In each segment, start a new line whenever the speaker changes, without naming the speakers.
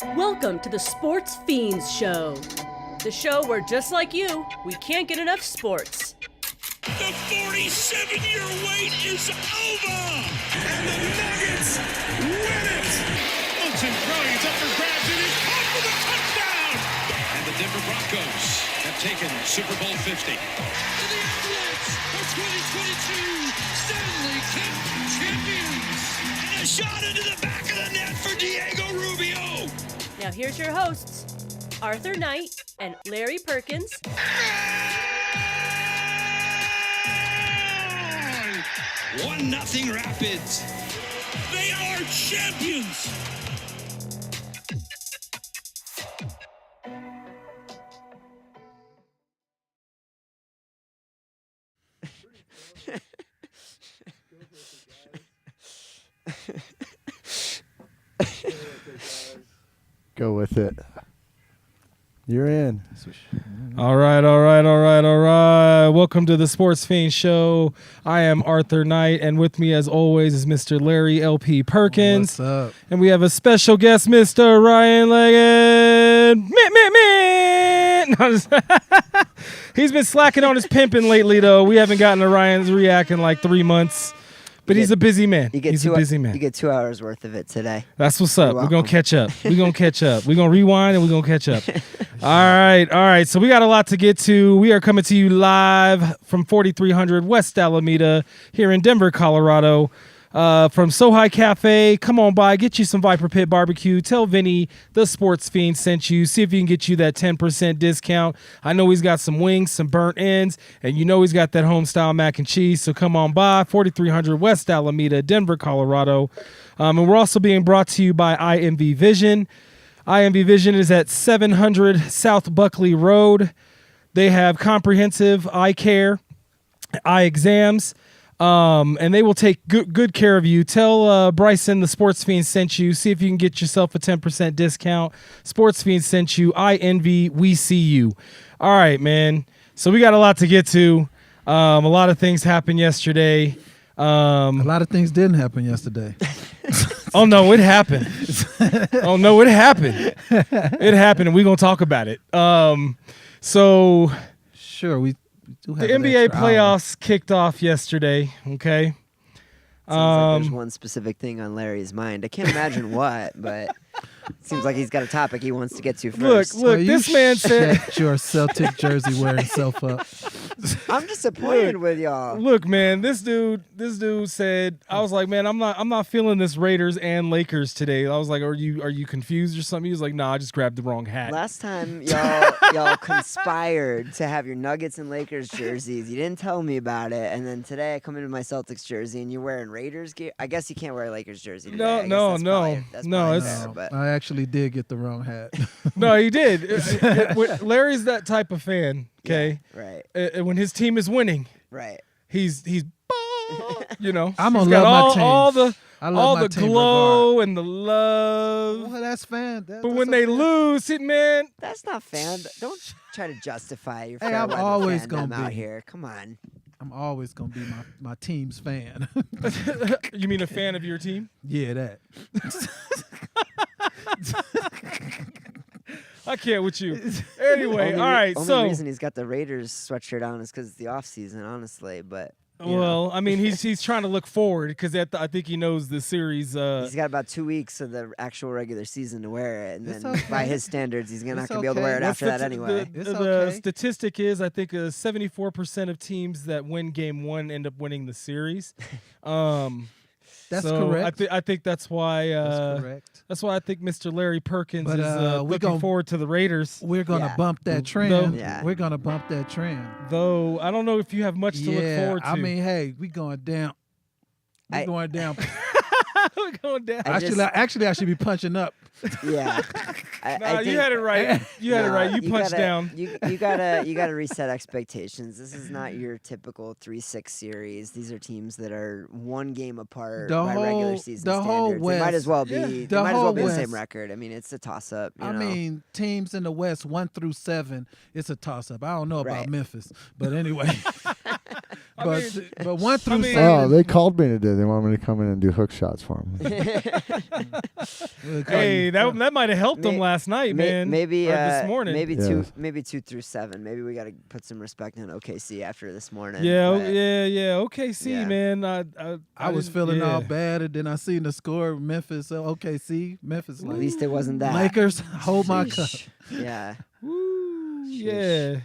Welcome to the Sportz Phenz Show. The show where, just like you, we can't get enough sports.
The 47-year wait is over! And the Nuggets win it! Wilson throwing, it's up for grabs, and it's caught for the touchdown! And the Denver Broncos have taken Super Bowl 50. And the Avalanche are 2022 Stanley Cup champions! And a shot into the back of the net for Diego Rubio!
Now here's your hosts, Arthur Knight and Larry Perkins.
1-0 Rapids. They are champions.
Go with it. You're in.
All right. Welcome to the Sportz Phenz Show. I am Arthur Knight, and with me, as always, is Mr. Larry L.P. Perkins.
What's up?
And we have a special guest, Mr. Ryan Leggett. He's been slacking on his pimping lately, though. We haven't gotten to Ryan's react in like 3 months. But he's a busy man. He's a busy man.
You get 2 hours worth of it today.
That's what's up. We're going to catch up. We're going to rewind and we're going to catch up. All right. So we got a lot to get to. We are coming to you live from 4300 West Alameda here in Denver, Colorado. From Sohai Cafe. Come on by. Get you some Viper Pit Barbecue. Tell Vinny the Sportz Phenz sent you. See if he can get you that 10% discount. I know he's got some wings, some burnt ends, and you know he's got that home-style mac and cheese. So come on by. 4300 West Alameda, Denver, Colorado. And we're also being brought to you by IMV Vision. IMV Vision is at 700 South Buckley Road. They have comprehensive eye care, eye exams, and they will take good care of you. Tell Bryson the Sportz Phenz sent you. See if you can get yourself a 10% discount. Sportz Phenz sent you. I envy. We see you. All right, man. So we got a lot to get to. A lot of things happened yesterday.
A lot of things didn't happen yesterday.
Oh, no, it happened. It happened. It happened, and we're going to talk about it. So
Sure, we do have
the
an
NBA
extra
playoffs kicked off yesterday, okay?
Sounds like there's one specific thing on Larry's mind. I can't imagine what, but it seems like he's got a topic he wants to get to first.
Look, this man said...
Shut your Celtic jersey wearing self up.
I'm disappointed with y'all.
Look, man, this dude said, I was like, man, I'm not feeling this Raiders and Lakers today. I was like, are you confused or something? He was like, nah, I just grabbed the wrong hat.
Last time y'all conspired to have your Nuggets and Lakers jerseys. You didn't tell me about it, and then today I come into my Celtics jersey and you're wearing Raiders gear. I guess you can't wear a Lakers jersey today.
No.
That's probably fair, but
I actually did get the wrong hat.
No, he did. Larry's that type of fan, okay?
Yeah, right.
When his team is winning,
Right.
he's you know,
I'm
he's
gonna
got
love my
all
teams.
all the glow and the love.
Well, that's fan.
But when they lose, man,
That's not fan. Don't try to justify your
Hey,
fair
I'm
weather
always
fandom
gonna
out
be.
here. Come on.
I'm always gonna be my team's fan.
you mean a fan of your team?
Yeah, that.
I can't with you. Anyway, all right.
Only reason he's got the Raiders sweatshirt on is because it's the off season, honestly. But
well, I mean, he's trying to look forward because I think he knows the series.
he's got about 2 weeks of the actual regular season to wear it, and
It's
then
okay.
by his standards, he's not
It's
going to be able to wear it
okay.
after that anyway.
It's
The
okay.
statistic is, I think, 74% of teams that win game one end up winning the series.
That's
so
correct.
I think that's why.
That's correct.
That's why I think Mr. Larry Perkins
But,
is looking forward to the Raiders.
We're gonna
Yeah.
bump that
No.
trend.
Yeah.
We're gonna bump that trend.
Though I don't know if you have much to look forward to.
I mean, hey, we going down. We're going down.
we're going down.
Actually, I should be punching up.
Yeah, I
Nah,
think,
you had it right. You had it right. You punched down.
You gotta reset expectations. This is not your typical 3-6 series. These are teams that are one game apart
The
by regular
whole-
season
the whole
standards. They might
West-
as well be.
Yeah.
They
The
might as well
whole
be the same
West.
record. I mean, it's a toss up.
I mean, teams in the West 1 through 7, it's a toss up. I don't know about
Right.
Memphis, but anyway. but 1 through
mean-
7.
Oh, they called me today. They want me to come in and do hook shots for them.
Hey, that might have helped them last night, man.
Maybe
or this morning.
Maybe
Yeah.
maybe 2 through 7. Maybe we got to put some respect on OKC after this morning.
Yeah,
but-
yeah. OKC,
Yeah.
man.
I was
didn't-
feeling all
yeah.
bad, and then I seen the score. Memphis, OKC, Memphis.
At
Like,
least it wasn't that.
Lakers, hold my cup.
Yeah.
Woo, yeah.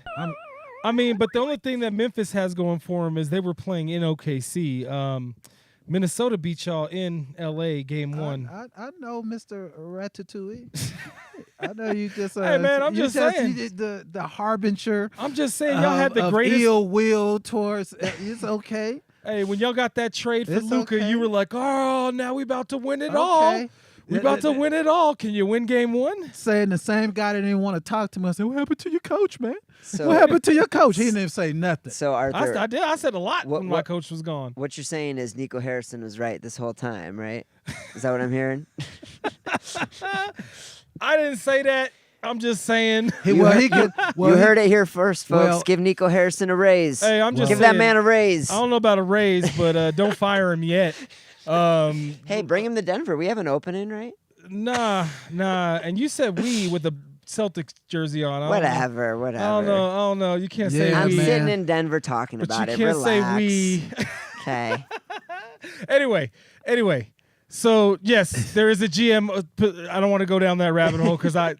I mean, but the only thing that Memphis has going for them is they were playing in OKC. Minnesota beat y'all in LA game 1.
I know, Mr. Ratatouille. I know you just.
Hey, man, I'm
you
just saying.
You did the harbinger.
I'm just saying, y'all had the
of
greatest.
ill will towards. It's okay.
Hey, when y'all got that trade for
It's
Luka,
okay.
you were like, "Oh, now we about to win it all.
Okay.
We about to win it all. Can you win game 1?"
Saying the same guy that didn't want to talk to me. I said, "What happened to your coach, man?
So,
What happened to your coach?" He didn't even say nothing.
So Arthur,
I did. I said a lot
What-
when my
what-
coach was gone.
what you're saying is Nico Harrison was right this whole time, right? Is that what I'm hearing?
I didn't say that. I'm just saying.
You heard it here first, folks.
well-
Give Nico Harrison a raise.
Hey, I'm just
Give that
saying,
man a raise.
I don't know about a raise, but don't fire him yet.
Hey, bring him to Denver. We have an opening, right?
Nah. And you said we with the Celtics jersey on. I don't know.
Whatever.
I don't know. You can't say
Yeah,
I'm
we.
man.
sitting in Denver talking
But
about
you
it.
can't
Relax.
say we.
Okay.
Anyway, so yes, there is a GM. I don't want to go down that rabbit hole because I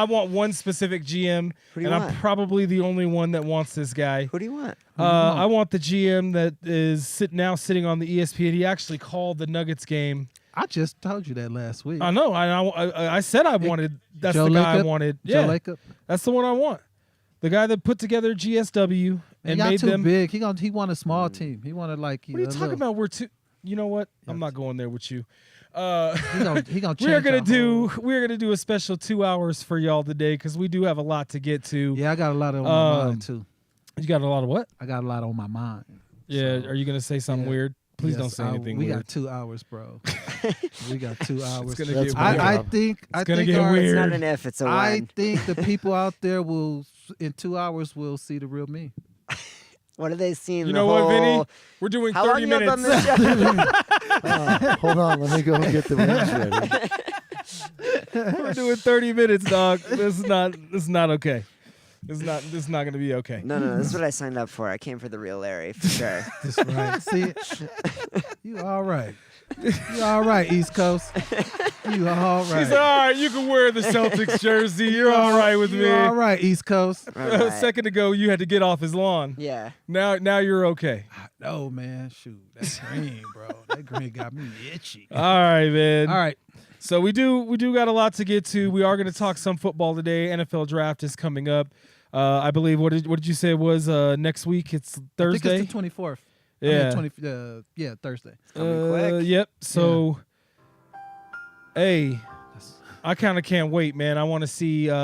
want one specific GM,
Who do you
and I'm
want?
probably the only one that wants this guy.
Who do you want?
I want the GM that is sitting on the ESPN. He actually called the Nuggets game.
I just told you that last week.
I know. I said I wanted. That's
Joe
the guy I
Lacob?
wanted.
Joe
Yeah,
Lacob?
that's the one I want. The guy that put together GSW
He
and
got
made
too
them.
big. He want a small team. He wanted like.
What are you talking about? We're too. You know what? I'm not going there with you.
He gonna change.
We're gonna
our whole-
do a special 2 hours for y'all today because we do have a lot to get to.
Yeah, I got a lot on my mind too.
You got a lot of what?
I got a lot on my mind.
Yeah.
So,
Are you gonna say something
yeah.
weird? Please
yes,
don't say anything
we
weird.
got 2 hours, bro. We got 2 hours.
It's gonna
That's
get
my
weird.
I
job.
think
gonna get
our-
weird.
It's not an if, it's a
I
when.
think the people out there will, in 2 hours, will see the real me.
What are they seeing?
You
the
know what, Vinny?
whole-
We're doing
How long
30
you up on
minutes.
this show?
Hold on, let me go and get the wings ready.
We're doing 30 minutes, dog. This is not okay. This is not gonna be okay.
No. This is what I signed up for. I came for the real Larry, for sure.
That's right. See, you all right. You all right, East Coast. You all right.
He said, "All right, you can wear the Celtics jersey. You're all right with me."
You all right, East Coast.
Right.
A second ago, you had to get off his lawn.
Yeah.
Now you're okay.
No, man. Shoot. That green, bro. That green got me itchy.
All right, man.
All right.
So we do got a lot to get to. We are going to talk some football today. NFL draft is coming up. I believe what did you say it was next week? It's Thursday.
I think it's the 24th.
Yeah.
I mean, Thursday.
Coming quick.
Yep. So, hey, I kind of can't wait, man. I want to see. Who
I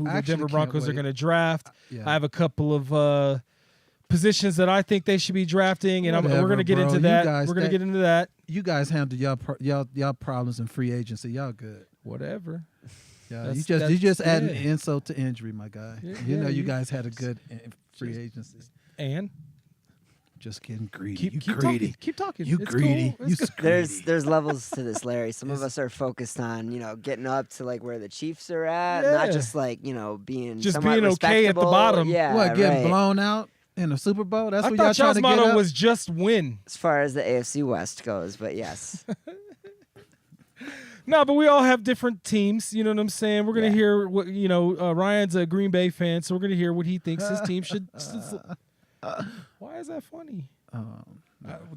the
actually
Denver
can't
Broncos are
wait.
going to draft.
Yeah.
I have a couple of positions that I think they should be drafting, and we're
Whatever,
going to get
bro.
into
You
that.
guys,
We're going to get into that.
You guys handle y'all problems in free agency. Y'all good.
Whatever.
Yeah,
That's-
you just
that's-
adding
yeah.
insult to injury, my guy.
Yeah,
you know
yeah,
you
you-
guys had a good free agency.
And
Just getting greedy.
keep
you
keep
greedy.
talking. Keep talking.
You
It's
greedy.
cool.
You
It's cool.
greedy.
There's levels to this, Larry. Some of us are focused on, getting up to like where the Chiefs are at, not
Yeah.
just like, being
Just
somewhat
being okay at the
respectable.
bottom.
Yeah,
What, getting
right.
blown out in the Super Bowl? That's
I
what y'all
thought
trying
y'all's
to get
motto
up?
was just win.
As far as the AFC West goes, but yes.
No, but we all have different teams. You know what I'm saying? We're gonna
Yeah.
hear what Ryan's a Green Bay fan, so we're gonna hear what he thinks his team should. Why is that funny?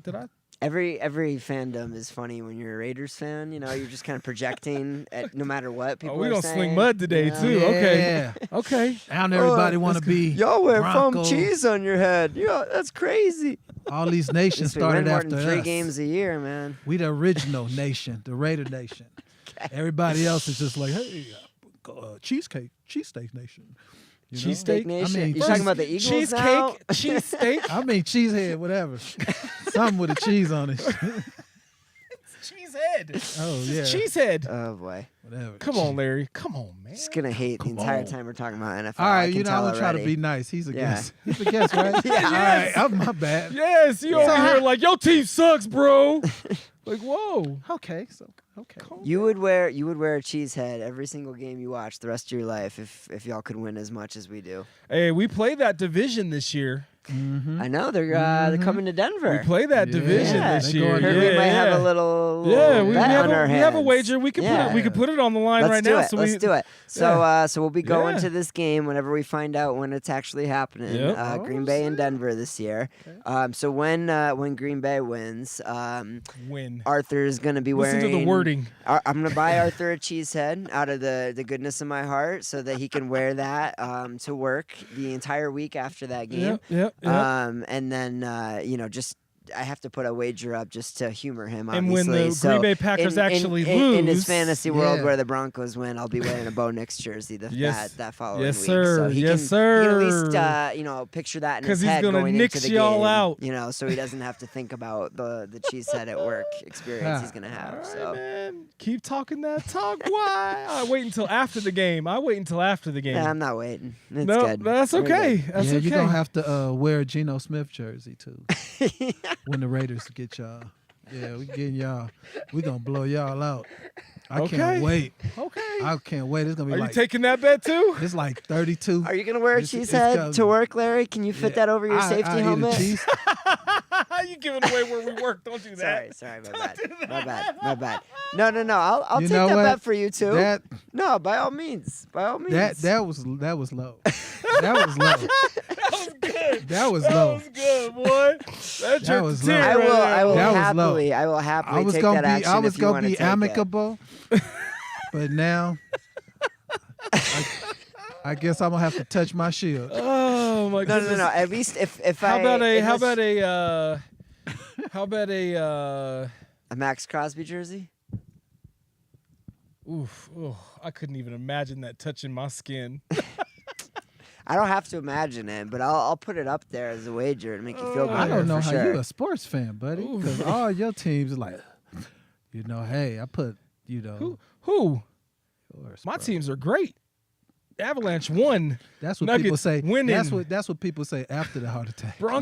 Did I?
Every fandom is funny when you're a Raiders fan. You're just kind of projecting at no matter what people
Oh, we
are
gonna
saying.
sling mud today
Yeah.
too. Okay,
Yeah.
okay.
Down everybody want to be
Y'all wear foam
Bronco.
cheese on your head. Yeah, that's crazy.
All these nations
We win
started
more
after
than 3
us.
games a year, man.
We the original nation, the Raider nation. Everybody else is just like, hey, cheesesteak nation. You know?
Cheesesteak
Steak Nation.
I mean,
you talking about the Eagles now?
cheesesteak.
I mean cheesehead, whatever. Something with a cheese on it.
Cheesehead.
Oh yeah.
Cheesehead.
Oh boy.
Whatever.
Come on, Larry. Come on, man.
Just gonna hate the entire time we're talking about NFL.
All right,
I can
I'm
tell
gonna try to
already.
be nice. He's a
Yeah.
guest. He's a guest, right?
Yeah.
All right. Oh, my bad.
Yes, you over here like your team sucks, bro. Like, whoa.
Okay. So okay.
You would wear a cheese head every single game you watch the rest of your life if y'all could win as much as we do.
Hey, we play that division this year.
I know they're coming to Denver.
We play that division
Yeah.
this
They
year.
going
Heard
Yeah,
we might have
yeah.
a little
Yeah, we
bet
have
on our
a,
hands.
we have a wager. We could
Yeah.
we could put it on the line
Let's
right
do
now.
it.
So
Let's do it. So we'll be going
Yeah.
to this game whenever we find out when it's actually happening.
Yep.
Green Bay and Denver this year. So when Green Bay wins,
win.
Arthur's gonna be
Listen
wearing.
to the wording.
I'm gonna buy Arthur a cheese head out of the goodness of my heart, so that he can wear that to work the entire week after that game.
Yep.
And then just I have to put a wager up just to humor him.
And when
Obviously.
the
So
Green Bay Packers
in
actually
in his
lose-
fantasy world
Yeah.
where the Broncos win, I'll be wearing a Bo Nix jersey
Yes.
that following
Yes,
week.
sir.
So he
Yes,
can,
sir.
He can at least picture that in
'Cause
his
he's
head
gonna
going
nix
into the
y'all
game.
out.
So he doesn't have to think about the cheese head at work experience he's gonna
All
have.
right,
So.
man. Keep talking that talk. Why? I wait until after the game.
Yeah, I'm not waiting. It's
No,
good.
that's
We're
okay.
good.
That's
yeah,
okay.
you're gonna have to wear a Geno Smith jersey too when the Raiders get y'all. Yeah, we getting y'all. We gonna blow y'all out. I
Okay.
can't wait.
Okay.
I can't wait. It's gonna be
Are
like
you taking that bet too?
it's like 32.
Are you gonna wear a
It's-
cheese
it's
head
coming.
to work, Larry? Can you fit that over your safety
I eat a
helmet?
cheese-
You giving away where we work? Don't do that.
Sorry, my bad. No. I'll
You
take
know
that
what?
bet for you too.
That
No, by all means.
that was low. That was low. That was
That
low.
was good, boy. That jerked
was
the
low.
tear
I
right
will.
there,
I will
boy.
That was low.
happily. I will
I
happily
was
take
gonna
that
be
action
I was
if you
gonna
wanna
be
take it.
amicable, but now I guess I'm gonna have to touch my shield.
Oh my
No.
goodness.
At least if
How
I
about a
a Max Crosby jersey?
oof, I couldn't even imagine that touching my skin.
I don't have to imagine it, but I'll put it up there as a wager to make you feel better.
I don't know
for
how
sure.
you a sports fan, buddy, because all your teams are like, hey, I put,
Who?
yours,
My
bro.
teams are great. Avalanche won.
That's what people
Nuggets
say.
winning.
That's what people say after the heart attack.
Broncos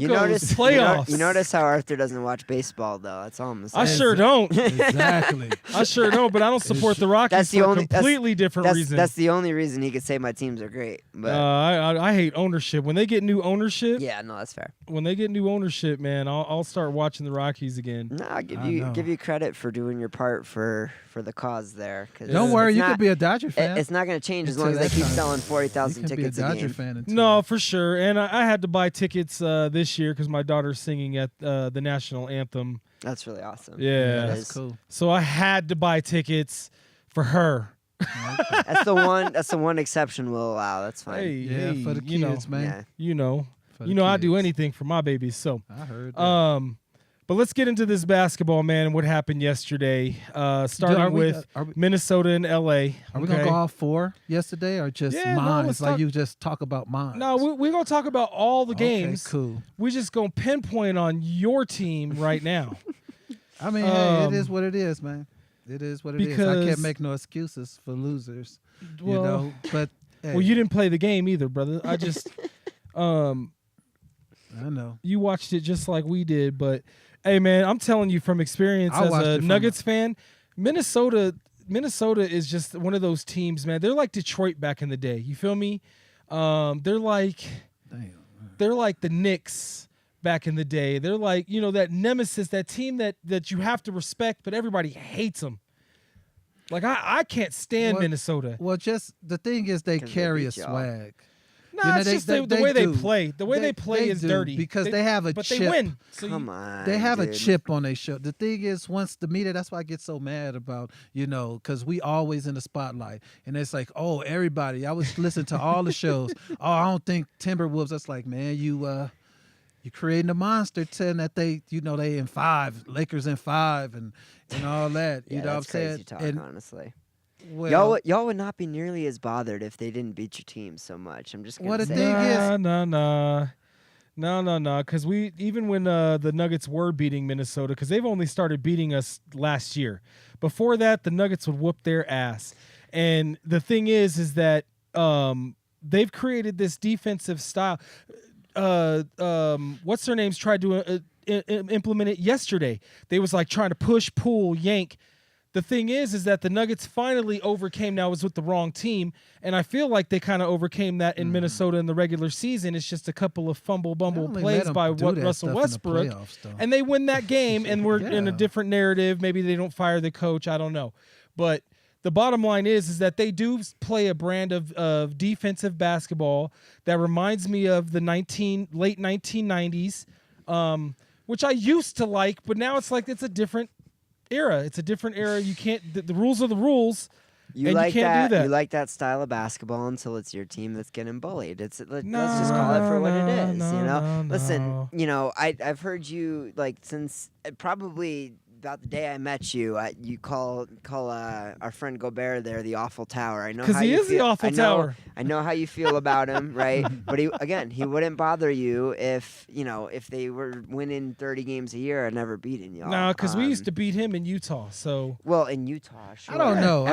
playoffs.
You notice how Arthur doesn't watch baseball though. That's all I'm gonna say.
I sure don't.
Exactly.
I sure don't. But I don't support the Rockies
That's the
for
only-
a completely different reason.
That's the only reason he could say my teams are great. But
I hate ownership. When they get new ownership,
yeah, no, that's fair.
when they get new ownership, man, I'll start watching the Rockies again.
No, I'll give
I
you
know.
give you credit for doing your part for the cause there. 'cause
Don't worry,
it's
you
not-
could be a Dodger fan.
It's not going to change as
Until
long as they
that
keep
time.
selling
You
40,000
can be a
tickets a
Dodger
game.
fan until
No, for sure. And I had to buy tickets this year because my daughter's singing at the national anthem.
That's really awesome.
Yeah.
that's cool.
So I had to buy tickets for her.
That's the one exception we'll allow. That's fine.
Hey,
Yeah,
hey,
for the
you know,
kids, man.
Yeah.
For the
I do
kids.
anything for my babies. So,
I heard that.
but let's get into this basketball, man, and what happened yesterday. Starting
Are we-
with
are we-
Minnesota and LA.
Are we gonna go all four yesterday, or just
Yeah, no,
mine?
let's
Like
talk-
you just talk about mine.
No, we're gonna talk about all the games.
Okay, cool.
We just gonna pinpoint on your team right now.
I mean, hey, it
Um,
is what it is, man. It is what it is. I
because-
can't make no excuses for losers.
Well,
you know, but hey,
well, you didn't play the game either, brother. I just,
I know.
you watched it just like we did. But hey, man, I'm telling you from experience
I
as
watched
a
it from
Nuggets fan, Minnesota is just one of those teams, man. They're like Detroit back in the day. You feel me? They're like the Knicks back in the day. They're like, that nemesis, that team that you have to respect, but everybody hates them. Like I can't stand
Well-
Minnesota.
Well, just the thing is, they
'Cause they
carry a
beat y'all.
swag.
No,
You know,
it's
they-
just
they-
the
they
way they
do.
play. The way they play is
do,
dirty
because they have a
but
chip.
they win. So
Come on.
They have a
dude.
chip on their show. The thing is, once the media, that's why I get so mad about, because we always in the spotlight. And it's like, oh, everybody. I was listening to all the shows. Oh, I don't think Timberwolves. That's like, man, you creating a monster, telling that they in 5, Lakers in 5, and all that.
Yeah,
You know what I'm
that's crazy
saying?
talk,
And,
honestly.
well,
Y'all would not be nearly as bothered if they didn't beat your team so much. I'm just gonna
Well, the
say.
thing is-
nah. No. Because even when the Nuggets were beating Minnesota, because they've only started beating us last year. Before that, the Nuggets would whoop their ass. And the thing is that they've created this defensive style. What's their names tried to implement it yesterday. They was like trying to push, pull, yank. The thing is that the Nuggets finally overcame. Now it was with the wrong team, and I feel like they kind of overcame that in Minnesota in the regular season. It's just a couple of fumble bumble plays by Russell Westbrook, and they win that game. And we're in a different narrative. Maybe they don't fire the coach. I don't know, but the bottom line is that they do play a brand of defensive basketball that reminds me of the late 1990s, which I used to like, but now it's like it's a different era. It's a different era. You can't. The rules are the rules. You can't do that.
You like that style of basketball until it's your team that's getting bullied. Let's just call it for what it is. Listen, I've heard you since probably about the day I met you. You call our friend Gobert there the Awful Tower. I know
because he is the Awful Tower.
I know how you feel about him, right? But he wouldn't bother you if they were winning 30 games a year and never beating y'all.
No, because we used to beat him in Utah. So
in Utah, sure.
I don't know.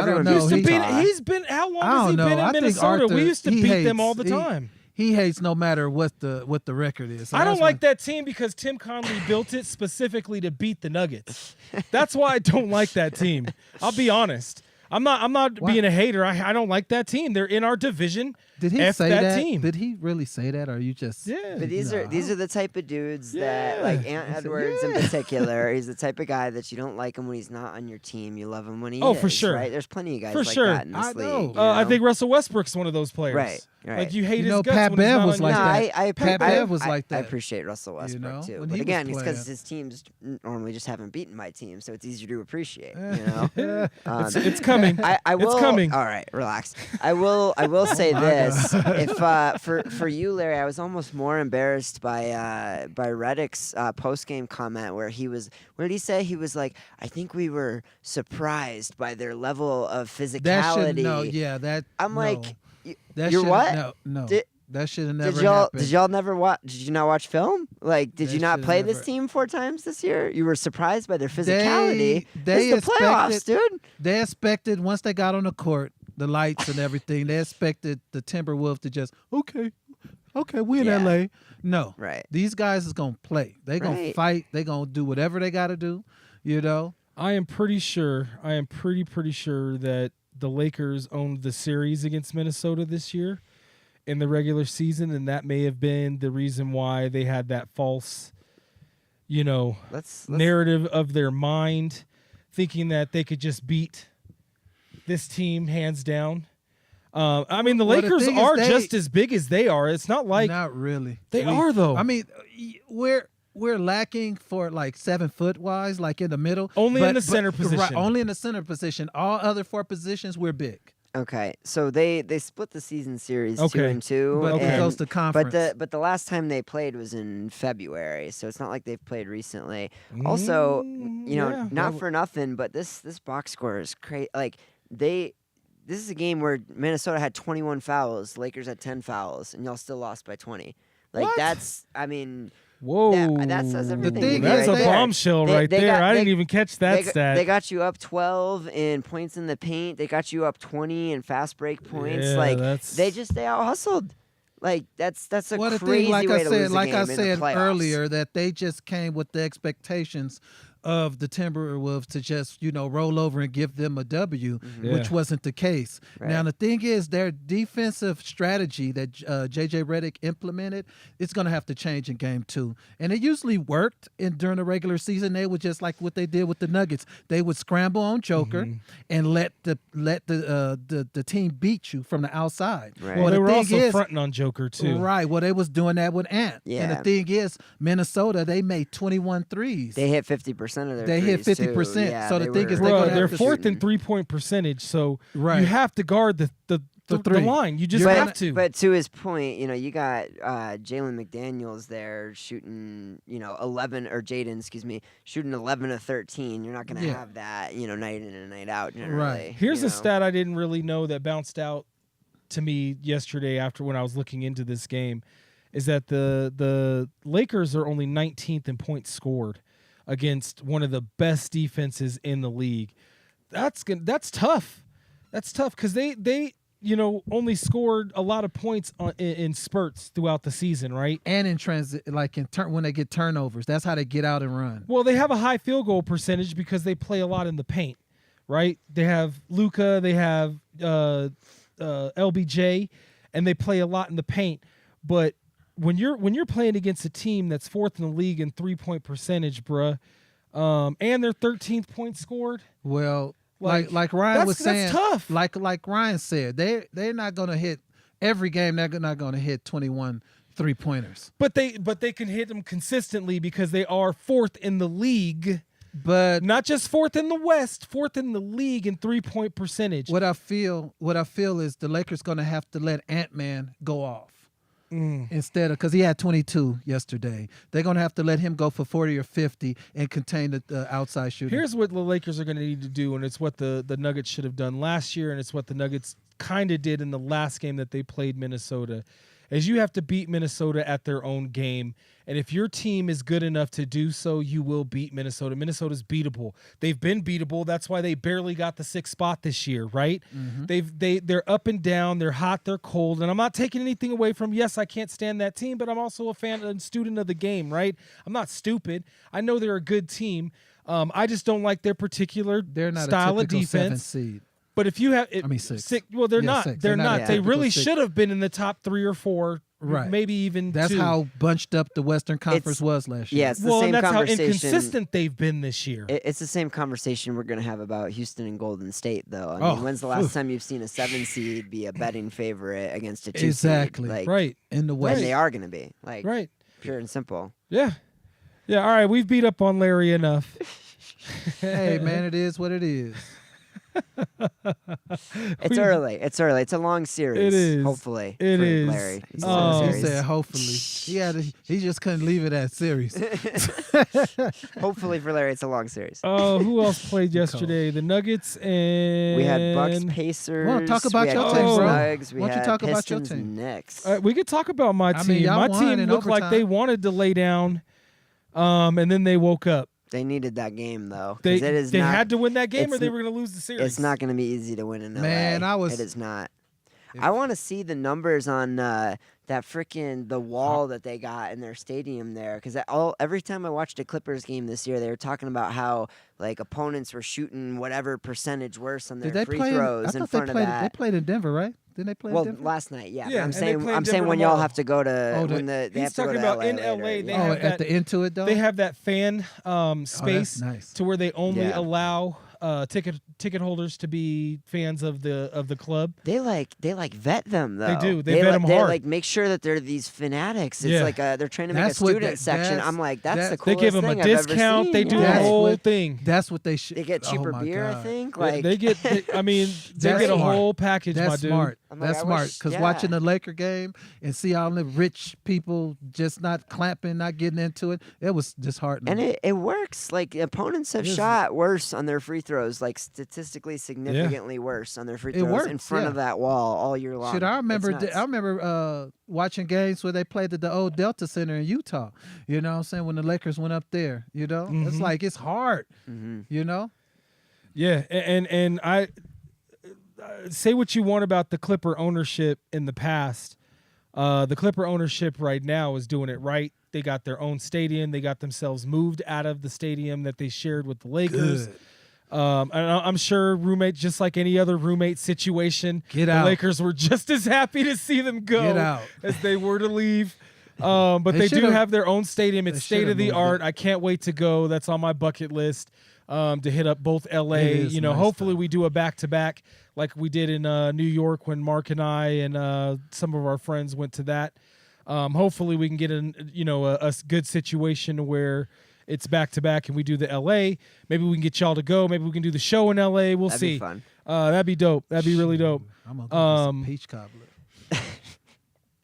He's been. How long has he been in Minnesota? We used to beat them all the time.
He hates no matter what the record is. So
I don't like that team because Tim Connelly built it specifically to beat the Nuggets. That's why I don't like that team. I'll be honest. I'm not being a hater. I don't like that team. They're in our division.
Did he say that? Team. Did he really say that, or are you just?
Yeah.
But these are the type of dudes that, like Ant Edwards in particular, he's the type of guy that you don't like him when he's not on your team. You love him when he is.
Oh, for sure.
Right? There's plenty of guys
for
like
sure.
that in this league.
I think Russell Westbrook's one of those players.
Right.
Like you hate his guts
Pat
when he's
Bev
not
was
on your
like
team.
that. Pat Bev was like that.
I appreciate Russell Westbrook too,
when
but
he
again,
was
it's because
playing.
his teams normally just haven't beaten my team, so it's easier to appreciate.
It's coming.
I will.
It's coming.
All right, relax. I will say this: if for you, Larry, I was almost more embarrassed by Reddick's post game comment where he was. What did he say? He was like, "I think we were surprised by their level of physicality." I'm like. You're what?
No. That should have never
happened.
Did
you not watch film? Like, did you not play this team 4 times this year? You were surprised by their physicality. It's the playoffs, dude.
They expected once they got on the court, the lights and everything. They expected the Timberwolves to just okay, we in LA. No,
right.
These guys is gonna play. They gonna fight. They gonna do whatever they got to do.
I am pretty sure. I am pretty sure that the Lakers owned the series against Minnesota this year in the regular season, and that may have been the reason why they had that false, narrative of their mind, thinking that they could just beat this team hands down. The Lakers are just as big as they are. It's not like
not really.
They are though.
I mean, we're lacking for like 7 foot wise, like in the middle.
Only in the center position.
Right, only in the center position. All other 4 positions, we're big.
Okay, so they split the season series 2-2,
but it goes to conference.
But the last time they played was in February, so it's not like they've played recently. Also, not for nothing, but this box score is crazy. Like this is a game where Minnesota had 21 fouls, Lakers had 10 fouls, and y'all still lost by 20. Like that's,
whoa,
that says everything.
That's a bombshell right there. I didn't even catch that stat.
They got you up 12 in points in the paint. They got you up 20 in fast break points. They out hustled. Like that's a crazy way to lose a game.
Like I said
in the playoffs.
earlier, that they just came with the expectations of the Timberwolves to just, roll over and give them a W, which wasn't the case.
Right.
Now, the thing is, their defensive strategy that J.J. Redick implemented, it's going to have to change in Game 2. And it usually worked during the regular season. They would just like what they did with the Nuggets. They would scramble on Joker and let the team beat you from the outside.
Right.
Well, they were also fronting on Joker, too.
Right. Well, they was doing that with Ant.
Yeah.
And the thing is, Minnesota, they made 21 threes.
They hit 50% of their
They hit
threes,
50%.
too. Yeah,
So the thing is,
they're fourth in 3-point percentage, so you have to guard the line. You just have to.
But to his point, you got Jalen McDaniels there shooting, 11 or Jaden, excuse me, shooting 11 of 13. You're not going to have that, night in and night out generally.
Right.
Here's a stat I didn't really know that bounced out to me yesterday after when I was looking into this game. is that the Lakers are only 19th in points scored against one of the best defenses in the league. That's tough. That's tough because they only scored a lot of points in spurts throughout the season, right?
And in transit, like when they get turnovers, that's how they get out and run.
Well, they have a high field goal percentage because they play a lot in the paint, right? They have Luka, they have LBJ, and they play a lot in the paint. But when you're playing against a team that's 4th in the league in 3-point percentage, bruh, and they're 13th point scored.
Well, like Ryan was saying,
that's tough.
Like Ryan said, they're not going to hit every game. They're not going to hit 21 3-pointers.
But they can hit them consistently because they are 4th in the league.
But
Not just 4th in the West, 4th in the league in 3-point percentage.
what I feel is the Lakers going to have to let Ant-Man go off. Instead of, because he had 22 yesterday, they're going to have to let him go for 40 or 50 and contain the outside shooting.
Here's what the Lakers are going to need to do, and it's what the Nuggets should have done last year, and it's what the Nuggets kind of did in the last game that they played Minnesota, is you have to beat Minnesota at their own game. And if your team is good enough to do so, you will beat Minnesota. Minnesota's beatable. They've been beatable. That's why they barely got the 6th spot this year, right? Mm-hmm. They're up and down. They're hot. They're cold. And I'm not taking anything away from, yes, I can't stand that team, but I'm also a fan and student of the game, right? I'm not stupid. I know they're a good team. I just don't like their particular style of defense.
Seed.
But if you have,
six.
Well, they're
Yeah,
not.
six.
They're not.
a
They
typical
really
six.
should have been in the top 3 or 4,
right?
Maybe even
That's
2.
how bunched up the Western Conference was last year.
Yeah, it's the
Well,
same
and that's how
conversation.
inconsistent they've been this year.
It's the same conversation we're going to have about Houston and Golden State, though. I mean, when's the last time you've seen a 7 seed be a betting favorite against a 2
Exactly.
seed? Like,
Right.
In the West.
And they are going to be. Like,
Right.
pure and simple.
Yeah. Yeah. All right. We've beat up on Larry enough.
Hey, man, it is what it is.
It's early. It's early. It's a long series.
It is.
Hopefully.
It
for
is.
Larry. It's a
Oh.
long
He
series.
said hopefully. He just couldn't leave it at series.
Hopefully for Larry, it's a long series.
Oh, who else played yesterday? The Nuggets and
We had Bucks, Pacers.
Well, talk about
we had
your
team,
Knicks,
bro.
Nuggets, we
Why don't you
had
talk about your
Pistons,
team?
Knicks.
we could talk about my
I
team.
mean, y'all
My
won
team
in
looked like they
overtime.
wanted to lay down, and then they woke up.
They needed that game, though. 'cause
They
it is
they
not,
had to win that game, or
it's
they
n-
were going to lose the series.
It's not going to be easy to win in LA.
Man,
It is not. I want to see the numbers on that freaking the wall that they got in their stadium there, because every time I watched a Clippers game this year, they were talking about how like opponents were shooting whatever percentage worse on their
Did they
free
play?
throws
I
in
thought
front
they
of
played.
that.
They played in Denver, right? Didn't they play in
Well,
Denver?
last night, yeah.
Yeah,
But
and they play in
I'm saying
Denver
when y'all
tomorrow.
have to go to
Oh,
when they
he's
have to go
talking
to
about
LA
in
later,
LA, they
yeah.
Oh,
have
at
that-
the Intuit Dome.
They have that fan space
nice.
to where they only
Yeah.
allow ticket holders to be fans of the club.
They vet them though.
do. They vet 'em
They
hard.
like make sure that they're these fanatics. It's
Yeah.
like they're trying to make
That's
a
what
student section. I'm like, that's the
they
coolest
They give them a
thing I've ever
discount. They
seen.
do
Yeah.
the
That's
whole
what-
thing.
That's what they should.
They get cheaper
oh my
beer, I
God.
think.
They-
Like
they get. I mean, they
That's
get a
smart.
whole package, my
That's
dude.
smart.
I'm like,
That's
I
smart.
wish-
Because
yeah.
watching the Laker game and see all the rich people just not clapping, not getting into it, it was disheartening.
And it works. Like opponents have
It is.
shot worse on their free throws, like statistically significantly worse on their free
It
throws in
works,
front
yeah.
of that wall all year long.
Shit, I remember.
It's nuts.
I remember watching games where they played at the old Delta Center in Utah. You know what I'm saying? When the Lakers went up there, you know, it's like it's hard. You know,
Yeah, and I say what you want about the Clipper ownership in the past. The Clipper ownership right now is doing it right. They got their own stadium. They got themselves moved out of the stadium that they shared with the Lakers.
Good.
And I'm sure roommate, just like any other roommate situation,
Get
the
out.
Lakers were just as happy to see them go
Get out.
as they were to leave. But
They
they do
should've-
have their own stadium. It's
they
state
should've
of the
moved
art.
it.
I can't wait to go. That's on my bucket list to hit up both LA.
It is nice,
Hopefully
though.
we do a back-to-back like we did in New York when Mark and I and some of our friends went to that. Hopefully we can get a good situation where it's back-to-back and we do the LA. Maybe we can get y'all to go. Maybe we can do the show in LA. We'll
That'd
see.
be fun.
That'd be dope. That'd be really dope.
I'm gonna go get some
Um,
peach cobbler.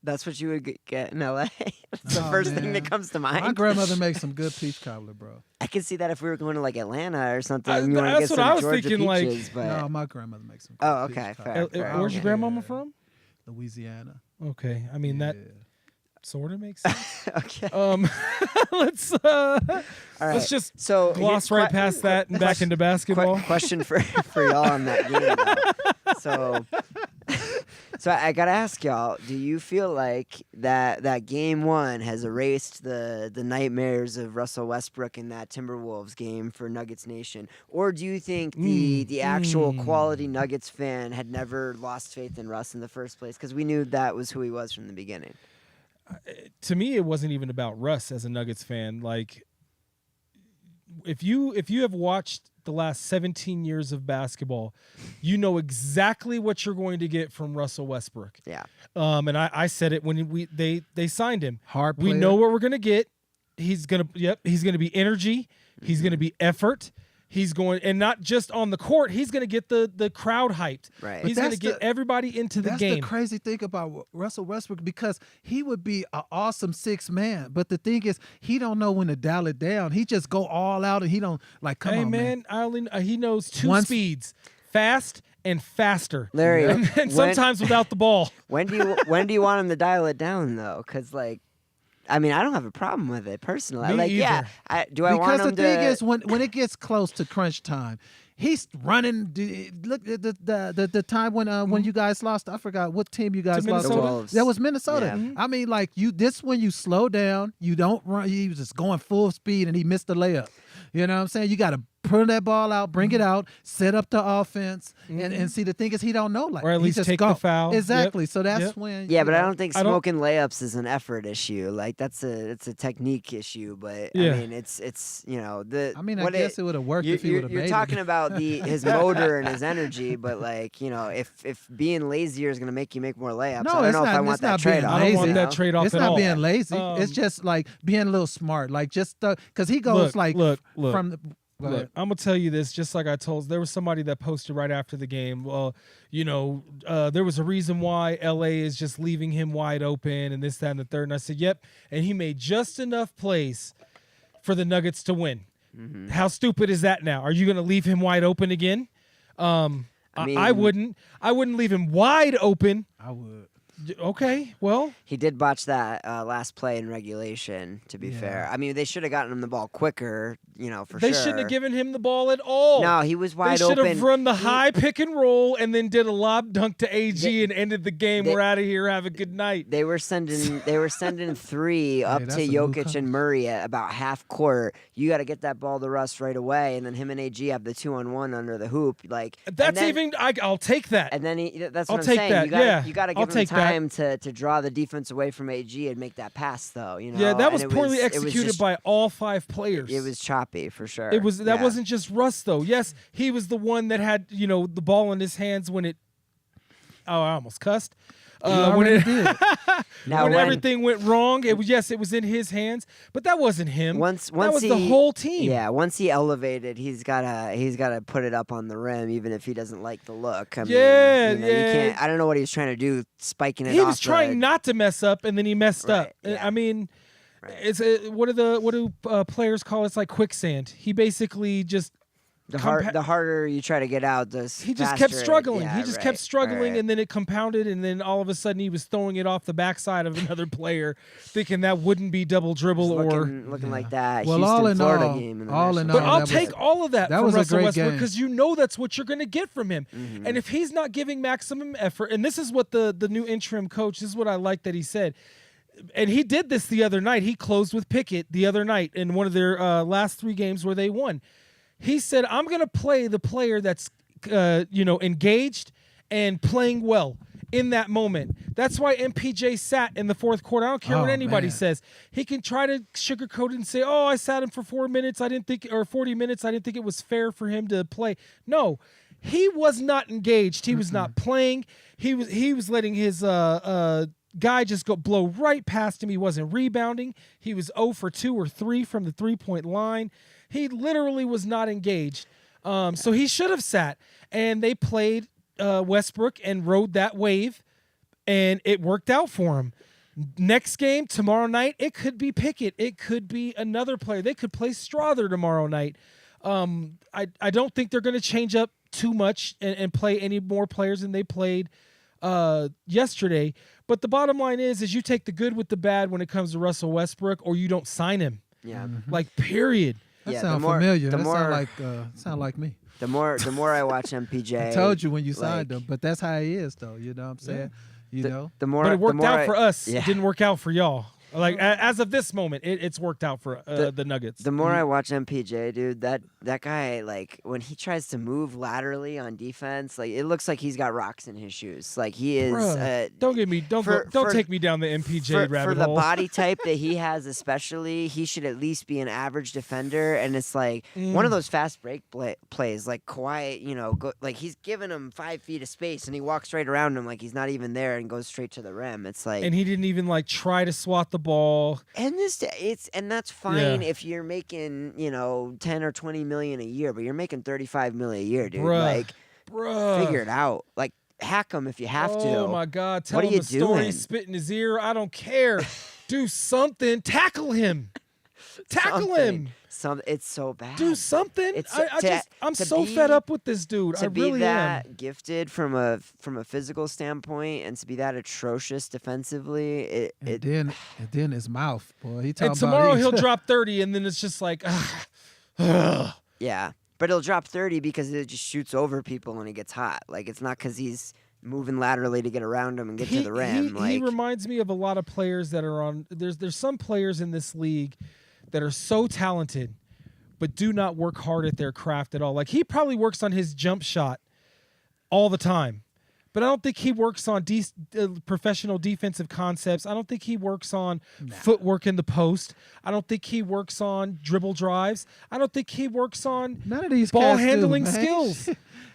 That's what you would get in LA. That's the
Oh,
first thing
man.
that comes to
My
mind.
grandmother makes some good peach cobbler, bro.
I could see that if we were going to like Atlanta or something.
I-
and you want to
that's
get
what
some
I was
Georgia
thinking, like-
peaches, but
No, my grandmother makes some. Good
Oh,
peach
okay,
cobbler.
fair.
Where's your grandmama from?
Louisiana.
Okay. I mean that.
Yeah.
sort of makes sense.
Okay.
Let's
right.
let's just
So
gloss
here-
right past that and back into basketball.
Question for y'all on that game, though. So I gotta ask y'all: do you feel like that game one has erased the nightmares of Russell Westbrook in that Timberwolves game for Nuggets Nation, or do you think the actual quality Nuggets fan had never lost faith in Russ in the first place because we knew that was who he was from the beginning?
To me, it wasn't even about Russ as a Nuggets fan. Like, if you have watched the last 17 years of basketball, you know exactly what you're going to get from Russell Westbrook.
Yeah.
And I said it when they signed him.
Hard
We
player.
know what we're gonna get. He's gonna be energy. He's gonna be effort. He's going, and not just on the court. He's gonna get the crowd hyped.
Right.
He's
But
gonna
that's
get everybody into the
That's
game.
the crazy thing about Russell Westbrook, because he would be an awesome sixth man, but the thing is, he don't know when to dial it down. He just go all out, and he don't like. Come
Hey
on,
man, I only, he knows two
Once-
speeds: fast and faster.
Larry,
and
when-
sometimes without the ball.
When do you want him to dial it down though? Because like, I mean, I don't have a problem with it personally.
Me
Like, yeah,
either.
I want
Because
him
the thing
to.
is, when it gets close to crunch time, he's running. Look at the time when you guys lost. I forgot what team you guys
To
lost.
Minnesota?
The Wolves.
That was Minnesota.
Yeah.
Mm-hmm.
I mean, like this when you slow down, you don't run. He was just going full speed and he missed the layup. You know what I'm saying? You got to pull that ball out, bring it out, set up the offense, and see the thing is he don't know like
Or at
he
least
just
take
go.
the foul.
Exactly.
Yep.
So that's
Yep.
when
Yeah,
you
but I
know,
don't think
I don't-
smoking layups is an effort issue. Like it's a technique issue. But
Yeah.
I mean, it's the.
I mean, I
what
guess it would have worked
you,
if he would have
You're
made
talking
it.
about his motor and his energy, but like if being lazier is gonna make you make more layups,
No,
I don't
it's
know if
not-
I want
it's
that
not being
trade off.
I don't want
lazy.
that trade off
It's
at
not
all.
being lazy. It's just like being a little smart. Like just because he goes
Look.
from the. Go
Look,
ahead.
I'm gonna tell you this, just like I told. There was somebody that posted right after the game. Well, there was a reason why LA is just leaving him wide open, and this, that, and the third. And I said, "Yep." And he made just enough plays for the Nuggets to win.
Mm-hmm.
How stupid is that? Now, are you gonna leave him wide open again? I
mean-
wouldn't. I wouldn't leave him wide open.
I would.
Okay, well,
He did botch that last play in regulation. To be fair, I mean they should have gotten him the ball quicker. For
they
sure.
shouldn't have given him the ball at all.
No, he was
They
wide
should
open.
have run the
He-
high pick and roll and then did a lob dunk to AG
They-
and ended the game.
they-
We're out of here. Have a good night.
They were sending three up
that's
to
a new
Jokic
coverage.
and Murray at about half court. You got to get that ball to Russ right away, and then him and AG have the 2-on-1 under the hoop. Like
That's I'll take that.
And then that's
I'll
what I'm
take
saying.
that,
You gotta,
yeah.
you got to
I'll
give him
take that.
time to draw the defense away from AG and make that pass, though.
Yeah, that
And
was poorly executed by all five players.
It was choppy for sure.
That
Yeah.
wasn't just Russ though. Yes, he was the one that had the ball in his hands when it. Oh, I almost cussed.
You
When
already did.
Now
when
when-
everything went wrong, it was in his hands, but that wasn't him.
Once
that was the
he-
whole team.
Yeah, once he elevated, he's gotta put it up on the rim, even if he doesn't like the look. I
Yeah,
mean, you
yeah.
can't. I don't know what he was trying to do, spiking it.
He
off
was trying
the,
not to mess up, and then he messed
Right,
up.
yeah.
I mean,
Right.
it's what do players call it? It's like quicksand. He basically just
The harder you try to get out,
he just kept struggling. He just kept struggling,
right.
and then it compounded, and then all of a sudden he was throwing it off the backside of another player, thinking that wouldn't be double dribble or.
looking like that.
Well,
Houston,
all in
Florida
all-
game in the
all
national
in
But
all,
championship.
I'll
that was-
take all of that,
that
from
was a
Russell
great
Westbrook
game.
because that's what you're going to get from him. And if he's not giving maximum effort, and this is what the new interim coach, this is what I like that he said. And he did this the other night. He closed with Pickett the other night in one of their last 3 games where they won. He said, I'm going to play the player that's, engaged and playing well in that moment. That's why MPJ sat in the fourth quarter. I don't care what
Oh,
anybody
man.
says. He can try to sugarcoat it and say, I sat him for 4 minutes. I didn't think, or 40 minutes. I didn't think it was fair for him to play. No, he was not engaged. He was not playing. He was letting his guy just blow right past him. He wasn't rebounding. He was 0 for 2 or 3 from the 3-point line. He literally was not engaged. So he should have sat. And they played Westbrook and rode that wave, and it worked out for him. Next game, tomorrow night, it could be Pickett. It could be another player. They could play Strother tomorrow night. I don't think they're going to change up too much and play any more players than they played yesterday. But the bottom line is you take the good with the bad when it comes to Russell Westbrook, or you don't sign him.
Yeah.
Like, period.
That
Yeah,
sound
the more-
familiar.
the
That
more-
sound like me.
The more I watch MPJ,
I told you when you signed
like,
him, but that's how he is, though. You know what I'm saying? You know.
The more,
But it
the
worked
more
out
I-
for us.
Yeah.
It didn't work out for y'all. Like, as of this moment, it's worked out for the Nuggets.
The more I watch MPJ, dude, that guy, like, when he tries to move laterally on defense, like, it looks like he's got rocks in his shoes. Like, he is.
Bruh, don't get me. Don't take me down the MPJ rabbit
for the
hole.
body type that he has, especially, he should at least be an average defender. And it's like one of those fast break plays, like Kawhi, like he's giving him 5 feet of space, and he walks right around him like he's not even there and goes straight to the rim. It's like,
And he didn't even like try to swat the ball.
and that's fine if you're making 10 or 20 million a year, but you're making 35 million a year, dude.
Bruh.
Like,
Bruh.
figure it out. Like, hack him if you have to.
Oh my God! Tell
What are
him
you
a story.
doing?
Spit in his ear. I don't care. Do something. Tackle him. Tackle him.
It's so bad.
Do something.
It's
I'm
to
so
be-
fed up with this dude. I
To be
really
that
am.
gifted from a physical standpoint, and to be that atrocious defensively,
And then his mouth, boy. He talking
And tomorrow
about
he'll drop 30, and then it's just like,
yeah. But he'll drop 30 because it just shoots over people when he gets hot. Like, it's not because he's moving laterally to get around him and get to the rim.
He reminds me of a lot of players that are on. There's some players in this league that are so talented, but do not work hard at their craft at all. Like, he probably works on his jump shot all the time, but I don't think he works on professional defensive concepts. I don't think he works on footwork in the post. I don't think he works on dribble drives. I don't think he works on
none of these
ball
cats do,
handling
man.
skills.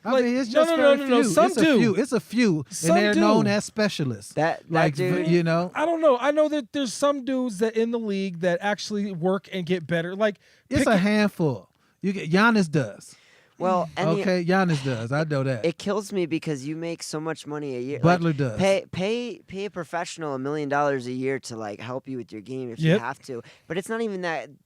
I mean, it's just
no.
very few.
Some
it's
do.
A few. It's a few,
Some
and they're
do.
known as specialists.
That
like
dude-
I don't know. I know that there's some dudes that in the league that actually work and get better. Like,
It's a handful. You get Giannis does.
Well, and
Okay, Giannis does. I know that.
it kills me because you make so much money a year.
Butler
like,
does.
Pay a professional $1 million a year to like help you with your game if you
Yep.
have to. But it's not even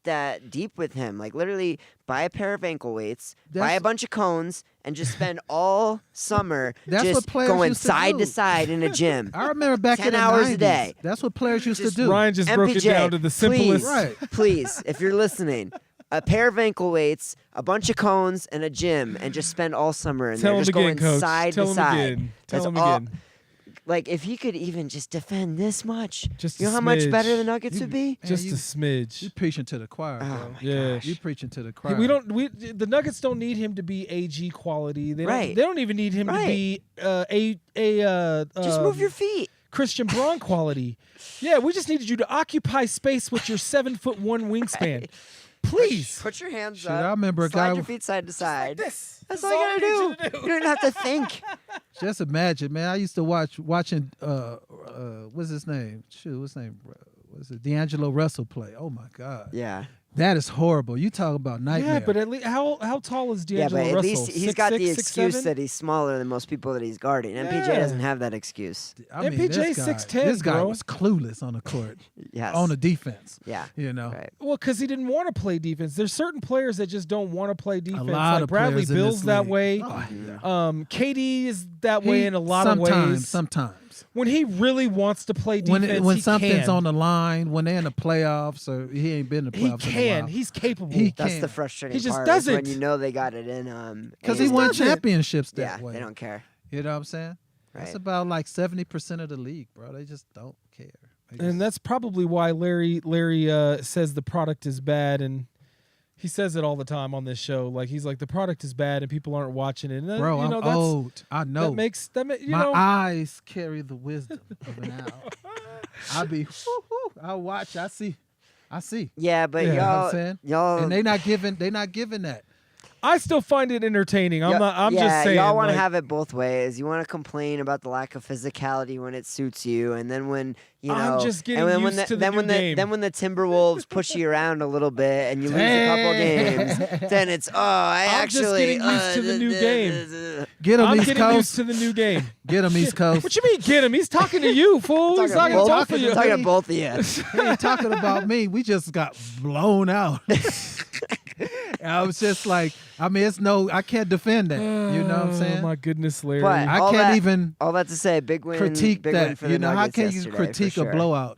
that deep with him. Like, literally, buy a pair of ankle weights, buy
That's-
a bunch of cones, and just spend all summer
That's what
just
players
going
used to
side
do.
to side in a gym.
I remember back
10
in the
hours
90s.
a day.
That's what players used
Just
to do.
Ryan just broke it
MPJ,
down to the simplest.
Please,
Right.
please, if you're listening, a pair of ankle weights, a bunch of cones, and a gym, and just spend all summer in
Tell
there,
him
just
again,
going
Coach.
side
Tell
to
him
side.
again. Tell
That's
him
all-
again.
Like, if he could even just defend this much,
Just
you know
a
how much
smidge.
better the Nuggets would be?
Just
you-
a smidge.
You preaching to the choir, bro.
Oh my
Yeah.
gosh.
You preaching to the
Hey,
choir.
the Nuggets don't need him to be AG quality. They
Right.
don't even need him to
Right.
be
Just move your feet.
Christian Braun quality. Yeah, we just needed you to occupy space with your 7'1" wingspan. Please.
Put your hands
Shit,
up.
I remember a
slide
guy
your feet side to side.
This.
That's
That's
all you
I
gotta
need
do.
you to do.
You don't have to think.
Just imagine, man. I used to watching what's his name? Shoot, what's his name? Was it D'Angelo Russell play? Oh my God.
Yeah.
That is horrible. You talk about nightmare.
Yeah, but at least how tall is
Yeah,
D'Angelo
but at
Russell?
least he's got the
6'6",
excuse
6'7"?
that he's smaller than most people that he's guarding. MPJ
Yeah.
doesn't have that excuse.
I mean,
MPJ
this guy,
6'10",
this guy
bro.
was clueless on the court,
Yes.
on the defense.
Yeah.
You know,
Right.
Well, because he didn't want to play defense. There's certain players that just don't want to play defense.
lot
like
of
Bradley
players in
Bill's
this
that
league.
way.
Oh, yeah.
KD is that way in a lot of
sometimes,
ways.
Sometimes.
When he really wants to play defense,
When
he
something's
can.
on the line, when they're in the playoffs, or he ain't been in the
He
playoffs in a
can.
while.
He's capable.
He
That's
can.
the frustrating
He just
part. is when
doesn't.
you know they got it in
Because he
and-
won
doesn't.
championships that
Yeah,
way.
they don't care.
You know what I'm saying? That's
Right.
about like 70% of the league, bro. They just don't care. They
And
just-
that's probably why Larry says the product is bad, and he says it all the time on this show. Like, he's like, the product is bad and people aren't watching it. And that,
bro,
you know,
I'm
that's,
old. I know.
you
My
know,
eyes carry the wisdom of an owl. I watch. I see.
Yeah, but
Yeah.
You know what I'm
y'all,
saying?
y'all,
And they not giving that.
I still find it entertaining. I'm
yeah,
just saying.
y'all want to
like,
have it both ways. You want to complain about the lack of physicality when it suits you, and then when you know,
I'm just getting
and then
used
when
to the
then
new
when
game.
then when the Timberwolves push you around a little bit and you lose a couple games, then it's
I'm just
actually
getting used to the new game.
Get them
I'm
East
getting
Coast.
used to the new game.
Get them East Coast.
What you mean, get him? He's talking to you, fool. He's talking to both of you.
Talking to both of you.
He ain't talking about me. We just got blown out. I was just like, I mean, I can't defend that. You know what I'm saying?
Oh my goodness, Larry.
But
I
all
can't
that-
even
all that to say, big win.
critique
big win
that.
for the
You know, how
Nuggets
can you
yesterday, for
critique
sure.
a blowout?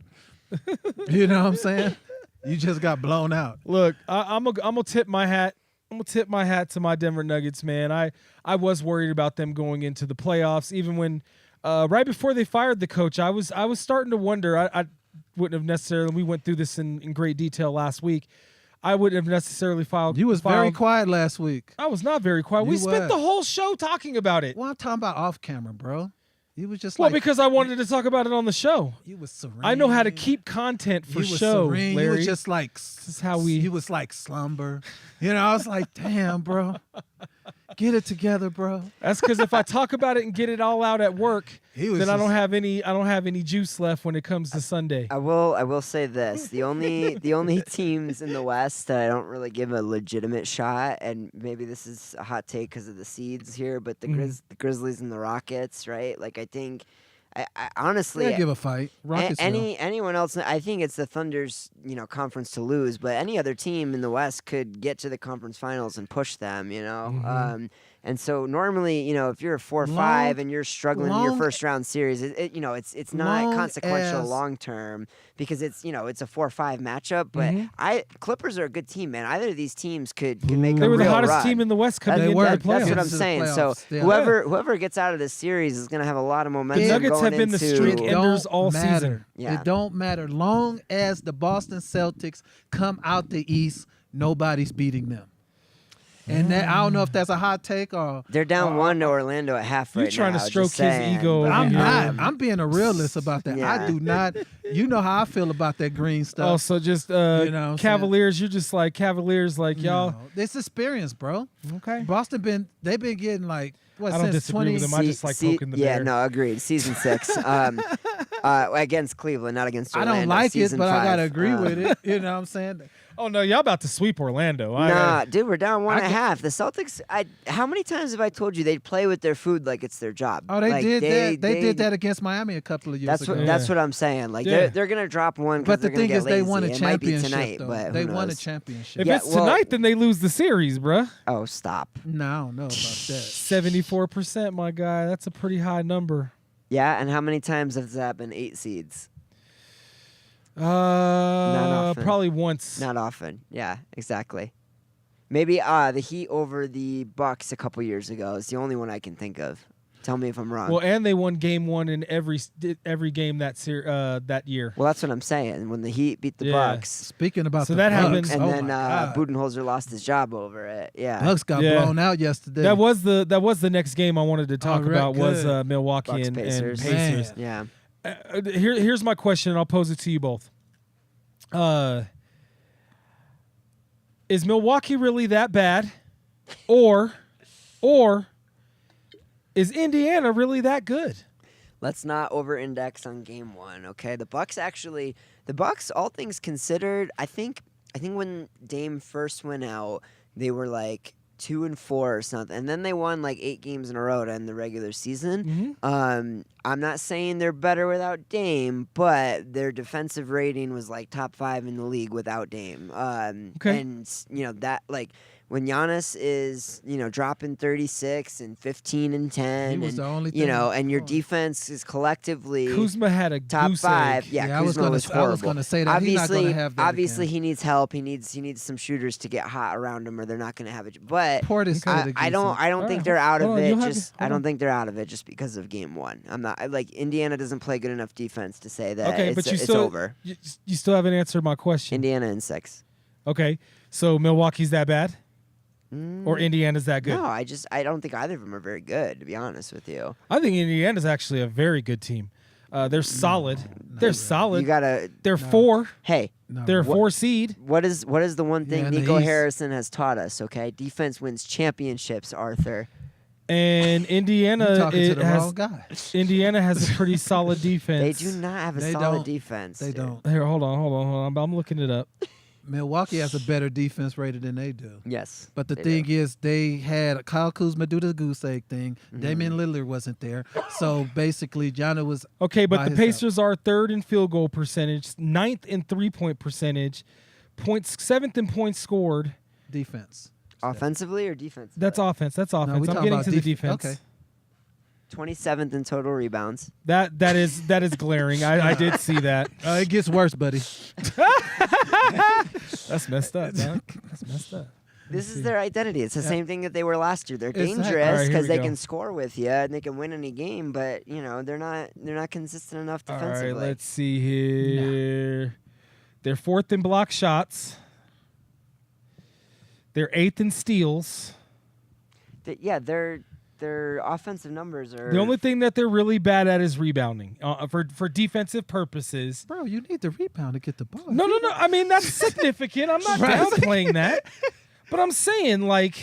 You know what I'm saying? You just got blown out.
Look, I'm gonna tip my hat. I'm gonna tip my hat to my Denver Nuggets, man. I was worried about them going into the playoffs, even when right before they fired the coach. I was starting to wonder. I wouldn't have necessarily. We went through this in great detail last week. I wouldn't have necessarily filed.
You was very quiet last week.
I was not very quiet. We
You
spent
was.
the whole show talking about it.
Well, I'm talking about off camera, bro. You was just
Well,
like,
because I wanted to talk about it on the show.
you was serene.
I know how to keep content for
you was
show,
serene.
Larry.
You was just like,
This is how we-
You was like slumber. You know, I was like, damn, bro, get it together, bro.
That's because if I talk about it and get it all out at work,
He was
then I don't
just-
have any juice left when it comes to Sunday.
I will say this: the only teams in the West that I don't really give a legitimate shot, and maybe this is a hot take because of the seeds here, but the Grizzlies and the Rockets, right? Like I think, I honestly,
They'll give a fight. Rockets will.
anyone else, I think it's the Thunder's conference to lose, but any other team in the West could get to the conference finals and push them, and so normally, if you're a 4-5 and you're struggling in your first round series, it's not
long
consequential
as-
long term because it's a 4-5 matchup. But Clippers are a good team, man. Either of these teams could make
They
a
were the
real
hottest
run.
team in the West coming
They
into
were.
the
That's what
playoffs.
I'm
Into the
saying. So
playoffs, yeah.
whoever gets out of this series is going to have a lot of momentum.
The Nuggets
going
have been the
into-
streak
It
enders
don't
all
matter.
season.
Yeah.
It don't matter. Long as the Boston Celtics come out the East, nobody's beating them. And that, I don't know if that's a hot take or
They're down 1 to Orlando at half
You're
right
trying
now.
to stroke
just
his
saying,
ego
but,
over
I'm
here.
not. I'm being a realist about that.
Yeah.
I do not. You know how I feel about that green stuff.
Oh, so just
know what I'm saying?
Cavaliers. You're just like Cavaliers, like y'all.
No, this experience, bro.
Okay.
Boston they've been getting like what
I don't
since
disagree
20
with him. I just like poking the
yeah,
bear.
no, agreed. Season 6, against Cleveland, not against
I
Orlando.
don't like it,
Season
but I
5.
gotta agree with it. You know what I'm saying?
Oh no, y'all about to sweep Orlando.
Nah, dude, we're down 1.5. The Celtics. How many times have I told you they'd play with their food like it's their job?
Oh, they
Like,
did that. They did that against Miami a couple of years
That's
ago.
what that's what I'm saying. Like
Yeah.
they're gonna drop one. 'cause
But the
they're gonna
thing
get
is, they
lazy.
won a
It might be
championship.
tonight,
though.
but
They
who
won a
knows?
championship.
If
Yeah,
it's
well-
tonight, then they lose the series, bruh.
Oh, stop.
No, I don't know about that.
74%, my guy. That's a pretty high number.
Yeah, and how many times has that been 8 seeds? often.
Probably once.
Not often. Yeah, exactly. Maybe the Heat over the Bucks a couple years ago is the only one I can think of. Tell me if I'm wrong.
Well, and they won game 1 in every game that year.
Well, that's what I'm saying. When the Heat beat the
Yeah.
Bucks,
Speaking about
So
the
that
Bucks,
happened-
and
oh
then
my God.
Budenholzer lost his job over it. Yeah,
Bucks got
Yeah.
blown out yesterday.
That was the next game I wanted to talk
right,
about was
good.
Milwaukee
Bucks
and
Pacers.
Pacers.
yeah.
Here's my question, and I'll pose it to you both. Is Milwaukee really that bad, or is Indiana really that good?
Let's not over-index on game 1, okay? The Bucks, all things considered, I think when Dame first went out, they were like 2-4 or something, and then they won like 8 games in a row to end the regular season. I'm not saying they're better without Dame, but their defensive rating was like top 5 in the league without Dame.
Okay.
And that like. When Giannis is, dropping 36 and 15 and 10,
He was
and,
the only thing
and your
going.
defense is collectively
Kuzma had a
top
goose
5.
egg.
Yeah,
Yeah, I was
Kuzma
gonna-
was
I was
horrible.
gonna say that. He's not
obviously,
gonna have that
obviously
again.
he needs help. He needs some shooters to get hot around him, or they're not going to have it. But
Portis had a
I don't
goose egg.
I don't
All
think
right,
they're out
hold
of
on,
it.
you'll have
Just
to-
I
hold
don't
on.
think they're out of it just because of game 1. I'm not like Indiana doesn't play good enough defense to say that
Okay,
it's,
but you
it's
still
over.
You still haven't answered my question.
Indiana in 6.
Okay, so Milwaukee's that bad, or Indiana's that good?
No, I don't think either of them are very good, to be honest with you.
I think Indiana's actually a very good team. They're solid. They're solid.
You gotta
They're 4.
hey.
No.
They're a 4 seed.
What is the one thing
Yeah, in the
Nico
East.
Harrison has taught us? Okay, defense wins championships. Arthur.
And
You're
Indiana
talking to the
has
wrong guy.
Indiana has a pretty solid
They
defense.
do not have a
They
solid
don't.
defense.
They
dude.
don't.
Here, hold on. I'm looking it up.
Milwaukee has a better defense rated than they do.
Yes.
But the
they
thing
do.
is, they had Kyle Kuzma do the goose egg thing.
Mm-hmm.
Damian Lillard wasn't there. So basically, Giannis was
Okay, but
by
the
himself.
Pacers are 3rd in field goal percentage, 9th in 3-point percentage, 7th in points scored,
defense.
Offensively or defensively?
That's offense. That's offense.
we
I'm
talking
getting
about
to the defense.
Okay.
27th in total rebounds.
That is glaring. I did see that.
It gets worse, buddy.
That's messed up, man. That's messed up.
This is their identity. It's the same thing that they were last year. They're
Exactly.
dangerous
All right, here
because
we
they
go.
can score with you and they can win any game, but they're not consistent enough defensively.
All right, let's see here. They're 4th in block shots. They're 8th in steals.
Their offensive numbers are.
The only thing that they're really bad at is rebounding for defensive purposes.
Bro, you need the rebound to get the ball.
No. I mean, that's significant. I'm not downplaying that. But I'm saying, like,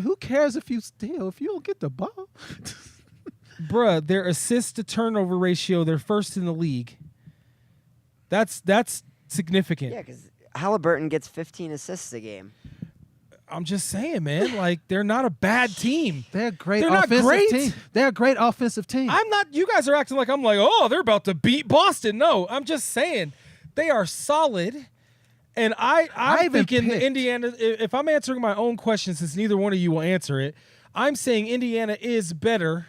Who cares if you steal if you don't get the ball?
bruh, their assist to turnover ratio, they're 1st in the league. That's significant.
Yeah, because Halliburton gets 15 assists a game.
I'm just saying, man. Like, they're not a bad team.
They're a great
They're not
offensive
great.
team. They're a great offensive team.
I'm not. You guys are acting like I'm like, oh, they're about to beat Boston. No, I'm just saying they are solid. And I'm
even
thinking
picked-
Indiana. If I'm answering my own question, since neither one of you will answer it, I'm saying Indiana is better,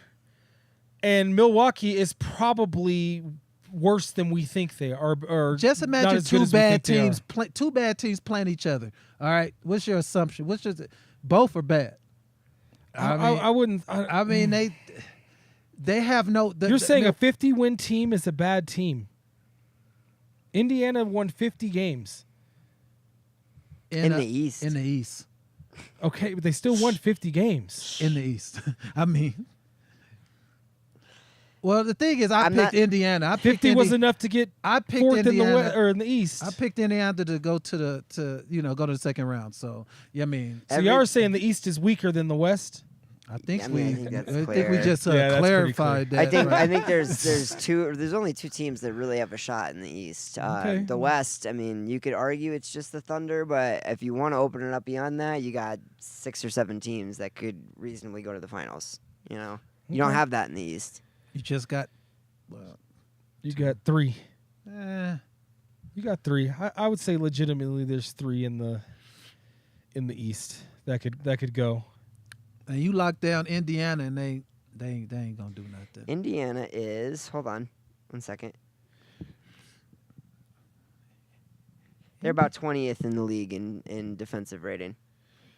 and Milwaukee is probably worse than we think they are. Or
Just
not
imagine
as good
two
as we
bad
think they are.
teams. Two bad teams playing each other. All right. What's your assumption? Both are bad.
I wouldn't.
I mean they have no.
You're saying a 50-win team is a bad team. Indiana won 50 games.
In the East.
In the East.
Okay, but they still won 50 games.
In the East. I mean. Well, the thing is, I
I'm
picked
not-
Indiana. I picked
50 was enough to get
I picked
4th in the
Indiana.
West or in the East.
I picked Indiana to go to go to the second round. So yeah, I mean,
So y'all are saying the East is weaker than the West?
I think
I mean, I think that's
we
clear.
just
Yeah, that's pretty
clarified
clear.
that.
I
right?
think there's only two teams that really have a shot in the East.
Okay.
The West, I mean, you could argue it's just the Thunder, but if you want to open it up beyond that, you got 6 or 7 teams that could reasonably go to the finals. You don't
Okay.
have that in the East.
You just got. Well,
You got 3.
eh,
You got 3. I would say legitimately there's 3 in the East that could go.
and you lock down Indiana, and they ain't gonna do nothing.
Indiana is, hold on 1 second. They're about 20th in the league in defensive rating.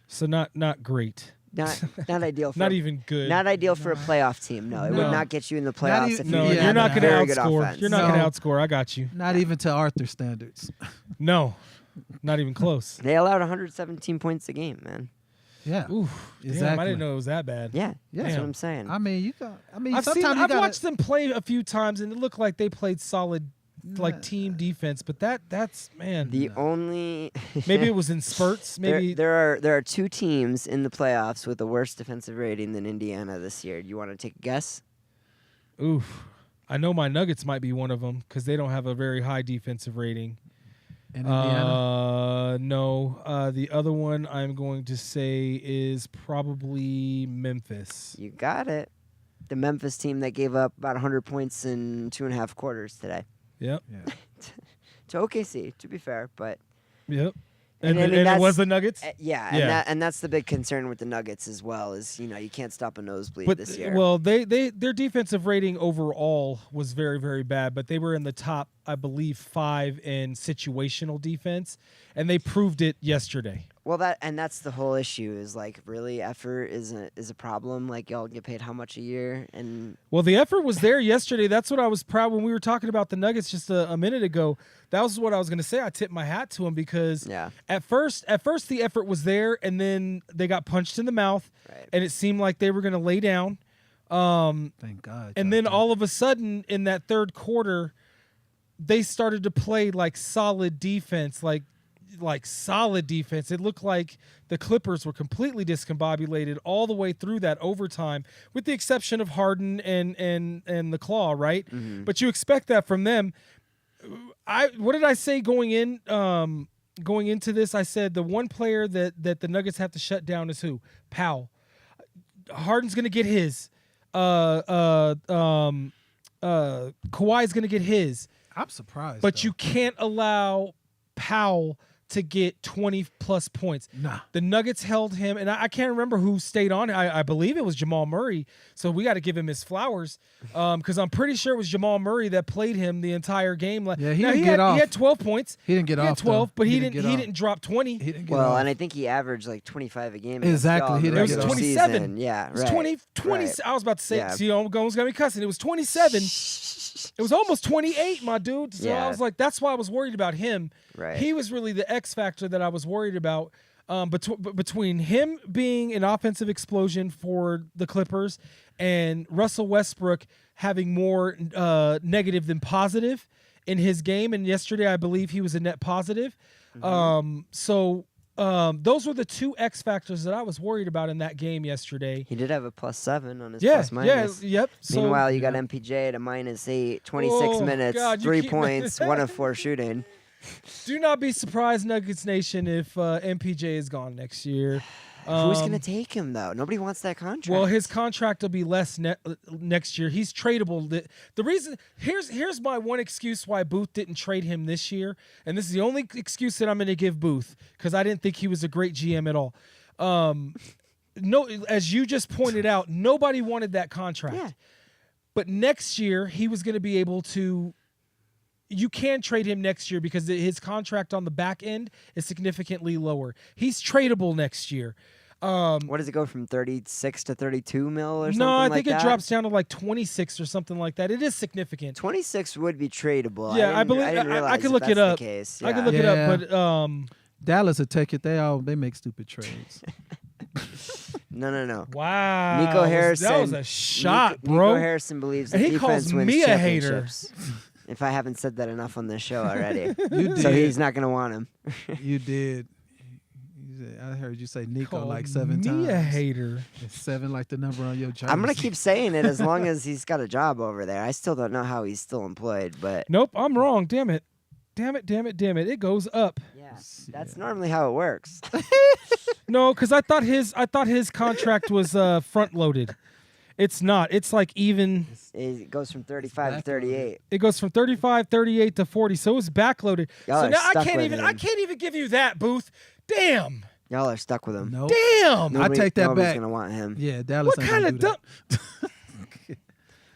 So not great.
Not ideal for
Not even good.
Not ideal for a playoff team. No, it
No.
would not get you in the playoffs
even-
if
No,
you
Yeah,
you're not
have
going to
very good
outscore.
offense.
You're not
No.
going to outscore. I got you.
Not even to Arthur standards.
No, not even close.
They allowed 117 points a game, man.
Yeah.
Oof, damn, I
Exactly.
didn't know it was that bad.
Yeah, that's
Damn.
what I'm saying.
I mean, you got. I mean,
I've
sometimes you
I've
gotta,
watched them play a few times, and it looked like they played solid, like team defense. But that's man.
the only
Maybe it was in spurts. Maybe
there are 2 teams in the playoffs with a worse defensive rating than Indiana this year. Do you want to take a guess?
Oof. I know my Nuggets might be one of them because they don't have a very high defensive rating.
in Indiana.
No. The other one I'm going to say is probably Memphis.
You got it. The Memphis team that gave up about 100 points in 2.5 quarters today
Yep.
Yeah.
to OKC. To be fair, but
Yep.
And
And,
I mean,
and it
that's-
was the Nuggets.
yeah,
Yeah.
and that's the big concern with the Nuggets as well. Is you can't stop a nosebleed
But
this year.
well, their defensive rating overall was very, very bad, but they were in the top, I believe, 5 in situational defense, and they proved it yesterday.
Well, that's the whole issue. Is like really effort is a problem. Like y'all get paid how much a year, and
Well, the effort was there yesterday. That's what I was proud when we were talking about the Nuggets just a minute ago. That was what I was going to say. I tipped my hat to them because
Yeah.
at first the effort was there, and then they got punched in the mouth,
Right.
and it seemed like they were going to lay down.
Thank God.
And then all of a sudden in that third quarter, they started to play like solid defense, like solid defense. It looked like the Clippers were completely discombobulated all the way through that overtime, with the exception of Harden and the Claw, right?
Mm-hmm.
But you expect that from them. What did I say going into this? I said the one player that the Nuggets have to shut down is who? Powell. Harden's gonna get his. Kawhi's gonna get his.
I'm surprised.
But
though.
you can't allow Powell to get 20-plus points.
Nah.
The Nuggets held him, and I can't remember who stayed on. I believe it was Jamal Murray, so we got to give him his flowers because I'm pretty sure it was Jamal Murray that played him the entire game.
Yeah, he
Now,
didn't get off.
He had 12 points.
He didn't get
He had
off,
12,
though.
but he
get off.
didn't drop 20.
He didn't get
Well,
off.
and I think he averaged like 25 a game.
Exactly, he
He
didn't
It was
get off.
27.
Yeah,
It was
right.
20.
Right.
I was about to say,
Yeah.
see, I'm going to be cussing. It was 27. It was almost 28, my dude. So
Yeah.
I was like, that's why I was worried about him.
Right.
He was really the X factor that I was worried about. Between him being an offensive explosion for the Clippers and Russell Westbrook having more negative than positive in his game, and yesterday I believe he was a net positive. Those were the two X factors that I was worried about in that game yesterday.
He did have a +7 on his
Yeah,
plus minus.
yep. So,
Meanwhile, you got MPJ at a -8, 26
Oh,
minutes,
God, you
3
keep-
points, 1 of 4 shooting.
do not be surprised, Nuggets Nation, if MPJ is gone next year.
Who's going to take him, though? Nobody wants that contract.
Well, his contract will be less next year. He's tradable. The reason here's my one excuse why Booth didn't trade him this year, and this is the only excuse that I'm going to give Booth because I didn't think he was a great GM at all. No, as you just pointed out, nobody wanted that contract.
Yeah.
But next year he was going to be able to. You can trade him next year because his contract on the back end is significantly lower. He's tradable next year.
What does it go from 36 to 32 mil or something
No, I
like
think
that?
it drops down to like 26 or something like that. It is significant.
26 would be tradable.
Yeah, I
didn't-
believe
didn't
I
realize
could
if
look
that's
it up.
The case.
I could
yeah.
look it
Yeah.
up, but
Dallas will take it. They make stupid trades.
No.
wow,
Nico
that
Harrison.
was a shot,
Nico,
bro.
Nico Harrison believes
And
that
he calls
defense wins
me a hater.
championships. If I haven't said that enough on this show already.
You
So
did.
he's not going to want him.
You did. I heard you say Nico
Called
like 7
me
times.
a hater.
It's 7 like the number on your jersey.
I'm going to keep saying it as long as he's got a job over there. I still don't know how he's still employed, but
Nope, I'm wrong. Damn it. It goes up.
yeah, that's normally how it works.
No, because I thought his contract was front loaded. It's not. It's like even.
It goes from 35 to 38.
It goes from 35, 38 to 40. So it's backloaded.
Y'all
So
are
now I
stuck
can't
with
even.
him.
I can't even give you that, Booth. Damn.
Y'all are stuck with him.
No.
Damn.
I take that
nobody's
back.
going to want him.
Yeah, Dallas
What
ain't
kind
gonna
of
do
dumb?
that.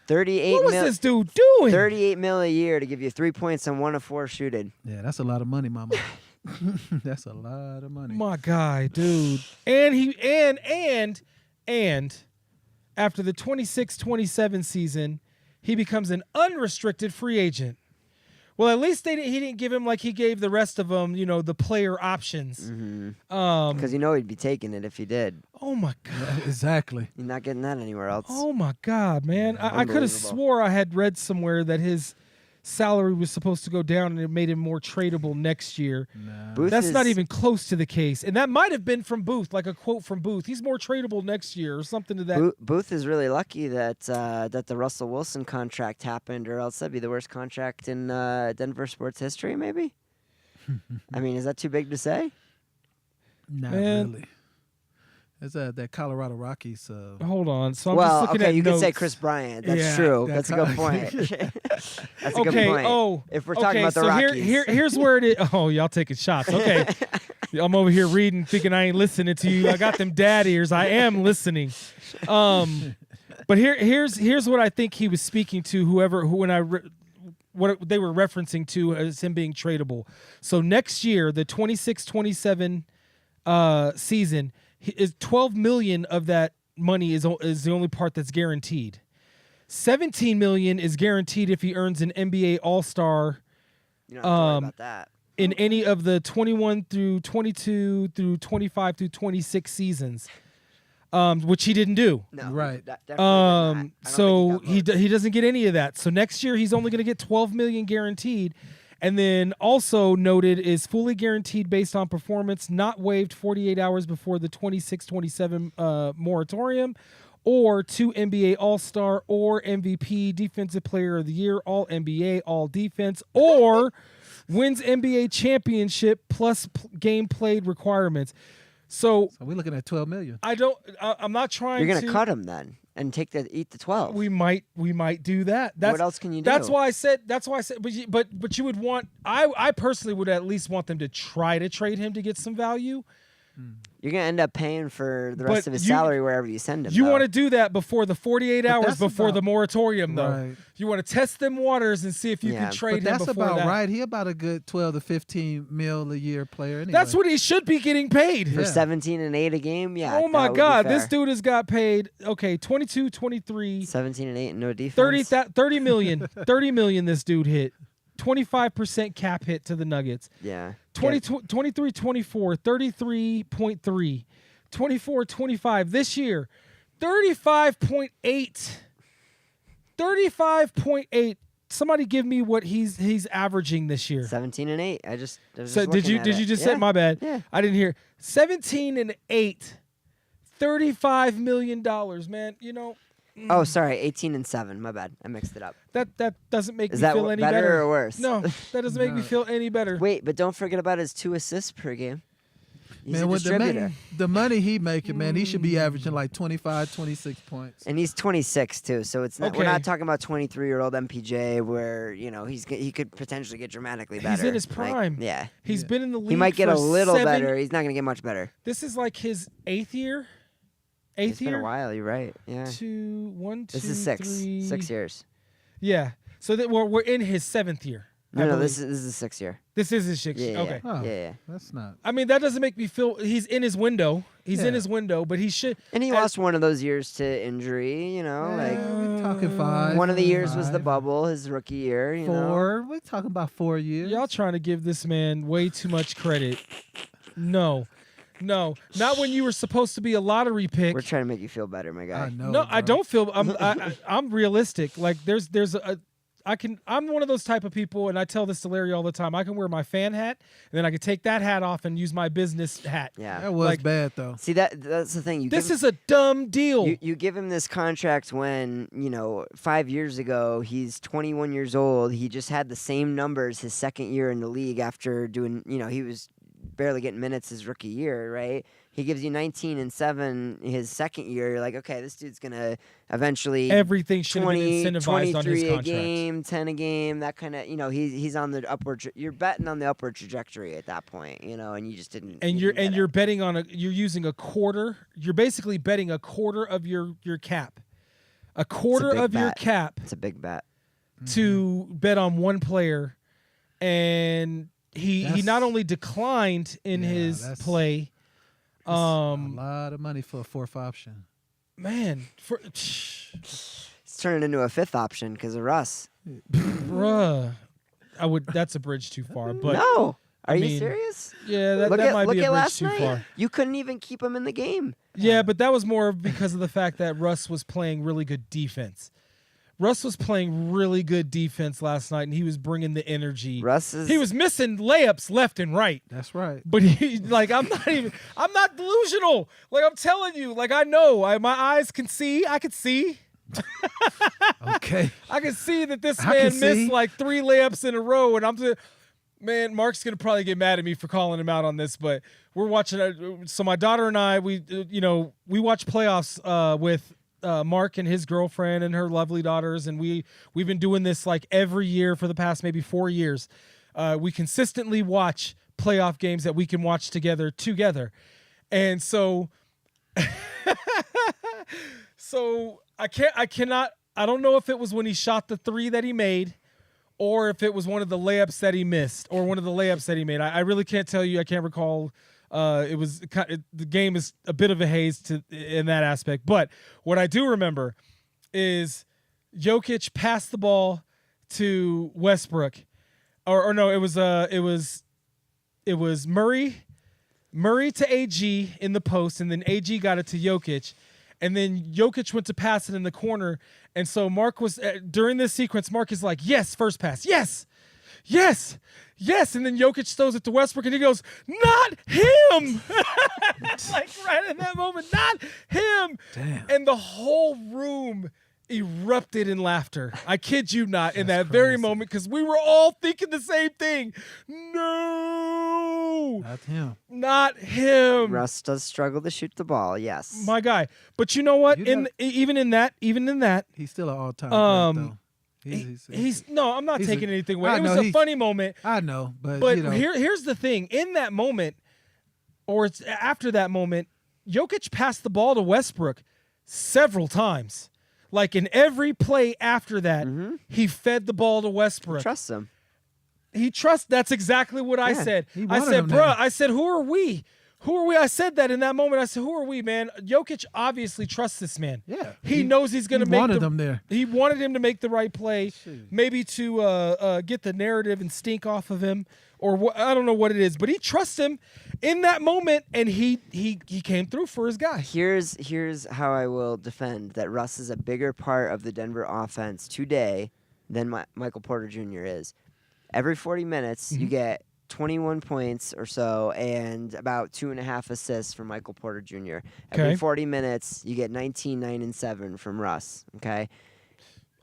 38
What was
mil,
this dude doing?
38 mil a year to give you 3 points and 1 of 4 shooting.
Yeah, that's a lot of money, mama. That's a lot of money.
My guy, dude. And after the 26-27 season, he becomes an unrestricted free agent. Well, at least he didn't give him like he gave the rest of them, the player options.
Because he'd be taking it if he did.
Oh my god.
Exactly.
You're not getting that anywhere else.
Oh my god, man. I could have
Unbelievable.
swore I had read somewhere that his salary was supposed to go down and it made him more tradable next year.
Booth
That's not
is-
even close to the case. And that might have been from Booth, like a quote from Booth. He's more tradable next year or something to that.
Booth is really lucky that that the Russell Wilson contract happened, or else that'd be the worst contract in Denver sports history, maybe. I mean, is that too big to say?
Not
Man.
really. It's that Colorado Rockies.
Hold on. So I'm just
Well,
looking
okay,
at
you could say
notes.
Chris Bryant. That's
Yeah,
true.
that's
That's a good
how-
point. That's a good
Okay.
point.
Oh,
if we're talking
okay,
about the
so
Rockies,
here's where it is. Oh, y'all taking shots. Okay. I'm over here reading, thinking I ain't listening to you. I got them dad ears. I am listening. But here's what I think he was speaking to. What they were referencing to as him being tradable. So next year, the 26-27 season, is 12 million of that money is the only part that's guaranteed. 17 million is guaranteed if he earns an NBA All-Star
you don't have to worry about that.
in any of the 21 through 22 through 25 through 26 seasons, which he didn't do.
No,
Right.
definitely not. I don't
So
think got
he doesn't get any of that. So next year he's only going to get 12 million guaranteed. And then also noted is fully guaranteed based on performance, not waived 48 hours before the 26-27 moratorium, or 2 NBA All-Star or MVP, Defensive Player of the Year, All NBA, All Defense, or wins NBA championship plus game played requirements. So
So we're looking at 12 million.
I'm not trying
You're
to.
going to cut him then. and eat the 12.
We might do that.
What else can you do?
That's why I said. But you would want. I personally would at least want them to try to trade him to get some value.
You're gonna end up paying for the rest
But
of his
you-
salary wherever you send him.
You
though.
want to do that before the 48 hours
that's
before the
about-
moratorium, though.
Right.
You want to test them waters and see if you
Yeah.
can trade
But
him
that's
before
about
that.
right. He about a good 12 to 15 mil a year player. Anyway.
That's what he should be getting paid.
for
Yeah.
17 and 8 a game? Yeah.
Oh
that
my
would be
God, this
fair.
dude has got paid. Okay, 22, 23,
17 and 8 and no defense.
30 million. 30 million this dude hit. 25% cap hit to the Nuggets.
Yeah.
23, 24, 33.3, 24, 25 this year. 35.8. 35.8. Somebody give me what he's averaging this year.
17 and 8. I was
So
just
did you
looking at it.
just
Yeah.
say my bad?
Yeah.
I didn't hear. 17 and 8. $35 million, man. You know,
Oh, sorry, 18 and 7. My bad. I mixed it up.
that doesn't make
Is
me
that
feel any
better or worse?
No, that doesn't make me feel any better.
Wait, but don't forget about his 2 assists per game. He's a
Man, with
distributor.
the money he making, man, he should be averaging like 25, 26 points.
And he's 26 too, so it's not. We're
Okay.
not talking about 23-year-old MPJ where he could potentially get dramatically better.
He's in his
Like,
prime.
yeah,
He's been in the league.
he might get
for
a little
7
better. He's not gonna get much better.
This is like his 8th year.
It's been
year.
a while. You're right. Yeah,
2, 1, 2,
this is 6.
3.
6 years.
Yeah. So that we're in his 7th year. I
No,
believe.
this is his 6th year.
This is his 6th.
Yeah,
Okay.
Oh,
yeah.
That's not.
I mean, that doesn't make me feel he's in his window. He's in
Yeah.
his window, but he should.
And he
as-
lost one of those years to injury. You know,
we talking
like
5.
one of the years was the
5,
bubble, his rookie year. You know?
4. We're talking about 4 years.
Y'all trying to give this man way too much credit. No, not when you were supposed to be a lottery pick.
We're trying to make you feel better, my guy.
I know.
No, I
bro.
don't feel. I'm realistic. Like there's a. I'm one of those type of people, and I tell this to Larry all the time. I can wear my fan hat, and then I can take that hat off and use my business hat.
Yeah.
That was
like-
bad though.
See that's the thing.
This is a dumb deal.
You give him this contract when, 5 years ago, he's 21 years old. He just had the same numbers his second year in the league after doing, he was barely getting minutes his rookie year, right? He gives you 19 and 7 his second year. You're like, okay, this dude's going to eventually
Everything should have been
20,
incentivized on his
23 a
contract.
game, 10 a game, that kind of, he's on the upward, you're betting on the upward trajectory at that point, and you just didn't.
And
you
you're
didn't get
you're
it.
betting on you're using a quarter. You're basically betting a quarter of your cap. A quarter
big
of your
bet.
cap
It's a big bet.
to bet on one player, and he
That's-
not only declined in
Yeah,
his
that's-
play.
A lot of money for a 4th option.
Man,
It's turning into a 5th option because of Russ.
bruh, that's a bridge too far. But
No. Are
I
you
mean,
serious?
yeah, that
Look
might
at
be a bridge
last
too
night.
far.
You couldn't even keep him in the game.
Yeah, but that was more because of the fact that Russ was playing really good defense. Russ was playing really good defense last night, and he was bringing the energy. He was missing layups left and right.
That's right.
But I'm not delusional. Like, I'm telling you, like, I know, my eyes can see. I can see.
Okay.
I can see that this
I
man
can
missed
see.
like 3 layups in a row, and man, Mark's gonna probably get mad at me for calling him out on this, but we're watching. So my daughter and I, we watch playoffs with Mark and his girlfriend and her lovely daughters, and we've been doing this like every year for the past maybe 4 years. We consistently watch playoff games that we can watch together, and so I don't know if it was when he shot the 3 that he made, or if it was one of the layups that he missed, or one of the layups that he made. I really can't tell you. I can't recall. The game is a bit of a haze in that aspect. But what I do remember is Jokic passed the ball to Westbrook, or no, it was Murray to AG in the post, and then AG got it to Jokic. And then Jokic went to pass it in the corner. And so Mark was, during this sequence, Mark is like, yes, first pass. Yes. And then Jokic throws it to Westbrook, and he goes, not him. Like right in that moment, not him.
Damn.
And the whole room erupted in laughter. I kid you not, in that very
crazy.
moment, because we were all thinking the same thing. No. No,
Not him.
not him.
Russ does struggle to shoot the ball. Yes.
My guy. But you know what?
You
Even in that,
He's still an all-time great, though.
he's no, I'm not
he's
taking
a-
anything away.
I
It was
know,
a funny moment.
I know, but
But
you know,
here's the thing. In that moment, or it's after that moment, Jokic passed the ball to Westbrook several times. Like in every play after that, he fed the ball to Westbrook.
Trust him.
He trusts. That's exactly what I
Yeah,
said.
he
I
wanted
said,
him
bruh,
there.
I said, who are we? Who are we? I said that in that moment. I said, who are we, man? Jokic obviously trusts this man.
Yeah,
He knows he's going to make
wanted him there.
He wanted him to make the right play,
Shoot.
maybe to get the narrative and stink off of him, or I don't know what it is, but he trusts him in that moment, and he came through for his guy.
Here's how I will defend that Russ is a bigger part of the Denver offense today than Michael Porter Jr. is. Every 40 minutes, you get 21 points or so and about 2.5 assists from Michael Porter Jr. Every
Okay.
40 minutes, you get 19, 9, and 7 from Russ. Okay.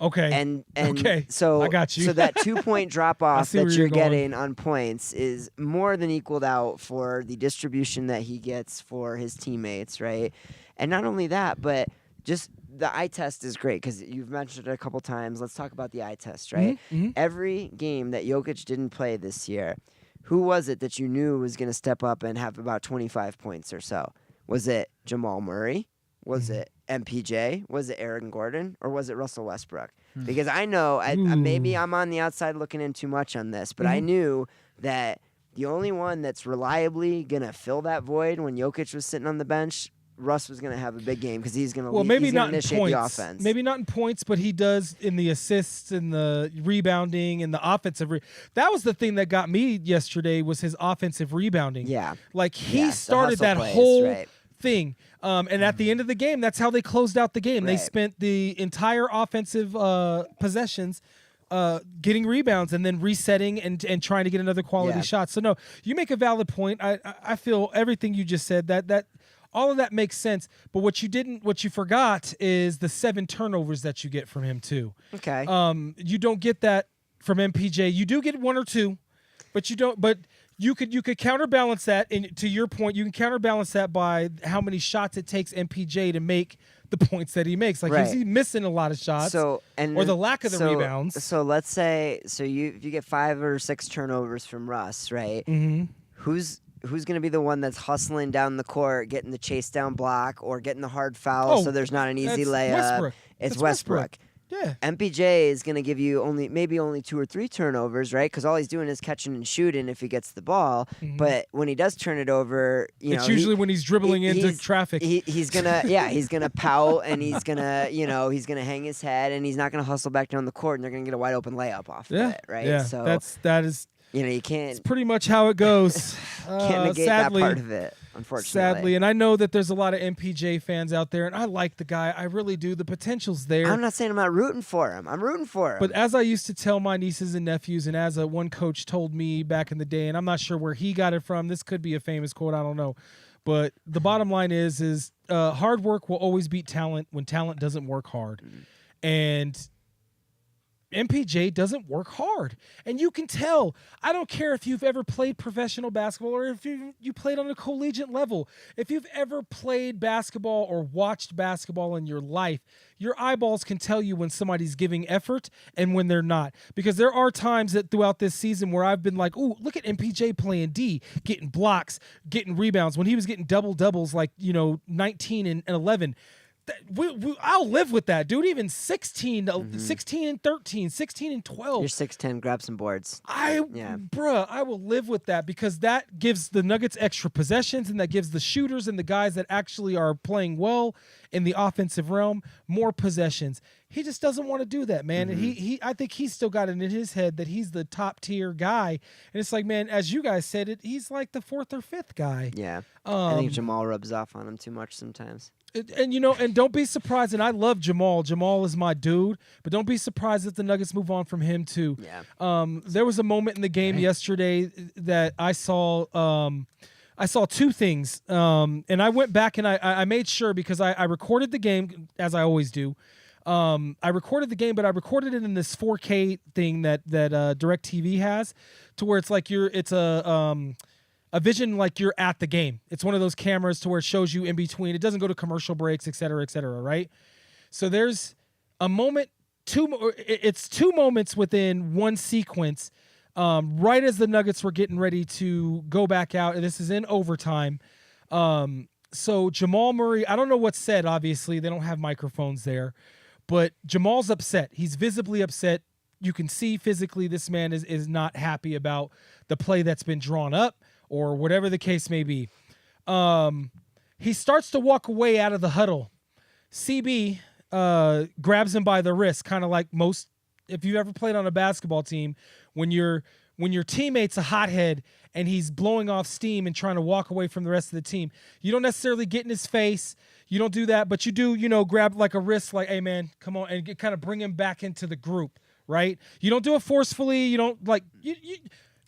Okay.
And
Okay.
so
I got you.
So that 2-point drop off
see where
that
you're
you're
going.
getting on points is more than equaled out for the distribution that he gets for his teammates, right? And not only that, but just the eye test is great because you've mentioned it a couple times. Let's talk about the eye test, right? Every game that Jokic didn't play this year, who was it that you knew was going to step up and have about 25 points or so? Was it Jamal Murray? Was it MPJ? Was it Aaron Gordon? Or was it Russell Westbrook? Because I know, maybe I'm on the outside looking in too much on this, but I knew that the only one that's reliably going to fill that void when Jokic was sitting on the bench, Russ was going to have a big game because he's going to
Well, maybe not in
initiate
points.
the offense.
Maybe not in points, but he does in the assists and the rebounding and the offensive. That was the thing that got me yesterday was his offensive rebounding.
Yeah.
like he
Yeah, the
started
hustle
that
plays,
whole
right.
thing. And at the end of the game, that's how they closed out the game. They
Right.
spent the entire offensive possessions. Getting rebounds and then resetting and trying to get another quality
Yeah.
shot. So no, you make a valid point. I feel everything you just said that all of that makes sense. But what you forgot is the 7 turnovers that you get from him too.
Okay.
You don't get that from MPJ. You do get 1 or 2, but you don't. But you could counterbalance that. And to your point, you can counterbalance that by how many shots it takes MPJ to make the points that he makes. Like
Right.
he's missing a lot of shots.
So and
or the lack of the rebounds.
So let's say you get 5 or 6 turnovers from Russ, right?
Mm-hmm.
Who's going to be the one that's hustling down the court, getting the chase down block, or getting the hard foul
Oh,
so there's not an easy
that's
layup?
Westbrook.
It's
That's
Westbrook.
Yeah.
MPJ is going to give you maybe only 2 or 3 turnovers, right? Because all he's doing is catching and shooting if he gets the ball. But when he does turn it over,
It's usually when he's dribbling into
he's-
traffic.
He's gonna pout and he's gonna hang his head and he's not gonna hustle back down the court and they're gonna get a wide open layup off of it, right?
Yeah.
So
that is
you can't
it's pretty much how it goes.
can't negate
sadly,
that part of it, unfortunately.
Sadly, and I know that there's a lot of MPJ fans out there, and I like the guy. I really do. The potential's there.
I'm not saying I'm not rooting for him. I'm rooting for him.
But as I used to tell my nieces and nephews, and as one coach told me back in the day, and I'm not sure where he got it from. This could be a famous quote. I don't know. But the bottom line is hard work will always beat talent when talent doesn't work hard. And MPJ doesn't work hard. And you can tell. I don't care if you've ever played professional basketball or if you played on a collegiate level. If you've ever played basketball or watched basketball in your life, your eyeballs can tell you when somebody's giving effort and when they're not. Because there are times that throughout this season where I've been like, ooh, look at MPJ playing D, getting blocks, getting rebounds. When he was getting double-doubles like, 19 and 11, I'll live with that, dude. Even 16 and 13, 16 and 12.
You're 6'10", grab some boards.
Bruh, I will live with that because that gives the Nuggets extra possessions and that gives the shooters and the guys that actually are playing well in the offensive realm more possessions. He just doesn't want to do that, man. And I think he's still got it in his head that he's the top tier guy. And it's like, man, as you guys said it, he's like the 4th or 5th guy.
Yeah. I think Jamal rubs off on him too much sometimes.
And don't be surprised. And I love Jamal. Jamal is my dude. But don't be surprised if the Nuggets move on from him too.
Yeah.
There was a moment in the game yesterday that I saw. I saw 2 things. And I went back and I made sure because I recorded the game as I always do. I recorded the game, but I recorded it in this 4K thing that DirecTV has, to where it's like a vision like you're at the game. It's one of those cameras to where it shows you in between. It doesn't go to commercial breaks, et cetera, right? So there's a moment, it's 2 moments within one sequence, right as the Nuggets were getting ready to go back out, and this is in overtime. So Jamal Murray, I don't know what's said, obviously. They don't have microphones there. But Jamal's upset. He's visibly upset. You can see physically this man is not happy about the play that's been drawn up or whatever the case may be. He starts to walk away out of the huddle. CB grabs him by the wrist, kind of like most, if you've ever played on a basketball team, when your teammate's a hothead and he's blowing off steam and trying to walk away from the rest of the team. You don't necessarily get in his face. You don't do that, but you do, grab like a wrist like, hey, man, come on, and kind of bring him back into the group, right? You don't do it forcefully. You don't like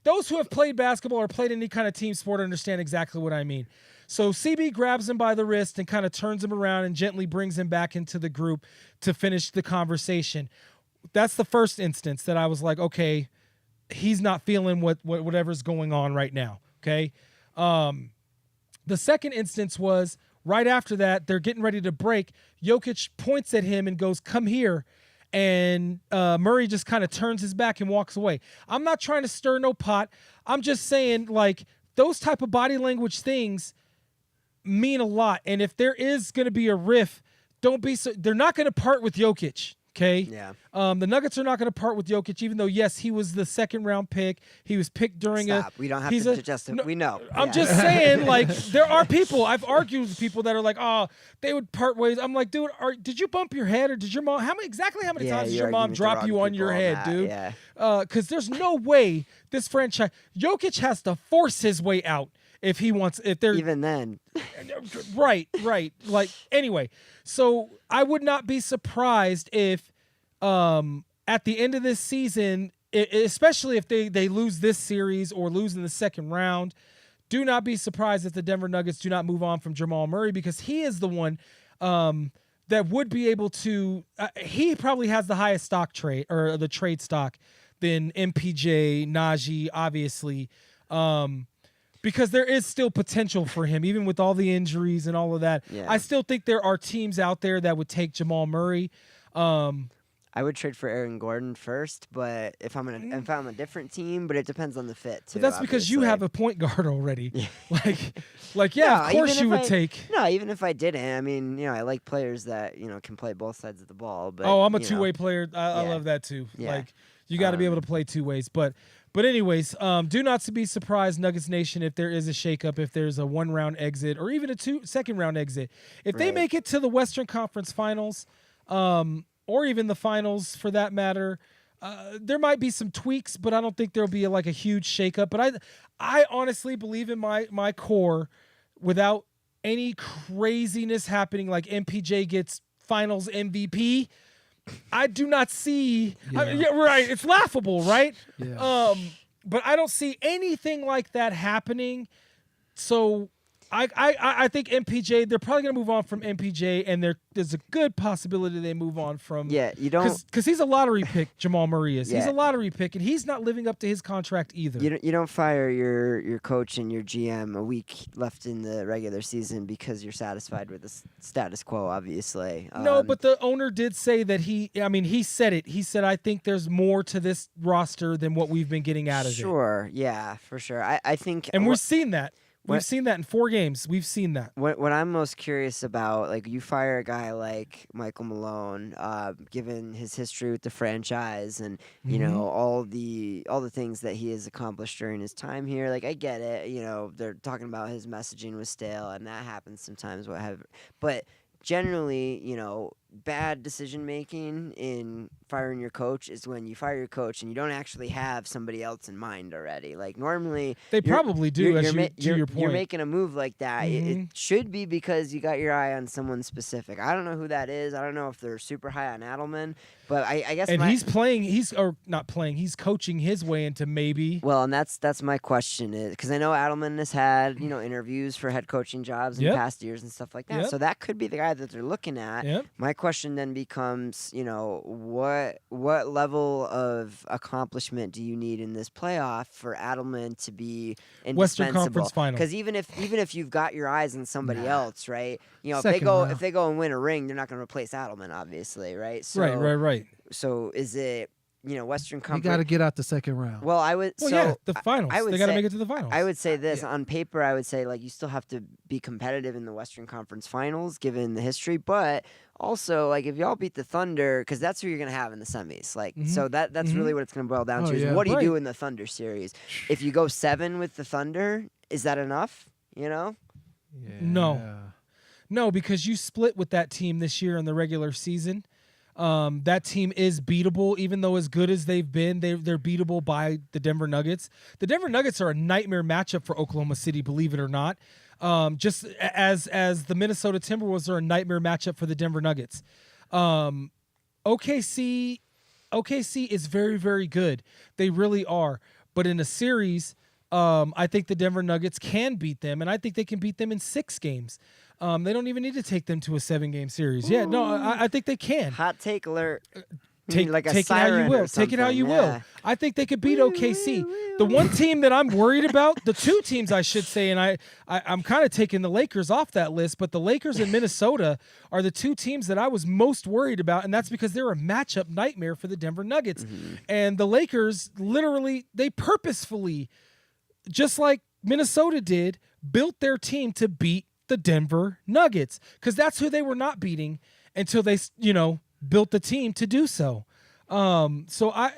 those who have played basketball or played any kind of team sport understand exactly what I mean. So CB grabs him by the wrist and kind of turns him around and gently brings him back into the group to finish the conversation. That's the first instance that I was like, okay, he's not feeling whatever's going on right now, okay? The second instance was right after that, they're getting ready to break. Jokic points at him and goes, come here. And Murray just kind of turns his back and walks away. I'm not trying to stir no pot. I'm just saying, like, those type of body language things mean a lot. And if there is going to be a riff, they're not going to part with Jokic. Okay.
Yeah.
The Nuggets are not going to part with Jokic, even though yes, he was the second-round pick. He was picked during
We don't have to justify. We know.
I'm just saying, like, there are people. I've argued with people that are like, oh, they would part ways. I'm like, dude, did you bump your head, or did your mom? How many times did your mom drop you on your head, dude?
Yeah.
Because there's no way this franchise. Jokic has to force his way out if he wants. If they're
even then.
Right. Like, anyway, so I would not be surprised if at the end of this season, especially if they lose this series or lose in the second round, do not be surprised if the Denver Nuggets do not move on from Jamal Murray, because he is the one that would be able to he probably has the highest stock trade, or the trade stock, than MPJ, Najee, obviously. Because there is still potential for him, even with all the injuries and all of that.
Yeah.
I still think there are teams out there that would take Jamal Murray.
I would trade for Aaron Gordon first, but if I'm a different team, but it depends on the fit too.
But that's because you
obviously.
have a point guard already. Like
No,
of course you would take.
No, even if I didn't, I mean, I like players that can play both sides of the ball. But
I'm a two-way player. I love that too.
Yeah.
Like, you got to be able to play two ways. But anyways, do not be surprised, Nuggets Nation, if there is a shakeup, if there's a 1-round exit or even a second-round exit. If they make it to the Western Conference Finals, or even the finals for that matter, there might be some tweaks, but I don't think there'll be a huge shakeup. But I honestly believe in my core, without any craziness happening, like MPJ gets Finals MVP. I do not see. Right? It's laughable, right?
Yeah.
But I don't see anything like that happening. So I think MPJ, they're probably going to move on from MPJ, and there's a good possibility they move on from.
Yeah, you don't.
Because he's a lottery pick, Jamal Murray is.
Yeah.
He's a lottery pick, and he's not living up to his contract either.
You don't fire your coach and your GM a week left in the regular season because you're satisfied with the status quo, obviously.
No, but the owner did say that he said it. He said, I think there's more to this roster than what we've been getting out of it.
Sure, yeah, for sure. I think.
And we've seen that. We've seen that in 4 games. We've seen that.
What I'm most curious about, you fire a guy like Michael Malone, given his history with the franchise and all the things that he has accomplished during his time here. I get it. They're talking about his messaging was stale, and that happens sometimes. But generally, bad decision making in firing your coach is when you fire your coach and you don't actually have somebody else in mind already. Normally
they probably do. Your point,
you're making a move like that. It should be because you got your eye on someone specific. I don't know who that is. I don't know if they're super high on Adelman, but I guess.
And he's playing. He's not playing. He's coaching his way into maybe.
Well, and that's my question is because I know Adelman has had interviews for head coaching jobs in past years and stuff like that.
Yep.
So that could be the guy that they're looking at.
Yep.
My question then becomes, what level of accomplishment do you need in this playoff for Adelman to be indispensable?
Western Conference Final.
Because even if you've got your eyes on somebody else, right? If
Second round.
they go and win a ring, they're not going to replace Adelman, obviously, right? So,
Right.
So is it Western
You
Conference?
got to get out the second round.
Well, I would.
Well,
so
yeah, the finals.
I would
They got to
say-
make it to the finals.
I would say this on paper. I would say you still have to be competitive in the Western Conference Finals, given the history. But also, if y'all beat the Thunder, because that's who you're gonna have in the semis. So that's really what it's gonna boil down
Oh,
to. Is
yeah.
what do you do
Right.
in the Thunder series? If you go 7 with the Thunder, is that enough?
No, because you split with that team this year in the regular season. That team is beatable, even though as good as they've been, they're beatable by the Denver Nuggets. The Denver Nuggets are a nightmare matchup for Oklahoma City, believe it or not. Just as the Minnesota Timberwolves are a nightmare matchup for the Denver Nuggets. OKC is very, very good. They really are. But in a series, I think the Denver Nuggets can beat them, and I think they can beat them in 6 games. They don't even need to take them to a 7-game series. Yeah, no, I think they can.
Hot take alert.
Take,
like a
take it how you
siren
will.
or
Take it how you
something,
will.
yeah.
I think they could beat OKC. The one team that I'm worried about, the 2 teams I should say, and I'm kind of taking the Lakers off that list, but the Lakers and Minnesota are the 2 teams that I was most worried about, and that's because they're a matchup nightmare for the Denver Nuggets. And the Lakers, literally, they purposefully, just like Minnesota did, built their team to beat the Denver Nuggets, because that's who they were not beating until they, built the team to do so. So I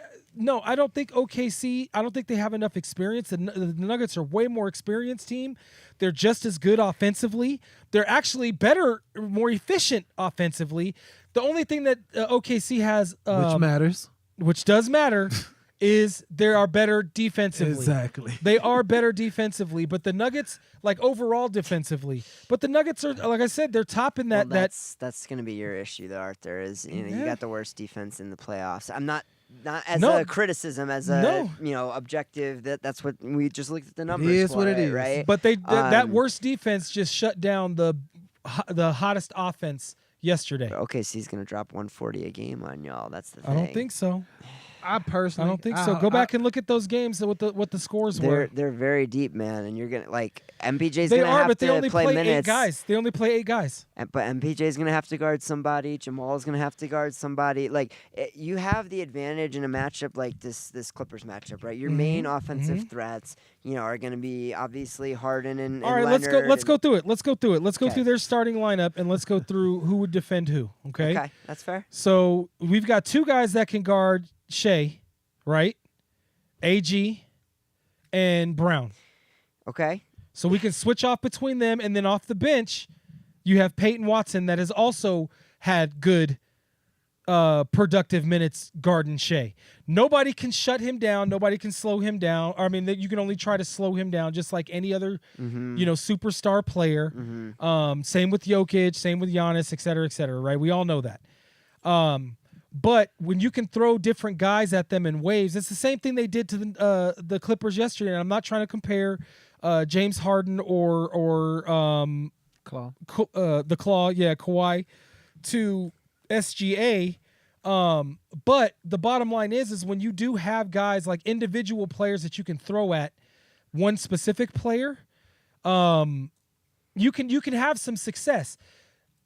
don't think OKC, I don't think they have enough experience. The Nuggets are way more experienced team. They're just as good offensively. They're actually better, more efficient offensively. The only thing that OKC has,
which matters.
which does matter, is they are better defensively.
Exactly.
They are better defensively, but the Nuggets, overall defensively. But the Nuggets are, like I said, they're top in that.
Well, that's going to be your issue, though, Arthur. Is you got the worst defense in the playoffs. I'm not as a criticism, as a objective. That's what we just looked at the numbers.
It is
for
what it is.
right?
But that worst defense just shut down the hottest offense yesterday.
OKC's going to drop 140 a game on y'all. That's the thing.
I don't think so.
I personally,
I don't think so. Go back and look at those games. What the scores were.
They're very deep, man, and you're gonna MPJ's
They
gonna
are,
have
but they
to
only
play
play
minutes.
8 guys. They only play 8 guys.
But MPJ's gonna have to guard somebody. Jamal's gonna have to guard somebody. You have the advantage in a matchup like this Clippers matchup, right? Your main offensive threats, are gonna be obviously Harden and
All right,
Leonard.
let's go through it. Let's go through their starting lineup and let's go through who would defend who. Okay.
Okay, that's fair.
So we've got 2 guys that can guard Shea, right? AG and Brown.
Okay.
So we can switch off between them, and then off the bench, you have Peyton Watson that has also had good productive minutes guarding Shea. Nobody can shut him down. Nobody can slow him down. I mean, you can only try to slow him down just like any other, superstar player. Same with Jokic, same with Giannis, et cetera, right? We all know that. But when you can throw different guys at them in waves, it's the same thing they did to the Clippers yesterday. And I'm not trying to compare James Harden or
Claw.
the Claw, Kawhi, to SGA. But the bottom line is when you do have guys like individual players that you can throw at one specific player, you can have some success.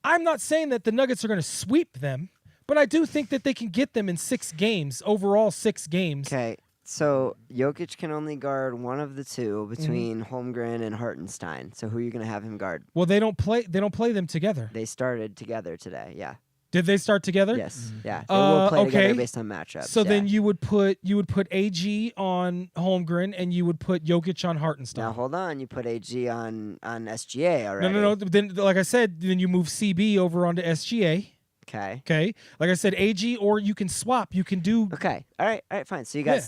I'm not saying that the Nuggets are going to sweep them, but I do think that they can get them in 6 games, overall 6 games.
Okay. So Jokic can only guard one of the 2 between Holmgren and Hartenstein. So who are you going to have him guard?
Well, they don't play them together.
They started together today. Yeah.
Did they start together?
Yes. Yeah. They will play together
okay.
based on matchups.
So
yeah.
then you would put AG on Holmgren and you would put Jokic on Hartenstein.
Now hold on, you put AG on SGA already.
No. Then, like I said, then you move CB over onto SGA.
Okay.
Okay. Like I said, AG, or you can swap. You can do.
Okay. All right, fine. So you got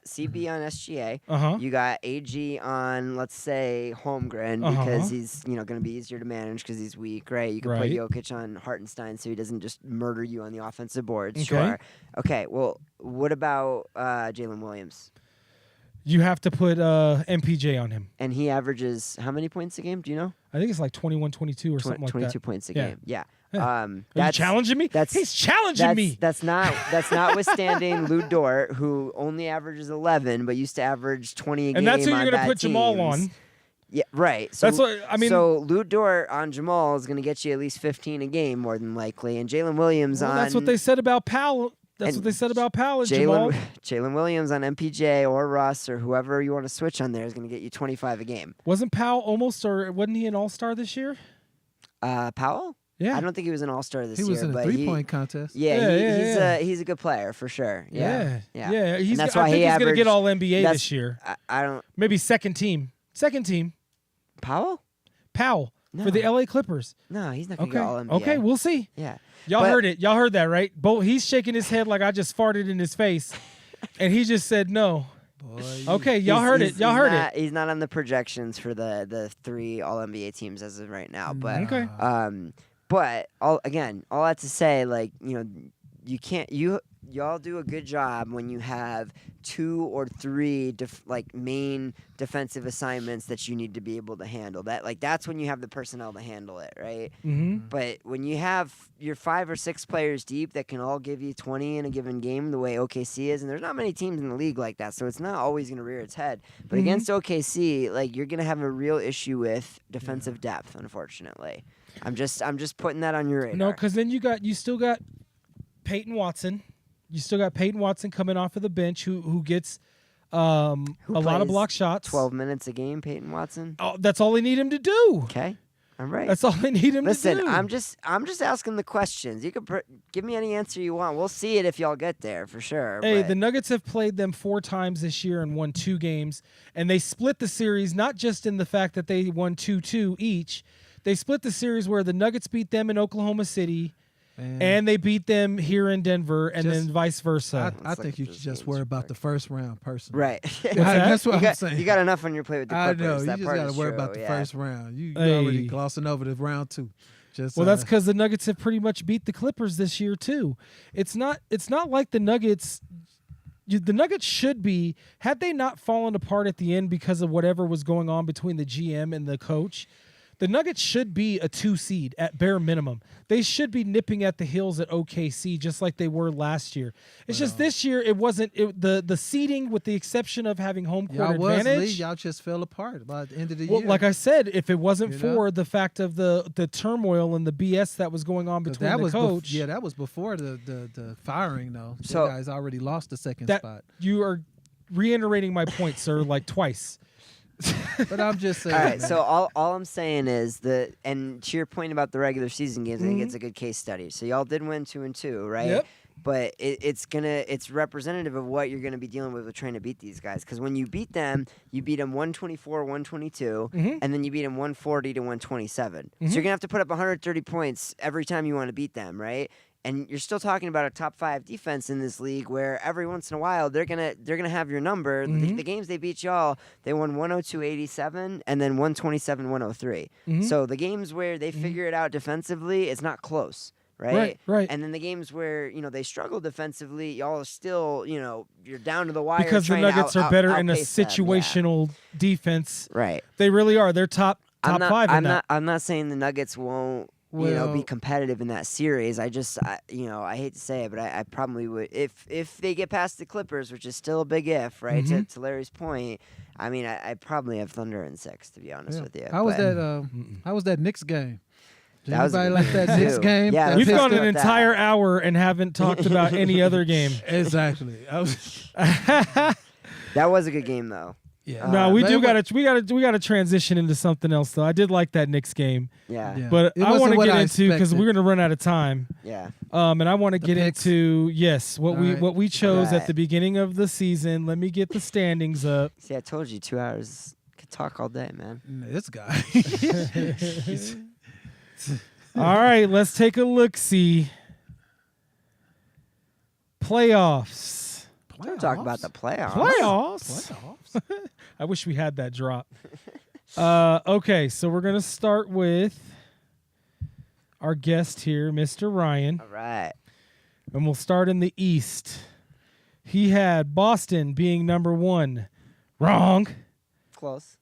CB on SGA.
Uh-huh.
You got AG on, let's say, Holmgren because he's going to be easier to manage because he's weak, right? You can put
Right.
Jokic on Hartenstein so he doesn't just murder you on the offensive boards.
Okay.
Sure. Okay. Well, what about Jalen Williams?
You have to put MPJ on him.
And he averages how many points a game? Do you know?
I think it's like 21, 22 or something like that.
22 points a
Yeah.
game. Yeah.
Are you challenging me? He's challenging me.
That's notwithstanding Lou Dort, who only averages 11, but used to average 20 a game.
And that's who
on
you're going to
bad
put Jamal
teams.
on.
Yeah, right. So
That's what I mean.
So Lou Dort on Jamal is going to get you at least 15 a game, more than likely, and Jalen Williams on.
That's what they said about Powell. That's what they said about Powell and Jamal.
Jalen Williams on MPJ or Russ or whoever you want to switch on there is going to get you 25 a game.
Wasn't Powell almost, or wasn't he an All-Star this year?
Powell?
Yeah.
I don't think he was an All-Star this year.
He was in a three-point contest.
Yeah, he's a good player for sure. Yeah.
He's.
That's
I
why
think he's going to get
averaged-
All NBA this year.
I don't.
Maybe second team.
Powell
for the LA Clippers.
No, he's not going to
Okay.
get All NBA.
Okay, we'll see.
Yeah.
Y'all heard it. Y'all heard that, right? He's shaking his head like I just farted in his face, and he just said no.
Boy,
Okay, y'all heard it. Y'all heard it.
He's not on the projections for the 3 All NBA teams as of right now. But
Okay.
but all that to say, like, you can't y'all do a good job when you have 2 or 3 main defensive assignments that you need to be able to handle. That's when you have the personnel to handle it, right?
Mm-hmm.
But when you have your 5 or 6 players deep that can all give you 20 in a given game, the way OKC is, and there's not many teams in the league like that, so it's not always going to rear its head. But against OKC, you're going to have a real issue with defensive depth, unfortunately. I'm just putting that on your radar.
No, because then you still got Peyton Watson. You still got Peyton Watson coming off of the bench who gets a lot of
plays
block shots.
12 minutes a game, Peyton Watson.
Oh, that's all they need him to do.
Okay. All right.
That's all they need him to do.
Listen, I'm just asking the questions. You can give me any answer you want. We'll see it if y'all get there for sure.
Hey,
but
the Nuggets have played them 4 times this year and won 2 games, and they split the series not just in the fact that they won 2-2 each. They split the series where the Nuggets beat them in Oklahoma City, and they beat them here in Denver, and then vice versa.
I think you should just worry about the first round, personally.
right.
That's what I'm saying.
You got enough on your plate with the
I
Clippers.
know. You
That
just
part
got to
is
worry
true,
about the
yeah.
first round. You
Hey.
already glossing over the round 2. Just,
Well, that's because the Nuggets have pretty much beat the Clippers this year too. It's not like the Nuggets. The Nuggets should be, had they not fallen apart at the end because of whatever was going on between the GM and the coach. The Nuggets should be a 2 seed at bare minimum. They should be nipping at the heels at OKC just like they were last year. It's just this year it wasn't the seeding, with the exception of having home court advantage.
Y'all just fell apart by the end of the
Well,
year.
like I said, if it wasn't
You
for
know?
the fact of the turmoil and the BS that was going on between
that
the
was
coach,
that was before the firing though.
So-
You guys already lost the second
that
spot.
you are reiterating my point, sir, like twice.
But I'm just saying.
All right,
man.
so all I'm saying is and to your point about the regular season games, I think it's a good case study. So y'all did win 2-2, right?
Yep.
But it's representative of what you're gonna be dealing with trying to beat these guys. Because when you beat them 124, 122, and then you beat them 140 to 127. So you're gonna have to put up 130 points every time you want to beat them, right? And you're still talking about a top 5 defense in this league, where every once in a while they're gonna have your number. The games they beat y'all, they won 102-87 and then 127-103. So the games where they figure it out defensively, it's not close, right?
Right.
And then the games where they struggle defensively, y'all are still you're down to the wire
Because the
trying to
Nuggets are better in a
outpace them, yeah.
situational defense.
Right.
They really are. They're top 5 in that.
I'm not saying the Nuggets won't be competitive in that series. I just I hate to say it, but I probably would if they get past the Clippers, which is still a big if, right? To Larry's point, I mean I probably have Thunder in 6, to be honest with you.
How was
but-
that? How was that Knicks game? Did
That was a
anybody
good
like that
game,
Knicks
too.
game?
Yeah,
That
We've
pissed
gone an
about that.
entire hour and haven't talked about any other game.
Exactly. I was,
That was a good game though.
yeah.
No, we
But
do
it
we gotta transition into something else though. I did like that Knicks game,
Yeah.
Yeah.
but
It
I
wasn't
want to
what
get
I
into because
expected.
we're gonna run out of time.
Yeah.
And I want to get
picks.
into what
All right.
what we chose at
Right.
the beginning of the season. Let me get the standings up.
See, I told you 2 hours could talk all day, man.
This guy. He's-
All right, let's take a look. See playoffs.
Don't talk about the playoffs.
Playoffs. I wish we had that drop. Okay, so we're gonna start with our guest here, Mr. Ryan,
All right.
and we'll start in the East. He had Boston being number 1. Wrong.
Close.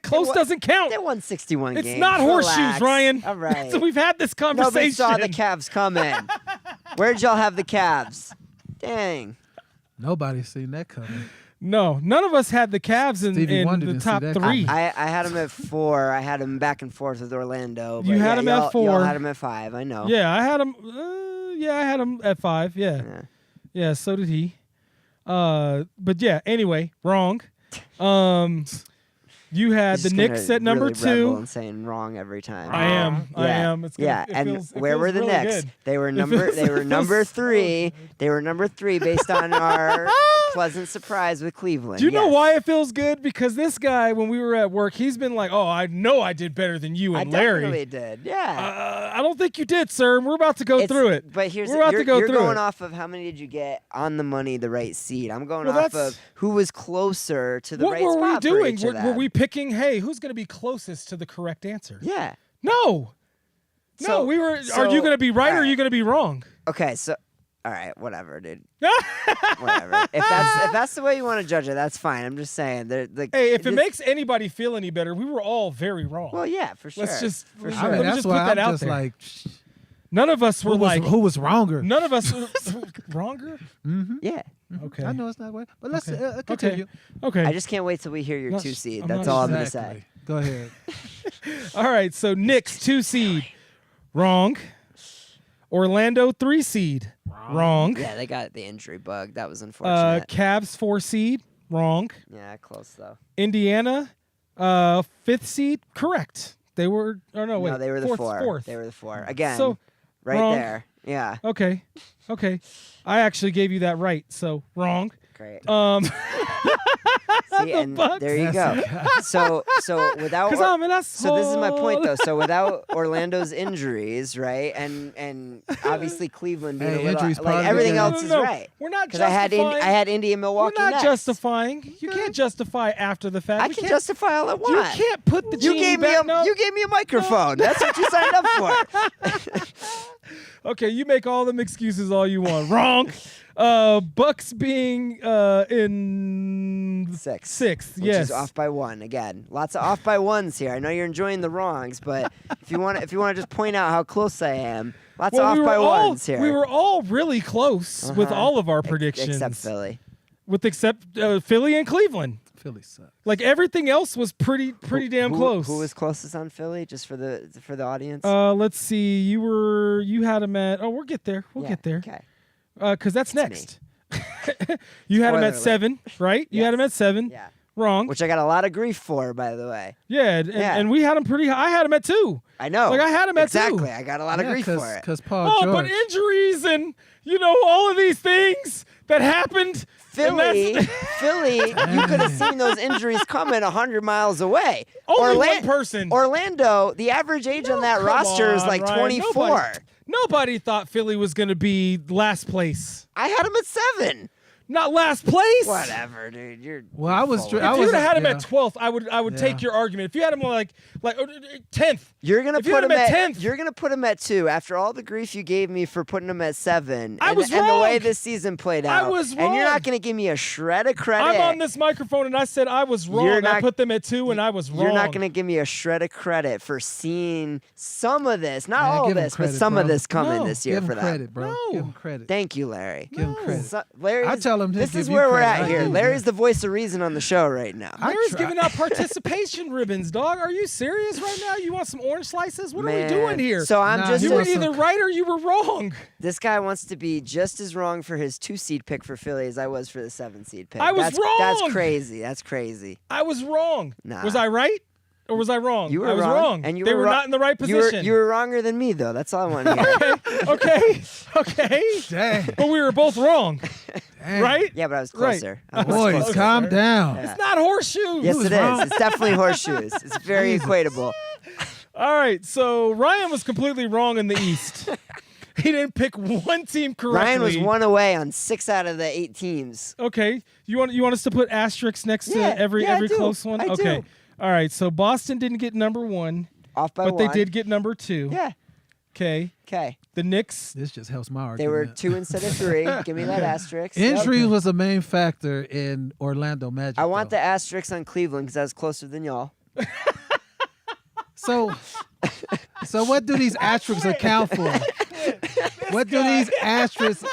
Close doesn't count.
They won 61 games.
It's not
Relax.
horseshoes, Ryan.
All right.
So we've had this conversation.
Nobody saw the Cavs coming. Where'd y'all have the Cavs? Dang.
Nobody's seen that coming.
No, none of us had the Cavs in
Stevie Wonder
the
didn't see
top
that
3.
I had them at 4. I had them back and forth with Orlando.
You
but
had 'em at
y'all
4.
Y'all had them at 5. I know.
Yeah, I had him. I had him at 5. Yeah. Yeah, so did he. But yeah, anyway, wrong. You had
He's
the
just
Knicks
gonna
at number
really
2.
rebel and saying wrong every time.
I am. I am. It's gonna, it
and
feels, it
where
feels
were the
really
Knicks?
good.
They were
It
number.
feels-
They were
it
number
feels so
3.
good.
They were number 3 based on our pleasant surprise with Cleveland.
Do you know
Yes.
why it feels good? Because this guy, when we were at work, he's been like, "Oh, I know I did better than you
I
and Larry."
definitely did. Yeah.
I don't think you did, sir. And we're about to go
It's-
through it.
But here's
We're about to go
you're
through
going
it.
off of how many did you get on the money, the right seed. I'm going
Well,
off
that's-
of who was closer to the
What
right
were we
spot for
doing?
each of
Were
them.
we picking? Hey, who's going to be closest to the correct answer?
Yeah.
No. No,
So-
we were.
so-
are you going to be right or are
alright.
you going to be wrong?
Okay, so all right, whatever, dude. Whatever. If that's the way you want to judge it, that's fine. I'm just saying.
Hey, if it makes anybody feel any better, we were all very wrong.
well, yeah, for sure.
Let's just.
For
let
sure.
I
me
mean, that's
just
why
put that
I'm
out
just
there.
like,
None of us were like.
who was wronger?
None of us wronger.
Yeah.
Okay.
I know it's not right, but let's
Okay.
continue.
Okay.
I just can't wait till we hear your
Not
2
sh-
seed.
I'm
That's
not
all I'm gonna
Exactly.
say.
Go ahead.
All right. So Knicks 2 seed, wrong. Orlando 3 seed, wrong.
Yeah, they got the injury bug. That was unfortunate.
Cavs 4 seed, wrong.
Yeah, close though.
Indiana 5th seed, correct. They were. Oh no, wait.
No, they were the
fourth,
4.
Fourth.
They were the 4. Again,
So,
right
wrong.
there. Yeah,
Okay. Okay. I actually gave you that right. So wrong.
great. See, and
Bucks.
there you go. So without
Because I'm an asshole.
so this is my point though. So without Orlando's injuries, right, and obviously Cleveland being
Hey,
a little,
injuries
like
part of the
everything
game.
else is right.
We're not
Because I
justifying.
had Indy and
we're
Milwaukee
not
next.
justifying. You can't justify after the fact.
I
We
can
can't-
justify all I
You
want.
can't put the
You
genie
gave me
back. No.
you gave me a microphone. That's what you signed up for.
Okay, you make all them excuses all you want. Wrong. Bucks being in sixth.
Which
Yes.
is off by 1 again. Lots of off by 1s here. I know you're enjoying the wrongs, but if you want to just point out how close I am, lots of off by 1s here.
We were all really close with all of our predictions,
except Philly.
except Philly and Cleveland.
Philly sucks.
Like everything else was pretty damn close.
Who was closest on Philly? Just for the audience.
Let's see. You had him at. Oh, we'll get there. We'll
Yeah,
get there.
Okay.
Because that's
me.
next. You had him
Spoiler
at
alert.
7, right? You had
Yes.
him at 7.
Yeah.
Wrong.
Which I got a lot of grief for, by the way.
Yeah, and we had him pretty high. I had him at 2.
I know.
Like, I had him at 2.
exactly. I got a lot of grief for it.
Because Paul
Oh,
George.
but injuries and all of these things that happened. and
Philly,
that's-
Philly, you could have seen those injuries coming 100 miles away.
Only one person.
Orlando, the average age on that
Come
roster is
on,
like
Ryan.
24.
Nobody thought Philly was going to be last place.
I had him at 7.
Not last place.
Whatever, dude. You're
Well, I was.
full of
I
If you
was
would have had him
yeah.
at 12th, I would take
Yeah.
your argument. If you had him like 10th.
You're gonna
If you
put
had
him
him at
at
10th.
You're gonna put him at 2 after all the grief you gave me for putting him at 7.
I was
and the way
wrong.
this season played
I
out.
was
And you're
wrong.
not gonna give me a shred of credit.
I'm on this microphone and I said I was wrong.
You're
I
not-
put them at 2 and I was wrong.
You're not gonna give me a shred of credit for seeing some of this, not
Man,
all of
give him
this, but
credit,
some of
bro.
this coming
No.
this year
Give
for
him
that.
credit, bro.
No.
Give him credit.
Thank you, Larry.
Give him credit.
Larry,
I tell him to
this
give
is
you
where we're
credit.
at
I
here.
give you
Larry's
that.
the voice of reason on the show right now.
Larry's
try.
giving out participation ribbons, dog. Are you serious right now? You want some orange slices? What are we
Man.
doing here?
So I'm
Nah,
just
he
you were
wants some-
either right or you were wrong.
this guy wants to be just as wrong for his 2 seed pick for Philly as I was for the 7 seed pick.
I was
That's
wrong.
crazy. That's crazy.
I was wrong.
Nah.
Was I right? Or was I wrong?
You were
I was wrong.
and you
they
were
were
wrong.
not in the right position.
You were wronger than me, though. That's all I want to hear.
okay.
Dang.
But we were both wrong,
Dang.
right?
Yeah, but I was
Right.
closer. I was
Boys,
closer.
calm down.
Yeah.
It's not horseshoes.
Yes,
was
it is.
wrong?
It's definitely horseshoes. It's very
Jesus.
equatable.
All right, so Ryan was completely wrong in the East. He didn't pick one team correctly.
Ryan was 1 away on 6 out of the 8 teams.
Okay, you want us to put asterisks next
Yeah,
to every
yeah, I do.
close one?
I do.
Okay. All right, so Boston didn't get number 1,
Off by
but
1.
they did get number 2.
Yeah.
Okay.
Okay.
The Knicks.
This just helps my
They
argument.
were 2 instead of 3. Give me that asterisk.
Injuries was a main factor in Orlando Magic.
I want
though.
the asterisk on Cleveland because I was closer than y'all.
So what do these asterisks account for? What do these asterisks?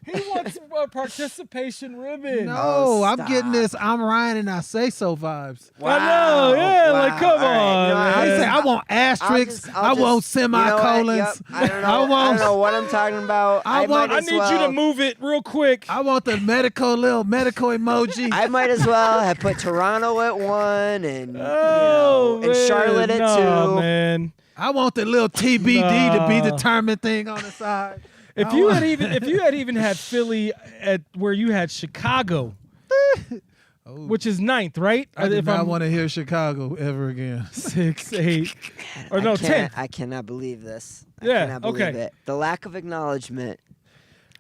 He wants a participation ribbon.
No,
Oh,
I'm
stop.
getting this. I'm Ryan and I say so vibes.
I know, yeah, like, come
All right,
on,
you know,
I
man.
say I want asterisks. I want semicolons.
You know what? Yep, I don't know what I'm talking about.
I want-
I need you to move it real quick.
I want the little medical emoji.
I might as well have put Toronto at 1 and
Oh,
and Charlotte
man.
at 2.
No, man.
I want the little TBD to be
Nah.
determined thing on the side.
If you had even had Philly at where you had Chicago, which is 9th, right?
I do
If
not
I'm
want to hear Chicago ever again.
6, 8, or no, 10th.
I cannot believe this. I
Yeah,
cannot believe
okay.
it. The lack of acknowledgement.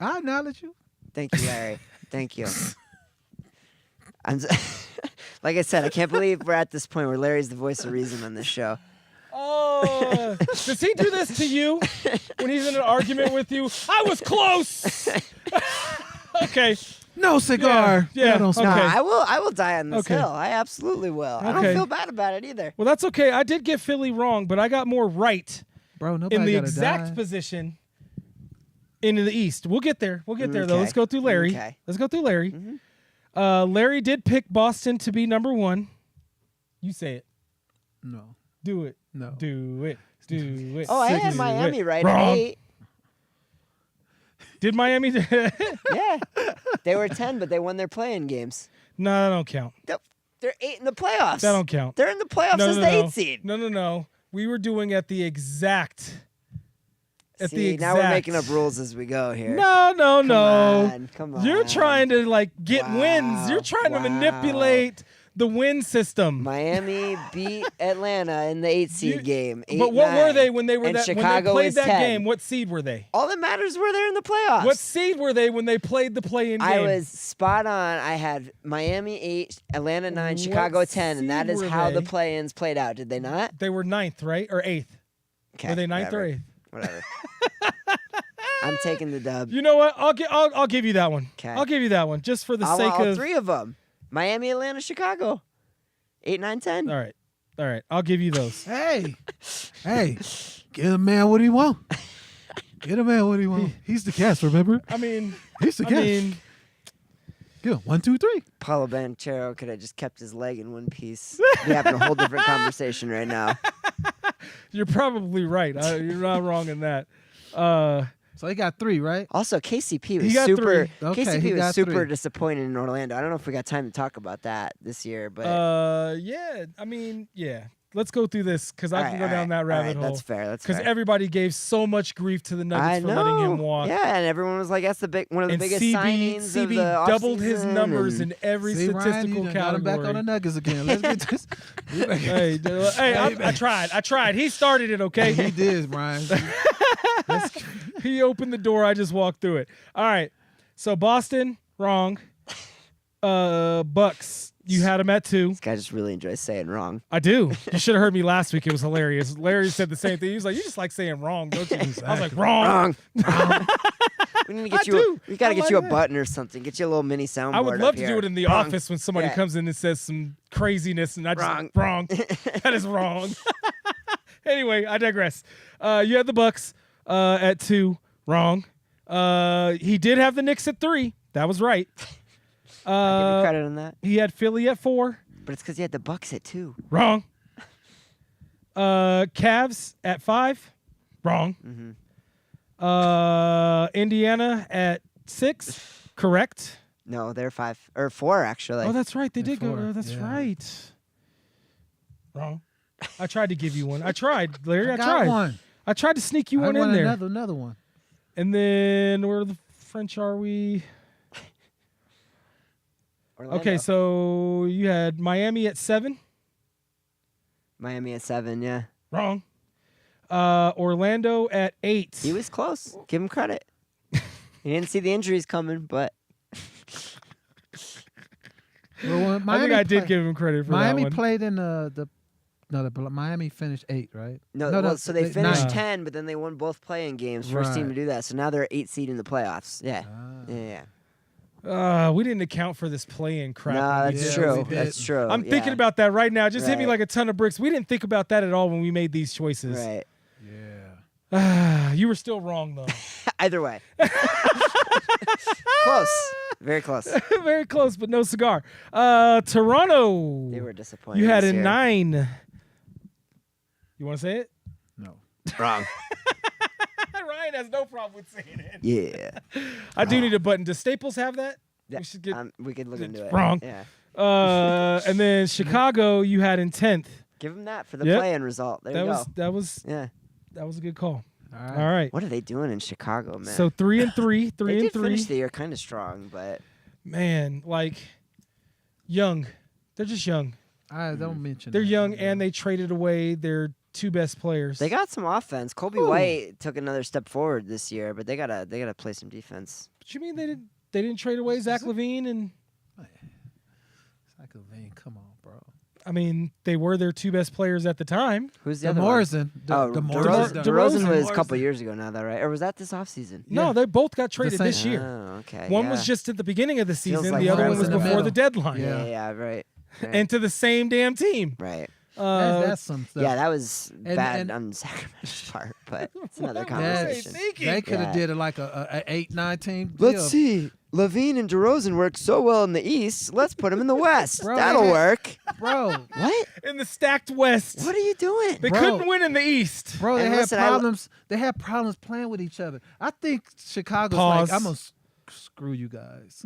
I acknowledge you.
Thank you, Larry. Thank you. Like I said, I can't believe we're at this point where Larry's the voice of reason on this show.
Oh, does he do this to you when he's in an argument with you? I was close. Okay.
No cigar.
Yeah,
don't
okay.
No,
smoke.
I will die on this
Okay.
hill. I absolutely will. I don't
Okay.
feel bad about it either.
Well, that's okay. I did get Philly wrong, but I got more right
Bro, nobody
in the
gotta
exact
die.
position in the East. We'll get there. We'll get there, though.
Okay.
Let's go through Larry.
Okay.
Let's go through Larry. Larry did pick Boston to be number 1. You say it.
No.
Do it.
No.
Do it. Do it.
Oh, I had
Do
Miami
it.
right
Wrong.
at 8.
Did Miami?
Yeah. They were 10, but they won their play-in games.
No, that don't count.
They're 8 in the playoffs.
That don't count.
They're in the playoffs
No,
as
no,
the
no.
8 seed.
No. We were doing at the exact.
See, now we're making up rules as we go here.
No.
Come on.
You're trying to get
Wow.
wins. You're trying to
Wow.
manipulate the win system.
Miami beat Atlanta in the 8 seed game.
But what
8-9.
were they when they were
And
that
Chicago
when they played
is
that
10.
game? What seed were they?
All that matters were they're in the playoffs.
What seed were they when they played the play-in game?
I was spot on. I had Miami 8, Atlanta 9,
What
Chicago 10, and that
seed
is
were
how the
they?
play-ins played out. Did they not?
They were 9th, right? Or 8th?
Okay,
Were they 9th
whatever.
or 8th?
Whatever. I'm taking the dub.
You know what? I'll give you that one.
'Kay.
I'll give you that one just for the
I
sake
want all
of
3 of them. Miami, Atlanta, Chicago. 8, 9, 10.
All right. I'll give you those.
Hey, get a man what he want. Get a man what he want. He's the cast, remember?
I mean,
He's the cast. Good. 1, 2, 3.
Paulo Banchero could have just kept his leg in one piece. We're having a whole different conversation right now.
you're probably right. You're not wrong in that.
So he got 3, right?
Also, KCP
He
was
got
super.
3. Okay,
KCP
he
was
got
super
3.
disappointed in Orlando. I don't know if we got time to talk about that this year, but
Yeah. I mean, yeah. Let's go through this because I
All
can
right,
go
all
down
right,
that
all
rabbit
right,
hole.
That's fair. That's
Because
fair.
everybody gave so much grief to the Nuggets
I
for
know.
letting him walk.
Yeah, and everyone was like, "That's one of the
And
biggest
CB,
signings of
CB
the
doubled his
offseason,"
numbers
and
in every
See, Ryan,
statistical
you done got him back on the
category.
Nuggets again. Let's get this.
Hey, I tried. He started it, okay?
He did, Brian.
He opened the door. I just walked through it. All right. So Boston, wrong. Bucks, you had him at 2.
This guy just really enjoys saying wrong.
I do. You should have heard me last week. It was hilarious. Larry said the same thing. He was like, "You just like saying wrong, don't you?" I was like, "Wrong."
Wrong. We need to get
I
you.
do.
We got to
I
get
like
you a
that.
button or something. Get you a little mini soundboard.
I would love
up
to
here.
do it in the
Wrong.
office when somebody
Yeah.
comes in and says some craziness, and I just
Wrong.
wrong. That is wrong. Anyway, I digress. You had the Bucks at 2, wrong. He did have the Knicks at 3. That was right.
I give you credit on that,
He had Philly at 4,
but it's because you had the Bucks at 2.
wrong. Cavs at 5, wrong. Indiana at 6, correct.
No, they're 5 or 4 actually.
Oh, that's right. They did go.
4,
That's
yeah.
right. Wrong. I tried to give you one. I tried, Larry. I
got
tried.
one.
I tried to sneak you
I
one in
want
there.
another one.
And then where the French are we?
Orlando.
Okay, so you had Miami at 7.
Miami at 7. Yeah,
Wrong. Orlando at 8.
he was close. Give him credit. He didn't see the injuries coming, but
Well,
I think I did give him credit for
Miami
that one.
played in the Miami finished 8, right?
No, so they finished
9.
10, but then they won both play-in games. First team to
Right.
do that. So now they're 8 seed in the playoffs. Yeah.
Ah.
Yeah.
We didn't account for this play-in crap.
No,
when we
that's
did.
Yeah, we
true.
did.
That's true.
I'm thinking
yeah.
about that right now. Just hit me
Right.
like a ton of bricks. We didn't think about that at all when we made these choices.
Right.
Yeah.
You were still wrong though.
Either way. Close. Very close.
Very close, but no cigar. Toronto.
They were disappointed.
You had
this
a
year.
9. You want to say it?
No.
Wrong.
Ryan has no problem with saying it.
Yeah.
I do need a button. Does Staples have that?
Yeah,
We should get.
we could look into it.
Wrong.
Yeah.
And then Chicago, you had in 10th.
Give them that for the
Yep.
play-in result. There you go.
That was
Yeah.
a good call.
All
All
right.
right.
What are they doing in Chicago, man?
So 3 and 3, 3
they
and
did
3.
finish the year kind of strong, but
Man, like young. They're just young.
I don't mention.
They're
that.
young, and they traded away their 2 best players.
they got some offense. Kobe
Ooh.
White took another step forward this year, but they gotta play some defense.
What you mean they didn't trade away Zach LaVine? And
Zach LaVine, come on, bro.
I mean, they were their 2 best players at the time.
Who's the other one?
Morrison.
Oh,
DeMorrison.
DeRozan was a
DeRozan.
couple years ago now, though, right? Or was that this offseason?
No,
Yeah.
they both got traded
same-
this year.
Oh, okay.
One
yeah.
was just at the beginning of the
Feels
season.
like
The other
one
one was
was in the
before the
middle.
deadline.
Yeah, right.
And to the same damn team.
Right.
That's some stuff.
Yeah, that was bad
and-
on Sacramento's part, but it's another
What
conversation.
was I thinking?
They could have
Yeah.
did it like a 8-9 team.
Let's
deal.
see. Levine and DeRozan worked so well in the East. Let's put them in the West.
Bro,
That'll
they had-
work.
bro.
What?
In the stacked West.
What are you doing?
They
Bro.
couldn't win in the East.
Bro, they
And
had
listen, I lo-
problems. They had problems playing with each other. I think Chicago's
Pause.
like, I'm gonna screw you guys.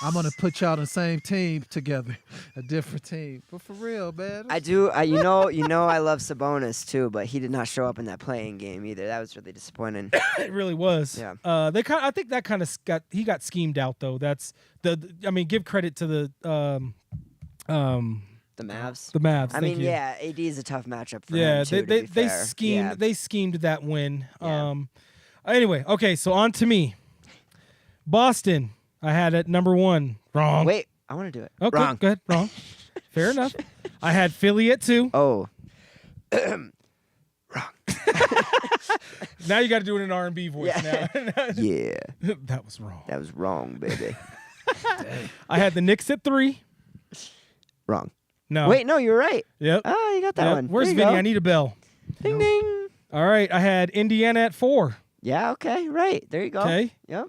I'm gonna put y'all on the same team together, a different team. But for real, man.
I do. You know, I love Sabonis too, but he did not show up in that playing game either. That was really disappointing.
It really was.
Yeah.
I think that kind of got schemed out though. That's I mean, give credit to the
The Mavs.
Mavs.
I
Thank
mean,
you.
yeah, AD is a tough matchup for
Yeah,
him too.
they
to be fair.
schemed
Yeah.
they schemed that win.
Yeah.
Anyway, okay, so on to me. Boston, I had at number 1. Wrong.
Wait, I want to do it.
Okay,
Wrong.
go ahead. Wrong. Fair enough. I had Philly at 2.
Oh,
Now you got to do it in R&B voice.
Yeah.
Now
yeah,
that was wrong.
that was wrong, baby.
I had the Knicks at 3.
Wrong.
No.
Wait, no, you're right.
Yep.
Oh, you got that
Yep.
one.
Where's
There you
Vinny?
go.
I need a bell.
Ding ding.
All right. I had Indiana at 4.
Yeah. Okay. Right. There you go.
Okay.
Yep.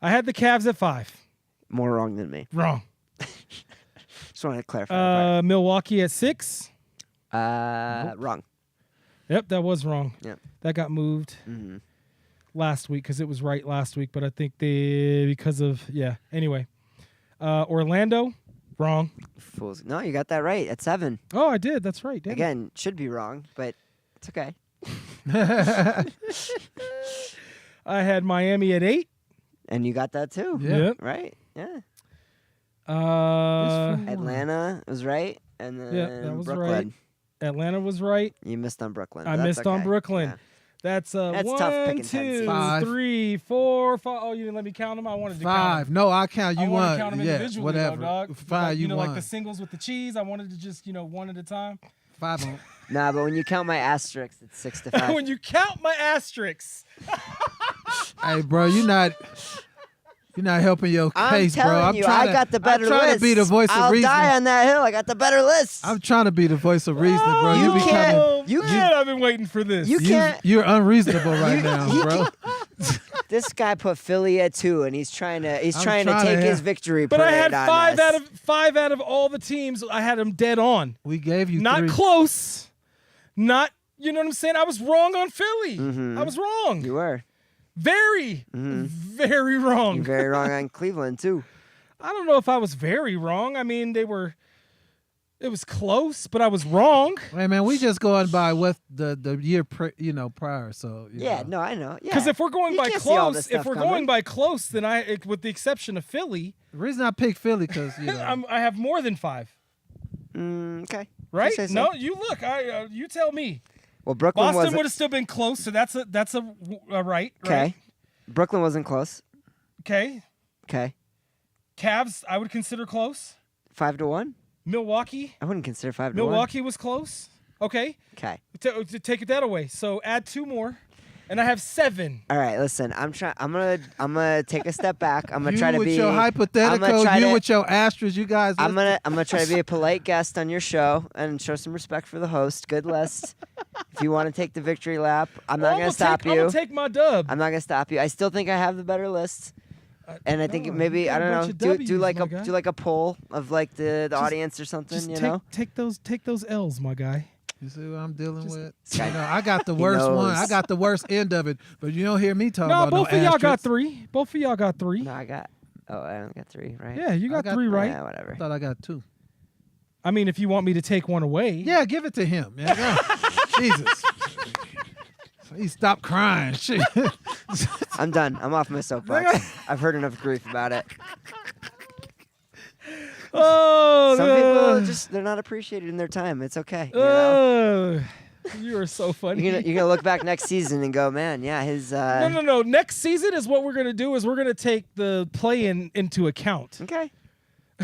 I had the Cavs at 5.
More wrong than me.
Wrong.
Just wanted to clarify.
Milwaukee at 6.
Wrong.
Yep, that was wrong.
Yep.
That got moved
Mhm.
last week because it was right last week, but I think Anyway, Orlando, wrong.
Fools. No, you got that right. At 7.
Oh, I did. That's right. Damn it.
Again, should be wrong, but it's okay.
I had Miami at 8.
And you got that too.
Yeah.
Yep.
Right? Yeah.
Atlanta.
Atlanta was right. And then
that was
Brooklyn.
right. Atlanta was right.
You missed on Brooklyn.
I
but that's
missed on
okay.
Brooklyn.
Yeah.
That's
That's
1,
tough picking 10
2,
seeds.
5.
3, 4, 5. Oh, you didn't let me count them. I wanted to count
5.
'em.
No, I count.
I
You
want
won.
to count them
Yeah,
individually,
whatever.
though, dog.
5.
Like,
You won.
like the singles with the cheese. I wanted to just, one at a time.
5 on.
Nah, but when you count my asterisks, it's 6 to 5.
When you count my asterisks.
Hey, bro, you're not helping your
I'm
case, bro.
telling you, I got the better
I'm trying
list.
to be the voice
I'll
of reason.
die on that hill. I got the better list.
I'm trying to be the voice of reason, bro.
You
You
can't-
becoming
you
man, I've been waiting for this.
You can't.
you're unreasonable right now,
you
bro.
This guy put Philly at 2, and he's trying to
trying to
take his
have-
victory
But
parade
I had
on
5 out of all the teams. I had them dead on.
We gave you
Not
3.
close. Not, you know what I'm saying? I was wrong on Philly. I was wrong.
You were.
Very, very wrong.
You're very wrong on Cleveland, too.
I don't know if I was very wrong. I mean, it was close, but I was wrong.
Hey, man, we just going by what the year prior. So you
Yeah,
know.
no, I know. Yeah.
Because if we're going
You
by
can't see all
close,
this
if
stuff
we're
coming.
going by close, then with the exception of Philly,
The reason I picked Philly because you know
I have more than 5.
Okay.
Right?
Say so.
No, you look. You tell me.
Well, Brooklyn
Boston
wasn't.
would have still been close, so that's a right.
Okay.
Right?
Brooklyn wasn't close.
Okay.
Okay.
Cavs, I would consider close.
5 to 1.
Milwaukee.
I wouldn't consider 5-1.
Milwaukee was close. Okay.
Okay.
Take that away. So add 2 more, and I have 7.
All right, listen. I'm gonna take a step back. I'm gonna
You
try to
with
be.
your hypothetical, with your asterisks, you guys.
I'm gonna try to be a polite guest on your show and show some respect for the host. Good list. If you want to take the victory lap, I'm not gonna stop you.
I'm gonna take my dub.
I'm not gonna stop you. I still think I have the better list. And I think
no,
maybe
you got
I
a
don't
bunch
know.
of
Do like
Ws, my guy.
a poll of like the audience or something.
Just
You know.
take those L's, my guy.
You see what I'm dealing with?
Sky-
You know, I got the worst one. I
knows.
got the worst end of it, but you don't hear me talk
No,
about
both
no
of y'all got
asterisks.
3. Both of y'all got 3.
No, I got. Oh, I only got 3, right?
Yeah, you got
got
3 right.
Yeah, whatever.
I thought I got 2.
I mean, if you want me to take one away.
Yeah, give it to him, man. Yeah. Jesus. He stopped crying. Shit.
I'm done. I'm off my soapbox. I've heard enough grief about it.
Oh,
Some people they're not appreciated in their time. It's okay. You know?
You are so funny.
You're gonna look back next season and go, man, yeah, his.
No. Next season is what we're gonna do. Is we're gonna take the play-in into account.
Okay.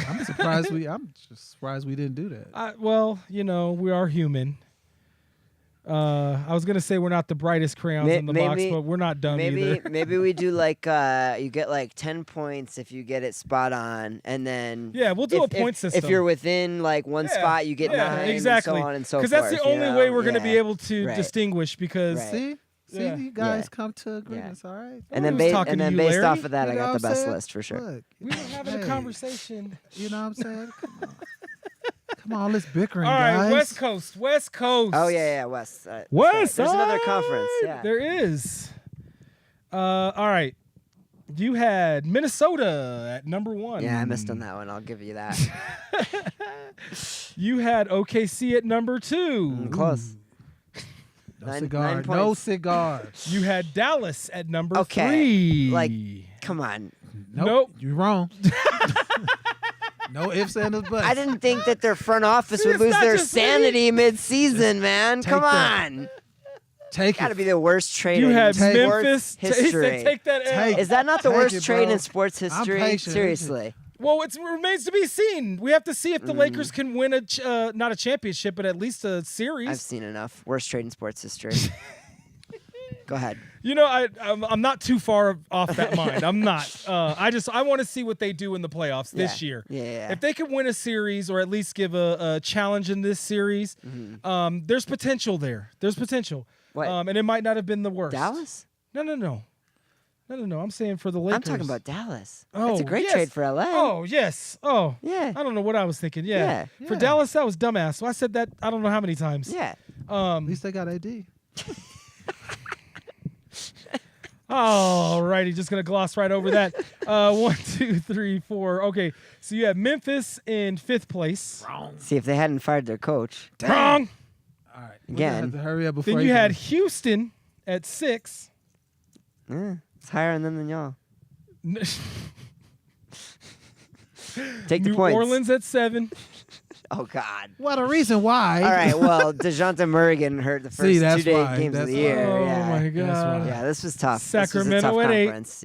I'm just surprised we didn't do that.
Well, we are human. I was gonna say we're not the brightest crayons in the box, but we're not dumb either.
Maybe we do like you get like 10 points if you get it spot on, and then
Yeah, we'll do a point system.
If you're within like one spot, you get 9,
exactly.
and so on and so forth.
Because that's the only way we're gonna be able to
Right.
distinguish. Because
Right.
See,
Yeah.
you guys
Yeah.
come to agreements, all right?
And then,
Who's talking to you,
based
Larry?
off of that,
You
I
know
got
what
the
I'm
best
saying?
list for sure.
Look,
we were having a
hey,
conversation.
You know what I'm saying? Come on, let's bickering,
All right,
guys.
West Coast.
Oh yeah, West. That's
West.
right. There's another
Side.
conference. Yeah.
There is. All right. You had Minnesota at number 1.
Yeah, I missed on that one. I'll give you that.
You had OKC at number 2.
Close.
No
9
cigar. No
points.
cigar.
You had Dallas at number
Okay,
3.
like, Come on.
Nope.
You're wrong. No ifs, ands, or buts.
I didn't think that their front office
See,
would
it's
lose
not
their
just
sanity mid-season, man.
take
Come
that.
on.
Take
Got to
it.
be the worst trade
You
in
had
sports
Memphis. He
history.
said, take that L.
Take-
Is that not the
Take
worst
it,
trade
bro.
in sports history?
patient.
Seriously.
Well, it remains to be seen. We have to see if the Lakers can win not a championship, but at least a series.
I've seen enough. Worst trade in sports history. Go ahead.
I'm not too far off that mind. I'm not. I want to see what they do in the playoffs this
Yeah.
year.
Yeah.
If they can win a series or at least give a challenge in this series, there's potential there. There's potential.
What?
And it might not have been the worst.
Dallas?
No. I'm saying for the Lakers.
I'm talking about Dallas.
Oh,
That's a great
yes.
trade for LA.
Oh, yes. Oh.
Yeah.
I don't know what I was thinking. Yeah.
Yeah.
For
Yeah.
Dallas, that was dumbass. So I said that I don't know how many times.
Yeah.
At least they got AD.
All righty, just gonna gloss right over that. 1, 2, 3, 4. Okay, so you have Memphis in 5th place.
See, if they hadn't fired their coach,
Wrong.
All right.
Again.
We're gonna have to hurry up before
Then you had Houston at 6.
it's higher on them than y'all. Take the
New
points.
Orleans at 7.
Oh, God.
What a reason why.
All right, well, DeJounte Murray getting hurt the first
See, that's
2
why.
games of
That's
the year.
Oh
yeah.
my
That's
God.
why.
Yeah, this was tough.
Sacramento
this was a tough
at 8.
conference.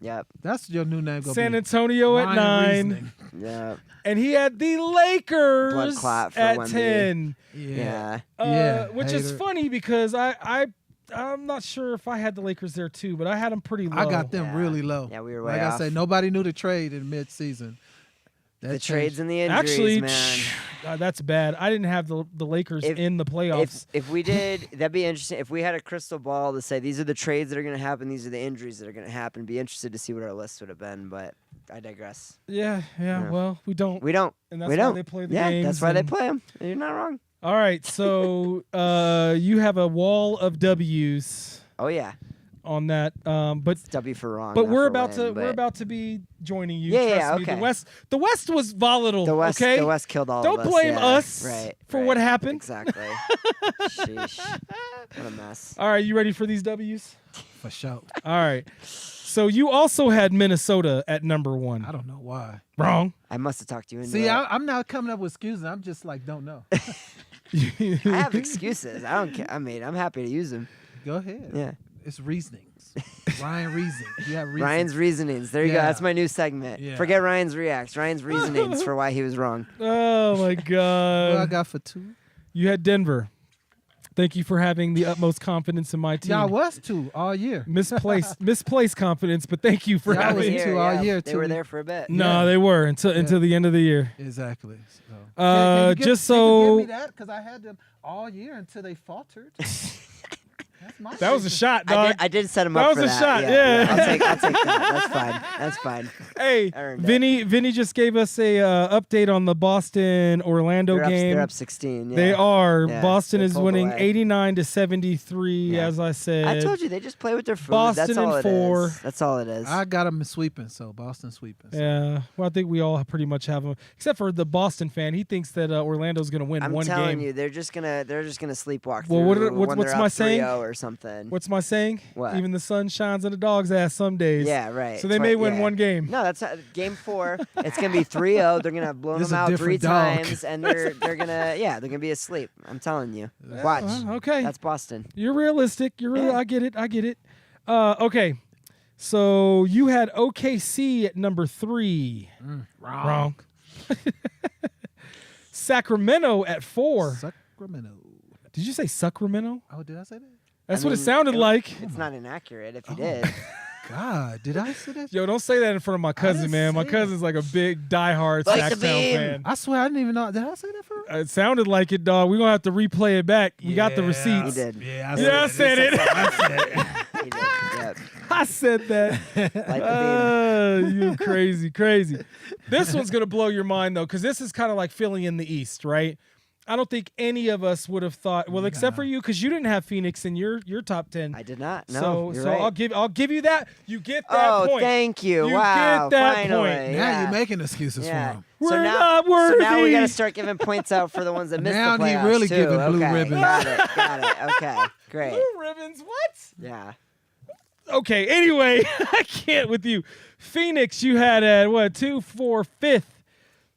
Yep.
That's your new name. Gonna
San
be
Antonio at
Ryan
9.
Reasoning.
Yep.
And he had the Lakers
Blood clot for
at
Wemby.
10.
Yeah.
Yeah,
Which is
hater.
funny because I'm not sure if I had the Lakers there too, but I had them pretty low.
I got them
Yeah.
really low.
Yeah, we were way
Like
off.
I say, nobody knew the trade in mid-season. That
The
changed.
trades and the injuries,
Actually,
man.
that's bad. I didn't have the Lakers in the playoffs.
If we did, that'd be interesting. If we had a crystal ball to say these are the trades that are going to happen, these are the injuries that are going to happen, be interested to see what our list would have been. But I digress.
Yeah. Well, we don't.
We don't.
And that's
we
why
don't.
they play the
yeah,
games
that's why they
and-
play them. You're not wrong.
All right, so you have a wall of W's
Oh yeah,
on that, but
it's W for wrong.
but
not
we're
for
about
win,
to
but
we're about to be joining you.
Yeah,
Trust
yeah,
me.
okay.
The West was volatile.
the West.
Okay,
The West killed all
Don't
of us.
blame
yeah.
us
right,
for
right.
what happened.
Exactly. Sheesh. What a mess.
All right, you ready for these W's?
For sure.
All right. So you also had Minnesota at number 1.
I don't know why.
Wrong.
I must have talked you into
See,
it.
I'm not coming up with excuses. I'm just like, don't know.
I have excuses. I don't care. I mean, I'm happy to use them.
Go ahead.
Yeah.
It's reasonings. Ryan reason. You have reason.
Ryan's reasonings. There you go.
Yeah.
That's my new segment.
Yeah.
Forget Ryan's reacts. Ryan's reasonings for why he was wrong.
Oh my
What I
God.
got for 2?
You had Denver. Thank you for having the utmost confidence in my team.
Y'all was 2 all year.
Misplaced confidence, but thank you for
Yeah, I was
having.
in two all year,
They
too.
were there for a bit.
No,
Yeah.
they were until the end of the year.
Exactly. So.
Uh,
you give,
just
can you
so-
give me that because I had them all year until they faltered. That's my
That was a
business.
shot, dog.
I did set him
That
up
was
for
a
that.
shot,
Yeah,
yeah.
I'll take that. That's fine. That's fine.
Hey,
I earned it.
Vinny just gave us a update on the Boston Orlando game.
They're up 16. Yeah.
They are.
Yeah,
Boston
they
is
pulled
winning
away.
89-73,
Yeah.
as I said.
I told you they just play with their food.
Boston
That's all
in
it
4.
is. That's all it is.
I got them sweeping, so Boston sweeping. So.
Yeah, well, I think we all pretty much have them, except for the Boston fan. He thinks that Orlando's going to win
I'm
one
telling
game.
you, they're just gonna sleepwalk
Well,
through when
what's
they're
my
up
saying?
3-0 or something.
What's my saying?
What?
Even the sun shines on the dog's ass some days.
Yeah, right.
So they may win
yeah.
one game.
No, that's game 4. It's gonna be 3-0. They're gonna have blown
This
them
is a
out 3
different dog.
times, and they're gonna be asleep. I'm telling you. Watch.
Okay.
That's Boston.
You're realistic.
Yeah.
I get it. Okay. So you had OKC at number 3. Wrong. Sacramento at 4.
Sacramento.
Did you say Sacramento?
Oh, did I say that?
That's
I
what it
mean,
sounded like.
It's not inaccurate if you
Oh.
did.
God, did I say that?
Yo, don't say that in front of my cousin,
didn't
man. My
say
cousin's like a big diehard
Like the
Sacktown
beam.
fan.
I swear I didn't even know. Did I say that for real?
It sounded like it, dog. We're going to have to replay it back. We got the
You
receipts.
did.
Yeah,
Yeah, I said it.
You did. Yep.
I said that.
Like the beam.
You crazy. This one's going to blow your mind, though, because this is kind of like filling in the East, right? I don't think any of us would have thought, well, except for you, because you didn't have Phoenix in your top 10.
I did not. No,
so
you're
so
right.
I'll give you that. You get that
Oh,
point.
thank you.
You
Wow.
get that
Finally.
point.
Now
Yeah.
you're making excuses
Yeah.
for him.
We're
so now,
not
So now we
worthy.
got to start giving points out for the ones that missed
Now
the
he
playoffs
really
too.
giving blue
Okay,
ribbons.
Got it. Okay, great.
Blue ribbons, what?
Yeah.
Okay, anyway, I can't with you. Phoenix, you had at what, 2, 4, 5th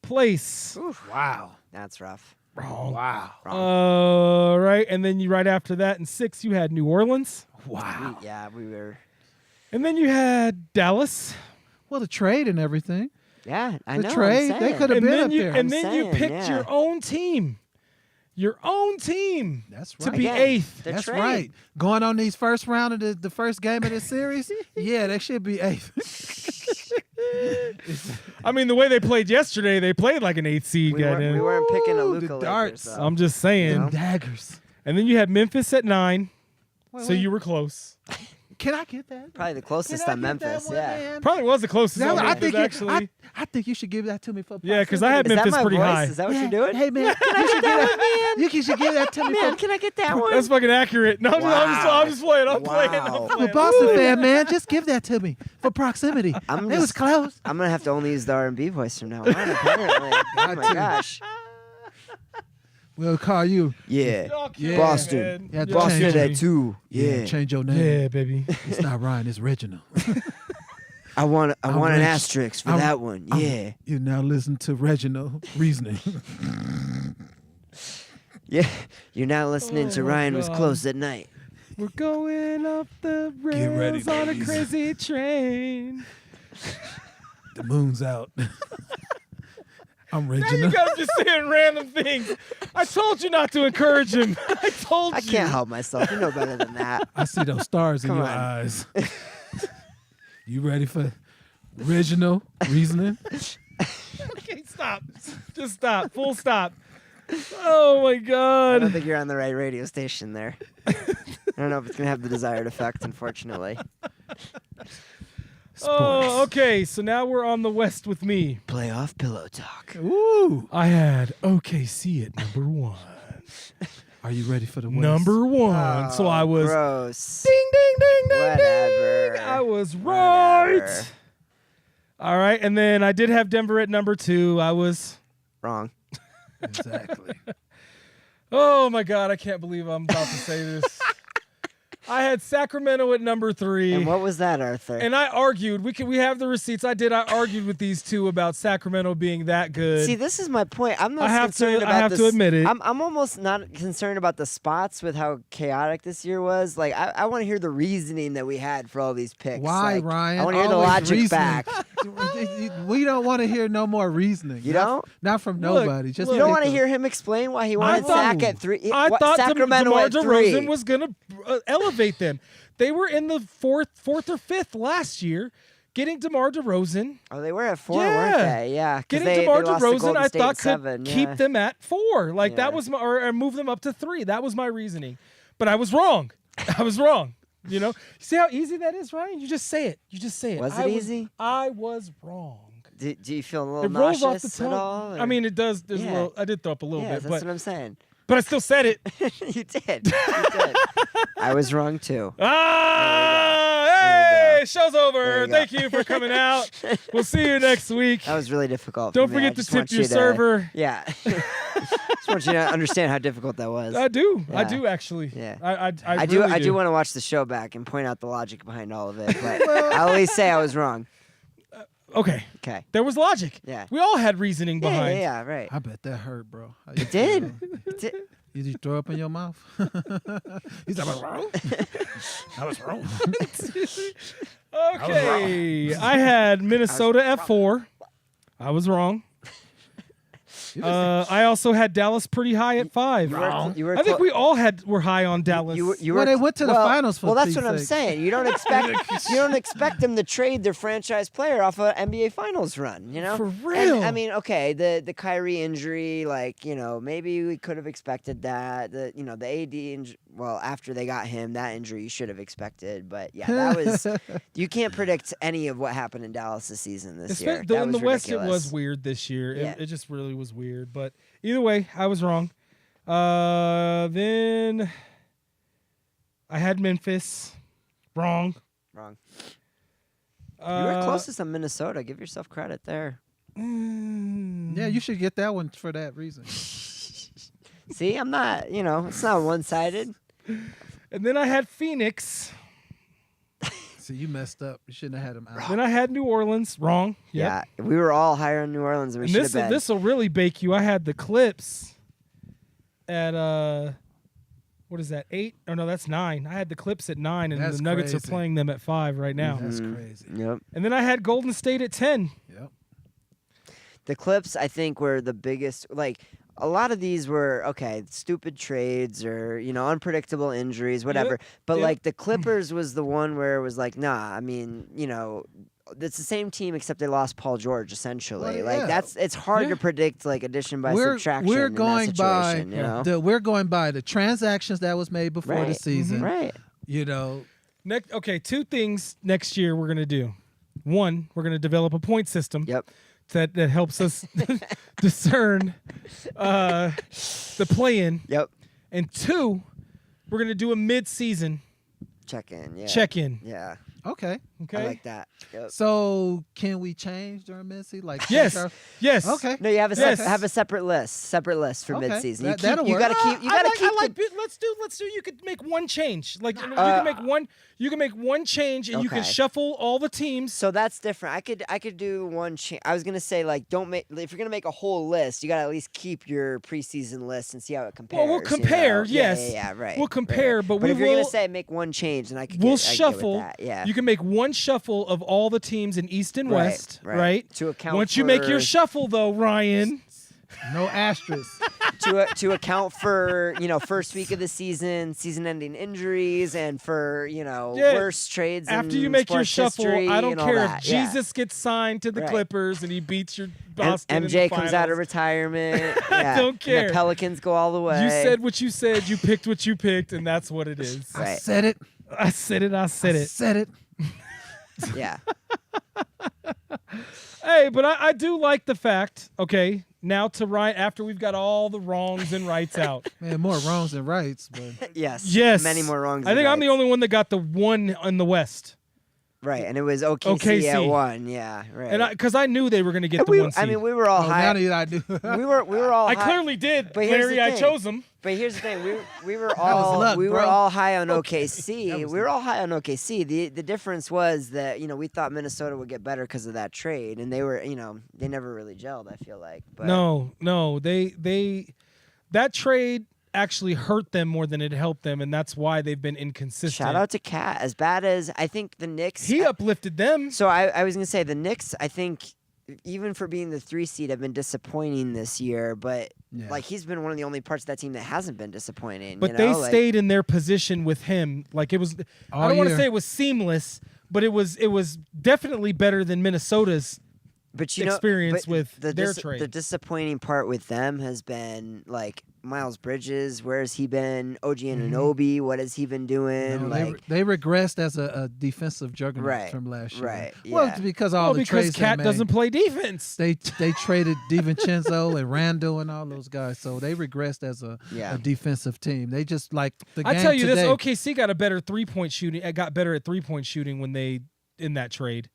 place.
Wow.
That's rough.
Wrong.
Wow.
Right, and then you right after that in 6th, you had New Orleans,
Wow.
Yeah, we were.
and then you had Dallas,
Well, the trade and everything.
Yeah, I
The
know.
trade,
I'm
they
saying.
could have
and
been
then
up
you
there.
and then you
saying,
picked
yeah.
your own team. Your own team
That's
to
right.
be
Again,
8th.
the
That's
trade.
right. Going on these first round of the first game of this series, yeah, they should be 8th.
I mean, the way they played yesterday, they played like an 8th seed.
We
goddamn.
weren't picking a
Ooh,
Luka
the
Lakers.
darts.
though.
I'm just saying.
No.
Daggers.
And then you had Memphis at 9, so
wait.
you were close.
Can I get that?
Probably the
Can
closest
I
on
get that
Memphis.
one,
Yeah.
man?
Probably was the closest.
Now,
on
I
Memphis,
think
actually.
I think you should give that to me for
Yeah, 'cause I had
Is
Memphis
that my
pretty
voice?
high.
Is that what you're doing?
Hey man, you should give that. You should give that to me.
Man,
for,
can I get that one?
That's fucking accurate. No, I'm just playing. I'm playing.
Wow.
I'm a Boston fan, man. Just give that to me for proximity.
I'm
It was
just-
close.
I'm gonna have to only use the R&B voice from now on. Apparently. Oh my
Got to.
gosh.
We'll call you.
Yeah.
Yeah.
Boston.
Man.
You have to
Y'all
change
Boston
it.
at 2. Yeah.
Change your name.
Yeah, baby.
It's not Ryan. It's Reginald.
I want
I'm
an
rich.
asterisk for
I'm-
that one.
I'm-
Yeah.
You now listen to Reginald reasoning.
Yeah. You're now listening to
Oh my
Ryan Was
God.
Close at Night.
We're going up the
Get ready,
rails on a
ladies.
crazy train.
The moon's out. I'm
Now you
Reginald.
got him just saying random things. I told you not to encourage him. I told you.
I can't help myself. You know better than that.
I see those stars in
Come
your
on.
eyes. You ready for Reginald reasoning?
Okay, stop. Just stop. Full stop. Oh my
I don't
God.
think you're on the right radio station there. I don't know if it's gonna have the desired effect, unfortunately.
Oh, okay. So now we're on the West with me.
Playoff pillow talk.
Ooh.
I had OKC at number 1.
Are you ready for the West?
Number 1. So I was
Gross.
ding, ding, ding, ding,
Whatever.
ding. I was right.
Whatever.
All right. And then I did have Denver at number 2. I was.
Wrong.
Exactly.
Oh my God. I can't believe I'm about to say this. I had Sacramento at number 3.
And what was that, Arthur?
And I argued. We have the receipts. I argued with these two about Sacramento being that good.
See, this is my point. I'm not
I have
concerned
to-
about
I have
this.
to admit it.
I'm almost not concerned about the spots with how chaotic this year was. Like, I want to hear the reasoning that we had for all these picks.
Why,
Like,
Ryan?
I want to hear the
Always
logic
reasoning.
back.
We don't want to hear no more reasoning.
You
Not-
don't?
Not from
Look,
nobody. Just
You don't
pick
want to
them.
hear him explain why he wanted
thought-
Sac at 3.
I thought
Sacramento
DeMar
at 3.
DeRozan was going to elevate them. They were in the fourth or fifth last year. Getting DeMar DeRozan,
Oh, they were at 4,
Yeah.
weren't they? Yeah. 'cause
getting
they
DeMar
lost to
DeRozan,
Golden
I
State
thought could
7,
keep
yeah.
them at 4. Like
Yeah.
that was my, or move them up to 3. That was my reasoning. But I was wrong. I was wrong. You know, see how easy that is, Ryan? You just say it. You just say it.
Was it easy?
I was wrong.
Do you feel a little
It rolls off
nauseous
the
at
tongue.
all?
I mean, it does. There's
Yeah.
a little. I did throw up a little
yeah,
bit,
that's
but
what I'm saying.
I still said it.
You did. You did. I was wrong too.
Ah,
There
hey, show's over.
There you go.
Thank you for coming out. We'll see you next week.
That was really difficult.
Don't
for me. I
forget to
just
tip
want
your
you to-
server.
Yeah. Just want you to understand how difficult that was.
I do. I
Yeah.
do actually.
Yeah.
I
do.
really
I do want to watch the show back and point out the logic behind all of it, but I'll at least say I was wrong.
Okay.
Okay.
There was logic.
Yeah.
we all had reasoning
Yeah,
behind.
yeah, right.
I bet that hurt, bro.
It did. It did.
Did you throw up in your mouth? He's like, wrong. I was wrong.
Okay. I had Minnesota at 4. I was wrong. I also had Dallas pretty high at 5.
You were
I think
clo-
we all were high on Dallas.
You
Well,
were
they went to the finals, for
Well, that's
Pete's
what I'm
sake.
saying. You don't expect them to trade their franchise player off an NBA Finals run. You know,
For
And,
real.
I mean, okay, the Kyrie injury, like maybe we could have expected that. The AD injury. Well, after they got him, that injury you should have expected. But yeah, that was you can't predict any of what happened in Dallas this season this year.
In
That
the
was
West, it
ridiculous.
was weird this year.
Yeah.
It just really was weird. But either way, I was wrong. Then I had Memphis. Wrong.
Wrong. You were
Uh,
close to some Minnesota. Give yourself credit there.
Yeah, you should get that one for that reason.
See, I'm not. It's not one-sided.
And then I had Phoenix.
See, you messed up. You shouldn't have had him out.
Then I had New Orleans. Wrong. Yep.
Yeah, we were all higher in New Orleans than we
And
should have been.
this will really bake you. I had the Clips at what is that? 8? Oh no, that's 9. I had the Clips at 9, and
That's
the Nuggets
crazy.
are playing them at 5 right now.
That's crazy.
Yep.
And then I had Golden State at 10.
Yep.
The Clips, I think, were the biggest. Like, a lot of these were, stupid trades or, unpredictable injuries, whatever. But,
Yep.
like, the Clippers was the one where it was like, nah, I mean, it's the same team except they lost Paul George, essentially.
Well,
Like,
yeah.
it's hard
Yeah.
to predict, like, addition by
We're
subtraction
we're
in
going
that
by
situation, you know?
we're going by the transactions that was made before the
Right.
season.
Right.
You know,
Okay, 2 things next year we're gonna do. 1, we're gonna develop a point system.
Yep.
That helps us discern the play-in.
Yep.
And 2, we're gonna do a mid-season
Check in. Yeah.
check-in.
Yeah.
okay.
Okay.
I like that. Yep.
So can we change during midseason? Like
Yes.
change our-
Yes.
Okay.
No, you have a
Yes.
have a separate list for
Okay.
midseason.
That'll
You
work.
gotta keep. You
I
gotta
like,
keep.
I like,
the,
let's do. You could make one change. Like you can make one. You can make one change, and you can
Okay.
shuffle all the teams.
so that's different. I could do one change. I was gonna say like don't make if you're gonna make a whole list, you gotta at least keep your preseason list and see how it compares.
Well, we'll compare.
You know?
Yes.
Yeah, right.
We'll compare,
right.
but we
if you're
will-
gonna say make one change, then I could.
We'll
I could get
shuffle.
with that. Yeah.
You can make one shuffle of all the teams in East and
Right,
West.
right. To account
Once you make your
for-
shuffle, though, Ryan.
No asterisks.
to account for first week of the season-ending injuries, and for
Yeah.
worst trades.
After
in
you make your
sports
shuffle,
history
I don't
and all
care if
that. Yeah.
Jesus gets signed to the
Right.
Clippers and he beats your Boston. in the
MJ comes out of
finals.
retirement.
I
Yeah.
don't
and
care.
the Pelicans go all the way.
You said what you said. You picked what you picked, and that's what it is.
I
Right.
said it.
I said it. I said
I
it.
said it.
Yeah.
Hey, but I do like the fact. Okay, now to Ryan after we've got all the wrongs and rights out.
Man, more wrongs than rights, but
Yes.
Yes,
Many more wrongs.
I think
than
I'm the
rights.
only one that got the one in the West.
Right, and it was OKC at
OKC.
1. Yeah, right.
And because I knew they were going to get
And
the
we,
1 seed.
I mean, we were all
Oh,
high.
now that I do.
We were all.
I
high.
clearly did,
But here's
Larry.
the
I
thing.
chose them.
But here's the thing: we were all
luck,
we were
bro.
all high on
That
OKC.
was
We were all high on OKC. The difference was that we thought Minnesota would get better because of that trade, and they were they never really gelled. I feel like. But
No, they that trade actually hurt them more than it helped them, and that's why they've been inconsistent.
shout out to Cat. As bad as I think the Knicks.
He uplifted them.
So I was gonna say the Knicks. I think even for being the 3 seed, have been disappointing this year. But
Yeah.
like he's been one of the only parts of that team that hasn't been disappointing.
But they stayed in their position with him. Like it was. I
All
don't want to
year.
say it was seamless, but it was definitely better than Minnesota's.
But
experience
but
with
the
their trade.
The disappointing part with them has been like Miles Bridges. Where has he been? OG Anunoby. What has he been doing?
No, they regressed as a defensive juggernaut
Right,
from last year.
right,
Well,
yeah.
because all
Well,
the
because
trades they
Cat
made.
doesn't play defense.
They traded DiVincenzo and Randall and all those guys, so they regressed as a defensive team. They just like the game
I tell you
today.
this: OKC got a better 3-point shooting. Got better at 3-point shooting when they in that trade.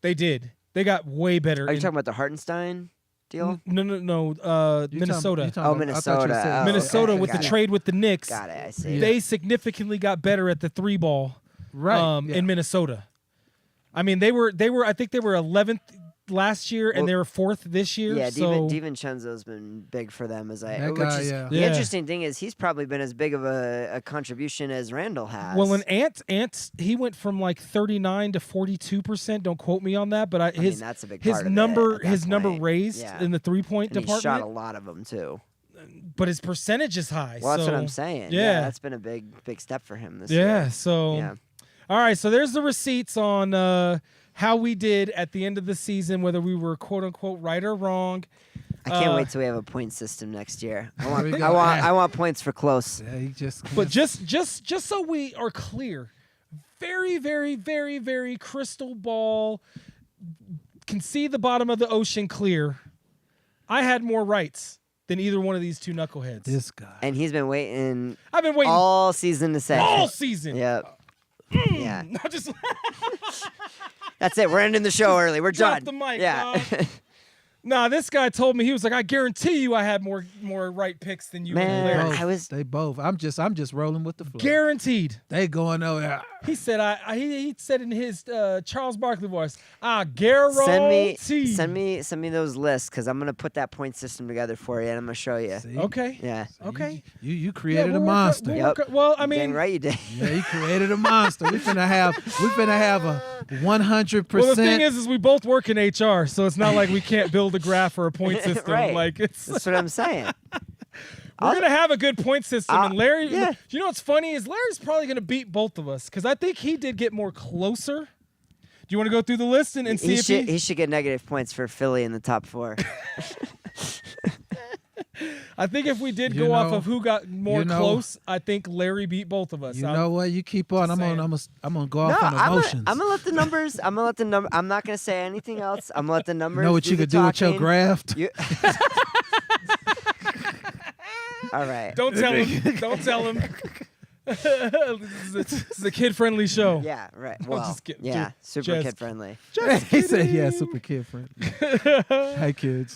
They did. They got way better.
Are you talking about the Hartenstein deal?
No.
You
Minnesota.
talking
Oh,
about- I thought you
Minnesota.
said-
Oh,
Minnesota
okay,
with the
got it.
trade with the Knicks.
Got it. I see.
They significantly got better at the 3 ball.
Right, yeah.
In Minnesota. I mean, they were. I think they were 11th last year, and
Well,
they were 4th this year.
Yeah,
so
DiVincenzo's been big for them.
That guy, yeah.
The
Yeah.
interesting thing is he's probably been as big of a contribution as Randall has.
well, an Ant, he went from like 39 to 42%. Don't quote me on that, but
I mean,
his
that's a big
his
part of it
number
at that
his number
point.
raised
Yeah.
in the 3-point
and he shot a
department,
lot of them too.
but his percentage is high.
Well, that's
so,
what I'm saying.
Yeah,
That's been a big step for him this
yeah.
year.
So,
Yeah.
all right. So there's the receipts on how we did at the end of the season, whether we were quote unquote right or wrong.
I can't wait till we have a point system next year. I want,
we go.
I want points for close.
Yeah, he just.
But just so we are clear, very, very, very, very crystal ball, can see the bottom of the ocean clear. I had more rights than either one of these two knuckleheads.
this guy.
And he's been waiting
I've been waiting
all season to say.
all season.
Yep. Yeah.
Not just
That's it. We're ending the show early. We're
Drop
done.
the mic,
Yeah.
nah. This guy told me, he was like, I guarantee you, I had more right picks than you.
Man,
and Larry.
Both.
I was-
They both. I'm just rolling with the flow.
Guaranteed.
They going over.
He said, he said in his Charles Barkley voice, I guarantee.
Send me those lists because I'm gonna put that point system together for you and I'm gonna show you.
See?
Okay.
Yeah.
Okay.
You created
we'll
a
work
monster.
we'll work well, I mean,
Dang right you did.
Yeah, you created a monster. We finna have a 100%.
well, the thing is we both work in HR, so it's not like we can't build a graph or a point system.
Right.
Like it's
That's what I'm saying.
we're gonna have a good point system. And Larry,
yeah.
you know what's funny is Larry's probably gonna beat both of us because I think he did get more closer. Do you want to go through the list and see if
He should get negative points for Philly in the top 4.
I think if we did
You
go off
know-
of who got more
you know-
close, I think Larry beat both of us.
You know what? You keep on. I'm
saying.
gonna go
No,
off on emotions.
I'm gonna let the numbers. I'm not gonna say anything else. I'm gonna let the numbers.
know what
do
you
the
could do with your
talking.
graft?
You- All right.
Don't tell him. Don't tell him. This is a kid-friendly show.
Yeah. Right. Well.
just kidding.
Yeah. Super
Just
kid friendly.
He said, "Yeah, super kid friendly." Hey, kids.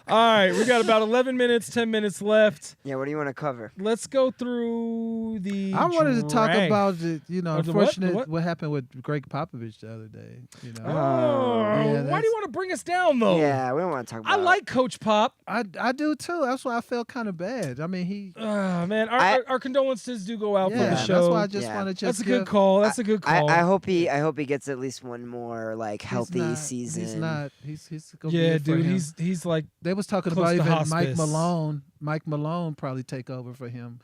All right, we got about 11 minutes, 10 minutes left.
Yeah. What do you want to cover?
Let's go through the.
I wanted to talk
drag.
about the,
the what? The
unfortunate
what?
happened with Greg Popovich the other day.
Oh,
Yeah,
why do
that's-
you want to bring us down though?
Yeah. We don't want to talk about.
I like Coach Pop.
I do too. That's why I felt kind of bad. I mean, he.
Man, our condolences do go out
Yeah,
for the
that's
show.
why I just
Yeah.
want to
That's
just.
a good
give-
call. That's a good call.
I hope he gets at least one more like
he's
healthy
not-
season.
He's not. He's gonna be
yeah,
it for
dude,
him.
he's like
They was talking
close
about
to
even Mike
hospice.
Malone. Mike Malone probably take over for him.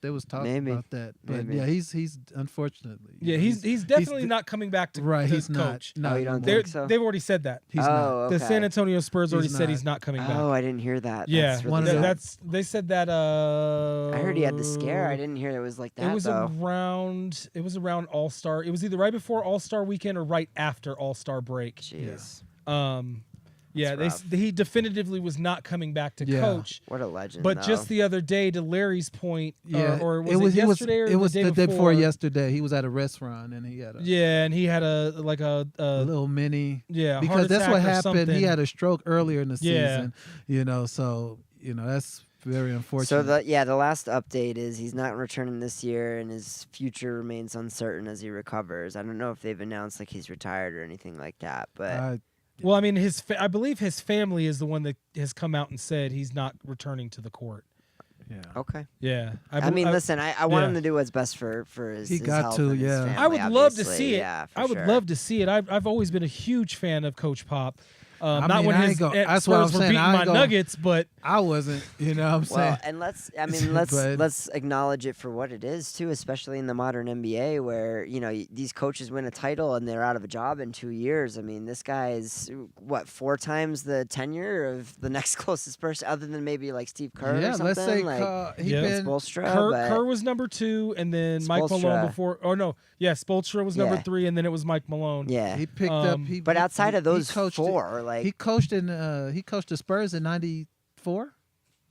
They was talking
Maybe.
about that. But
Maybe.
yeah, he's unfortunately.
yeah, he's definitely not coming back to
right.
to
He's not.
coach.
Not
Oh, you don't
anymore.
They're-
think so?
They've already said that.
He's not.
Oh, okay.
The San Antonio Spurs already
He's
said
not.
he's not coming back.
Oh, I didn't hear that.
Yeah,
That's really
One of
Th-
the-
sad.
that's they said that.
I heard he had the scare. I didn't hear it was like that
It was
though.
around. It was around All Star. It was either right before All Star weekend or right after All Star break.
Jeez.
Yeah,
rough.
he definitively was not coming back to
Yeah.
coach.
What a legend.
But
though.
just the other day, to Larry's point, or was it yesterday or
it was
the day
before yesterday. He was at a restaurant and he had a
Yeah, and he had a
little mini.
yeah,
Because
heart
that's
attack
what
or
happened. He
something.
had a stroke earlier in the
Yeah.
season. So that's very unfortunate.
So the last update is he's not returning this year, and his future remains uncertain as he recovers. I don't know if they've announced like he's retired or anything like that, but
Well, I mean, I believe his family is the one that has come out and said he's not returning to the court.
yeah.
okay.
Yeah,
I mean, listen, I want
yeah.
him to do what's best for his.
He
his
got
health
to,
and his
yeah.
family,
I would love to
obviously.
see it.
Yeah, for
I would
sure.
love to see it. I've always been a huge fan of Coach Pop.
I
Not
mean,
when
I
his
ain't go- that's what
Spurs
I'm
were
saying.
beating
I ain't
my
go-
Nuggets, but
I wasn't. You know what I'm saying?
Well, and let's
But-
acknowledge it for what it is too, especially in the modern NBA where these coaches win a title and they're out of a job in 2 years. I mean, this guy is what 4 times the tenure of the next closest person, other than maybe like Steve Kerr or
yeah,
something.
let's say
like
he
Yeah.
been
Spoelstra,
Kerr was number 2, and then Mike Malone
Spoelstra.
before. Oh no, yeah, Spoelstra was number
Yeah.
3, and then it was Mike Malone.
yeah.
he picked up.
Um,
He,
But outside of those
he coached
4, like
he coached the Spurs in 94,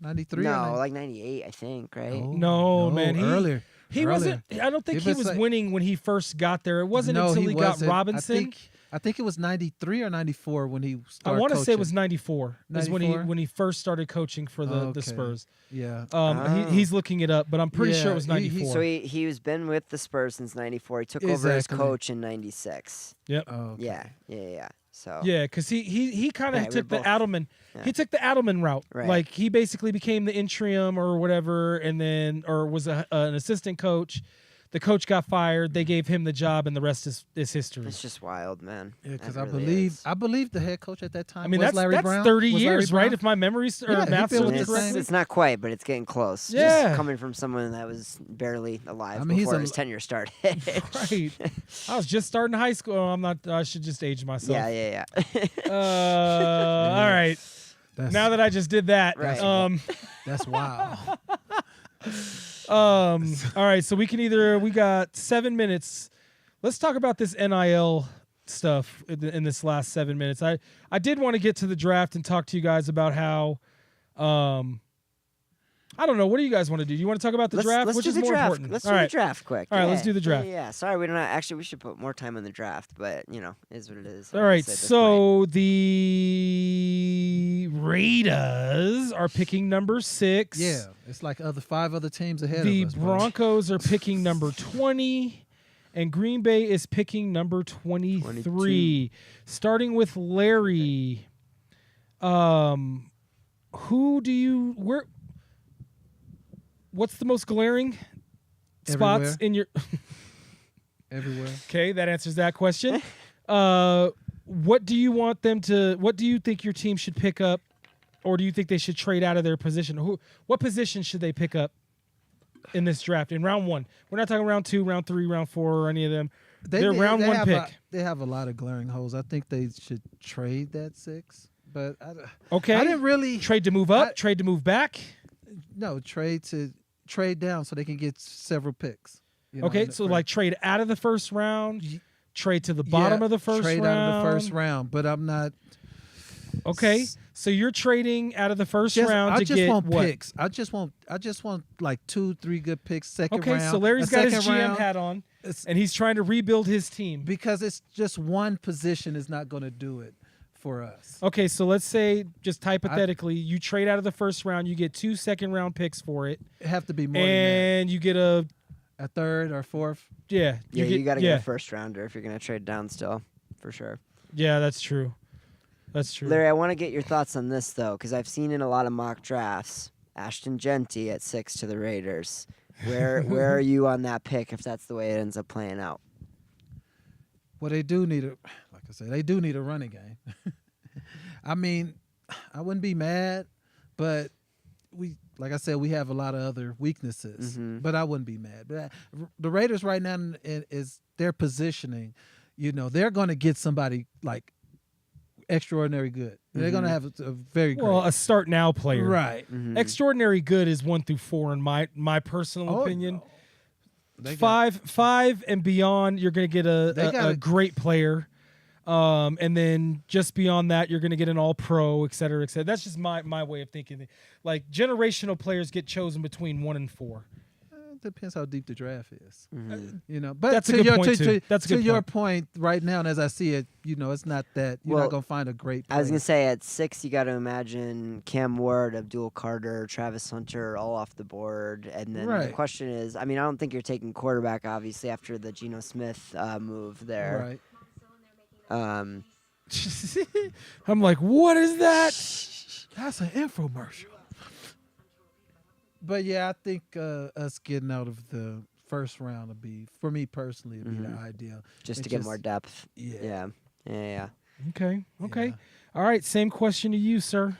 93.
no, like 98, I think, right?
No, man, he-
earlier.
He
earlier.
wasn't. I don't think
If
he
it's
was
like-
winning when he first got there. It wasn't
No,
until he got
wasn't.
Robinson.
I think it was 93 or 94 when he
I
started
want to say it was
coaching.
94. Is when he
94?
when he first started coaching for the
Okay.
Spurs.
Yeah.
Oh.
He's looking it up, but I'm pretty sure
Yeah,
it was
he-
94.
So he was been with the Spurs since 94. He took over as
Exactly.
coach in 96.
yep.
Oh, okay.
Yeah. So
Yeah, because he kind of
Yeah, we
took
were
the
both-
Adelman.
yeah.
He took the Adelman route.
Right.
Like he basically became the interim or whatever, and then was an assistant coach. The coach got fired. They gave him the job, and the rest is history.
it's just wild, man.
Yeah, because
That
I
really
believe
is.
I believe the head coach at that time
I mean,
was
that's
Larry
that's
Brown.
30
Was Larry
years, right?
Brown?
If my memory
Yeah, he
math
been with
serves
the
correctly.
It's not quite, but it's getting close.
Yeah.
Just coming from someone that was barely alive
I mean, he's
before
a-
his tenure started.
Right. I was just starting high school. Oh, I'm not. I should just age myself.
yeah.
All right.
That's,
Now that I just did that,
Right.
that's wild.
all right. So we got 7 minutes. Let's talk about this NIL stuff in this last 7 minutes. I did want to get to the draft and talk to you guys about how, I don't know. What do you guys want to do? You want to talk about the draft?
Let's
Which
do
is
the
more
draft.
important?
Let's
All
do
right.
the draft quick.
All right, let's do the draft.
Yeah. Sorry, we don't. Actually, we should put more time on the draft, but is what it is.
All right,
obviously, at this point.
so the Raiders are picking number 6.
Yeah, it's like 5 other teams ahead
The
of us. bro.
Broncos are picking number 20, and Green Bay is picking number 23.
22.
Starting with Larry, what's the most glaring spots
Everywhere.
in your?
Everywhere.
Okay, that answers that question. What do you want them to? What do you think your team should pick up, or do you think they should trade out of their position? What position should they pick up in this draft in round 1? We're not talking round 2, round 3, round 4, or any of them. They're round 1 pick.
They have a lot of glaring holes. I think they should trade that 6, but
Okay.
I didn't really
Trade to move up.
I-
Trade to move back.
trade down so they can get several picks. you know,
Okay,
in the
so
first-
like trade out of the first round. Trade to the bottom
Yeah,
of the first
trade
round.
out of the first round, but I'm not.
Okay, so you're trading out of the first round
I
to
just
get
want
what?
picks. I just want like 2-3 good picks. Second
Okay,
round.
so Larry's
a
got his
second
GM
round,
hat on,
It's-
and he's trying to rebuild his team.
because it's just one position is not going to do it for us.
Okay, so let's say, just hypothetically, you trade out of the first round, you get 2 second-round picks for it,
It have to be more
and you get
than that. A third or fourth.
Yeah, you got to
yeah,
get a first rounder if you're going to trade down still, for sure.
yeah, that's true. That's true.
Larry, I want to get your thoughts on this, though, because I've seen in a lot of mock drafts Ashton Genty at 6 to the Raiders. Where are you on that pick if that's the way it ends up playing out?
Well, they do need like I said, they do need a running game. I mean, I wouldn't be mad, but like I said, we have a lot of other weaknesses.
Mhm.
But I wouldn't be mad. But the Raiders right now is their positioning. They're going to get somebody like extraordinary good. They're going to have a very great.
well, a start now player.
right.
Mhm.
Extraordinary good is 1 through 4 in my personal
Oh,
opinion.
no. They got-
Five and beyond, you're going to get
They got
a
a-
great player. And then just beyond that, you're going to get an all-pro, et cetera, et cetera. That's just my way of thinking. Like, generational players get chosen between 1 and 4.
It depends how deep the draft is.
Mm-hmm.
But
That's a good point, too. That's a good
your
point.
point right now, and as I see it, it's not that you're not gonna find a great player.
I was gonna say at 6, you got to imagine Cam Ward, Abdul Carter, Travis Hunter, all off the board, and then the question is, I don't think you're taking quarterback, obviously, after the Geno Smith move there.
Right.
I'm like, what is that?
That's an infomercial. But yeah, I think us getting out of the first round would be, for me personally, would be the ideal.
Just to get more depth. Yeah.
Okay.
Yeah.
All right, same question to you, sir.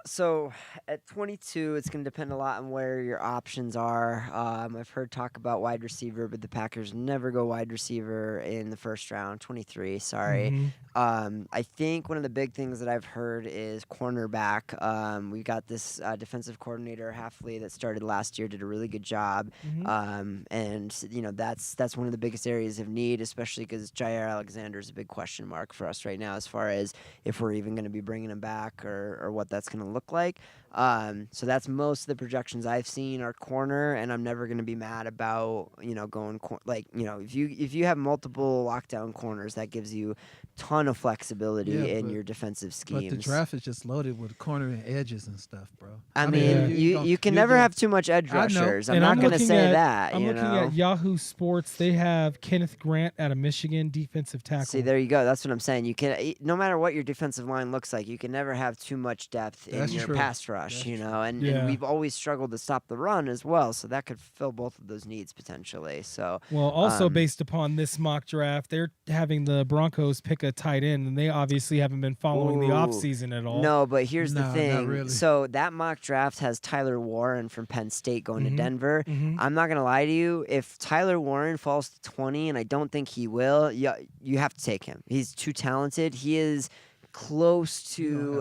So at 22, it's going to depend a lot on where your options are. I've heard talk about wide receiver, but the Packers never go wide receiver in the first round. 23, sorry. I think one of the big things that I've heard is cornerback. We got this defensive coordinator, Halfley, that started last year, did a really good job. And that's one of the biggest areas of need, especially because Jair Alexander is a big question mark for us right now as far as if we're even going to be bringing him back or what that's going to look like. So that's most of the projections I've seen are corner, and I'm never going to be mad about going if you have multiple lockdown corners, that gives you ton of flexibility in your defensive schemes.
But the draft is just loaded with corner and edges and stuff, bro.
I mean, you can never have too much edge rushers. I'm not going to say that.
I'm looking at Yahoo Sports. They have Kenneth Grant out of Michigan, defensive tackle.
See, there you go. That's what I'm saying. You can, no matter what your defensive line looks like, you can never have too much depth in your pass rush. And we've always struggled to stop the run as well, so that could fill both of those needs potentially. So
also based upon this mock draft, they're having the Broncos pick a tight end, and they obviously haven't been following the offseason at all.
No, but here's the thing.
Not really.
So that mock draft has Tyler Warren from Penn State going to Denver. I'm not gonna lie to you. If Tyler Warren falls to 20, and I don't think he will, you have to take him. He's too talented. He is close to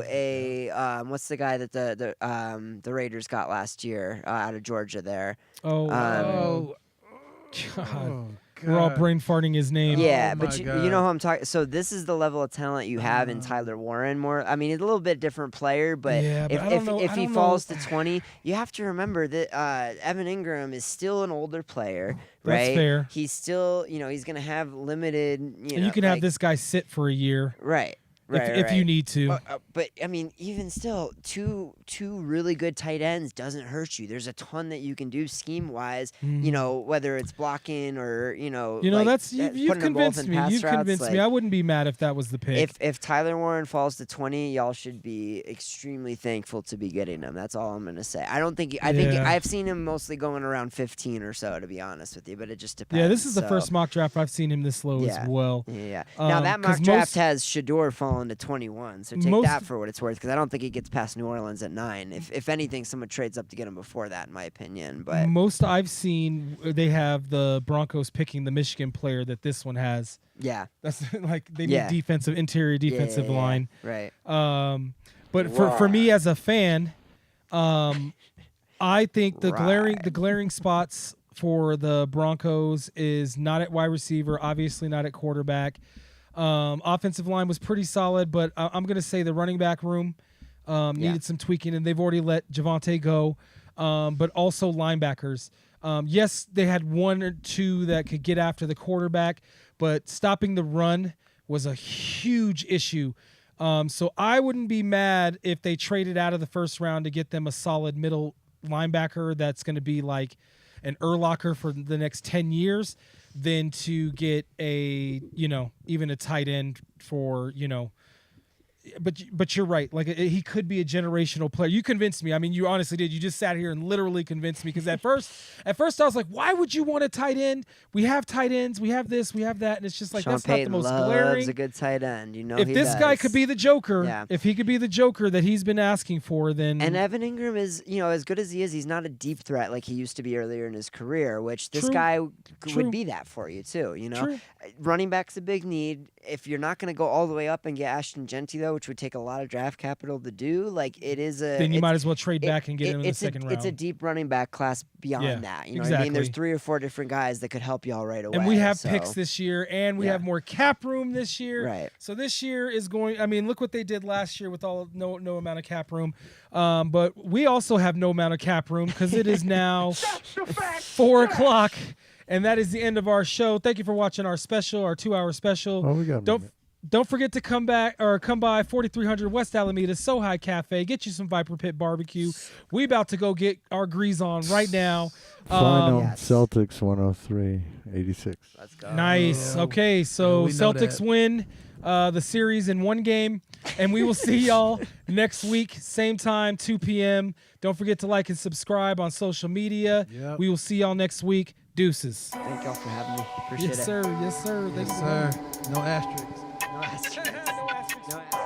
what's the guy that the Raiders got last year out of Georgia there?
God. We're all brain farting his name.
Yeah, but you know who I'm talking. So this is the level of talent you have in Tyler Warren. He's a little bit different player, but if he falls to 20, you have to remember that Evan Ingram is still an older player, right?
That's fair.
He's still, he's gonna have limited.
And you can have this guy sit for a year,
right?
If you need to.
But even still, two really good tight ends doesn't hurt you. There's a ton that you can do scheme wise. Whether it's blocking or
that's you've convinced me. You've convinced me. I wouldn't be mad if that was the pick.
If Tyler Warren falls to 20, y'all should be extremely thankful to be getting him. That's all I'm gonna say. I think I've seen him mostly going around 15 or so, to be honest with you. But it just depends.
Yeah, this is the first mock draft I've seen him this low as well.
Yeah. Now that mock draft has Shador falling to 21, so take that for what it's worth, because I don't think he gets past New Orleans at 9. If anything, someone trades up to get him before that, in my opinion. But
most I've seen, they have the Broncos picking the Michigan player that this one has.
Yeah,
that's like they need interior defensive line.
Right.
But for me as a fan, I think the glaring spots for the Broncos is not at wide receiver, obviously not at quarterback. Offensive line was pretty solid, but I'm going to say the running back room needed some tweaking, and they've already let Javonte go. But also linebackers. Yes, they had one or two that could get after the quarterback, but stopping the run was a huge issue. So I wouldn't be mad if they traded out of the first round to get them a solid middle linebacker that's going to be like an Urlacher for the next 10 years. Than to get even a tight end for, but you're right. Like he could be a generational player. You convinced me. I mean, you honestly did. You just sat here and literally convinced me, because at first I was like, why would you want a tight end? We have tight ends. We have this. We have that. And it's just like,
Sean
that's
Payton
not the most
loves
glaring.
a good tight end.
If this guy could be the Joker, if he could be the Joker that he's been asking for, then.
And Evan Ingram is, as good as he is, he's not a deep threat like he used to be earlier in his career, which this guy would be that for you too.
True.
Running back's a big need. If you're not going to go all the way up and get Ashton Genty, though, Tampa, which would take a lot of draft capital to do. Like it is a.
Then you
it's-
might as well trade back and get him in the
it's
second round.
It's a deep running back class beyond
Yeah,
that. You know what I mean? There's
exactly.
3 or 4 different guys that could help y'all right away.
And we have
so.
picks this year, and we
Yeah.
have more cap room this year.
Right.
So this year is going. I mean, look what they did last year with no amount of cap room. But we also have no amount of cap room because it is now 4 o'clock, and that is the end of our show. Thank you for watching our special, our 2-hour special.
Oh, we got a minute.
Don't forget to come by 4300 West Alameda Sohai Cafe. Get you some Viper Pit barbecue. We about to go get our grease on right now.
Final
Yes.
Celtics 103-86.
Let's go.
Nice.
Yeah.
Okay, so
Yeah, we know
Celtics
that.
win the series in 1 game, and we will see y'all next week, same time, 2 p.m. Don't forget to like and subscribe on social media.
Yep.
We will see y'all next week. Deuces.
Thank y'all for having me. Appreciate
Yes,
it.
sir. Yes, sir. Thank
Yes,
you.
sir. No asterisks.
No asterisks. No asterisks.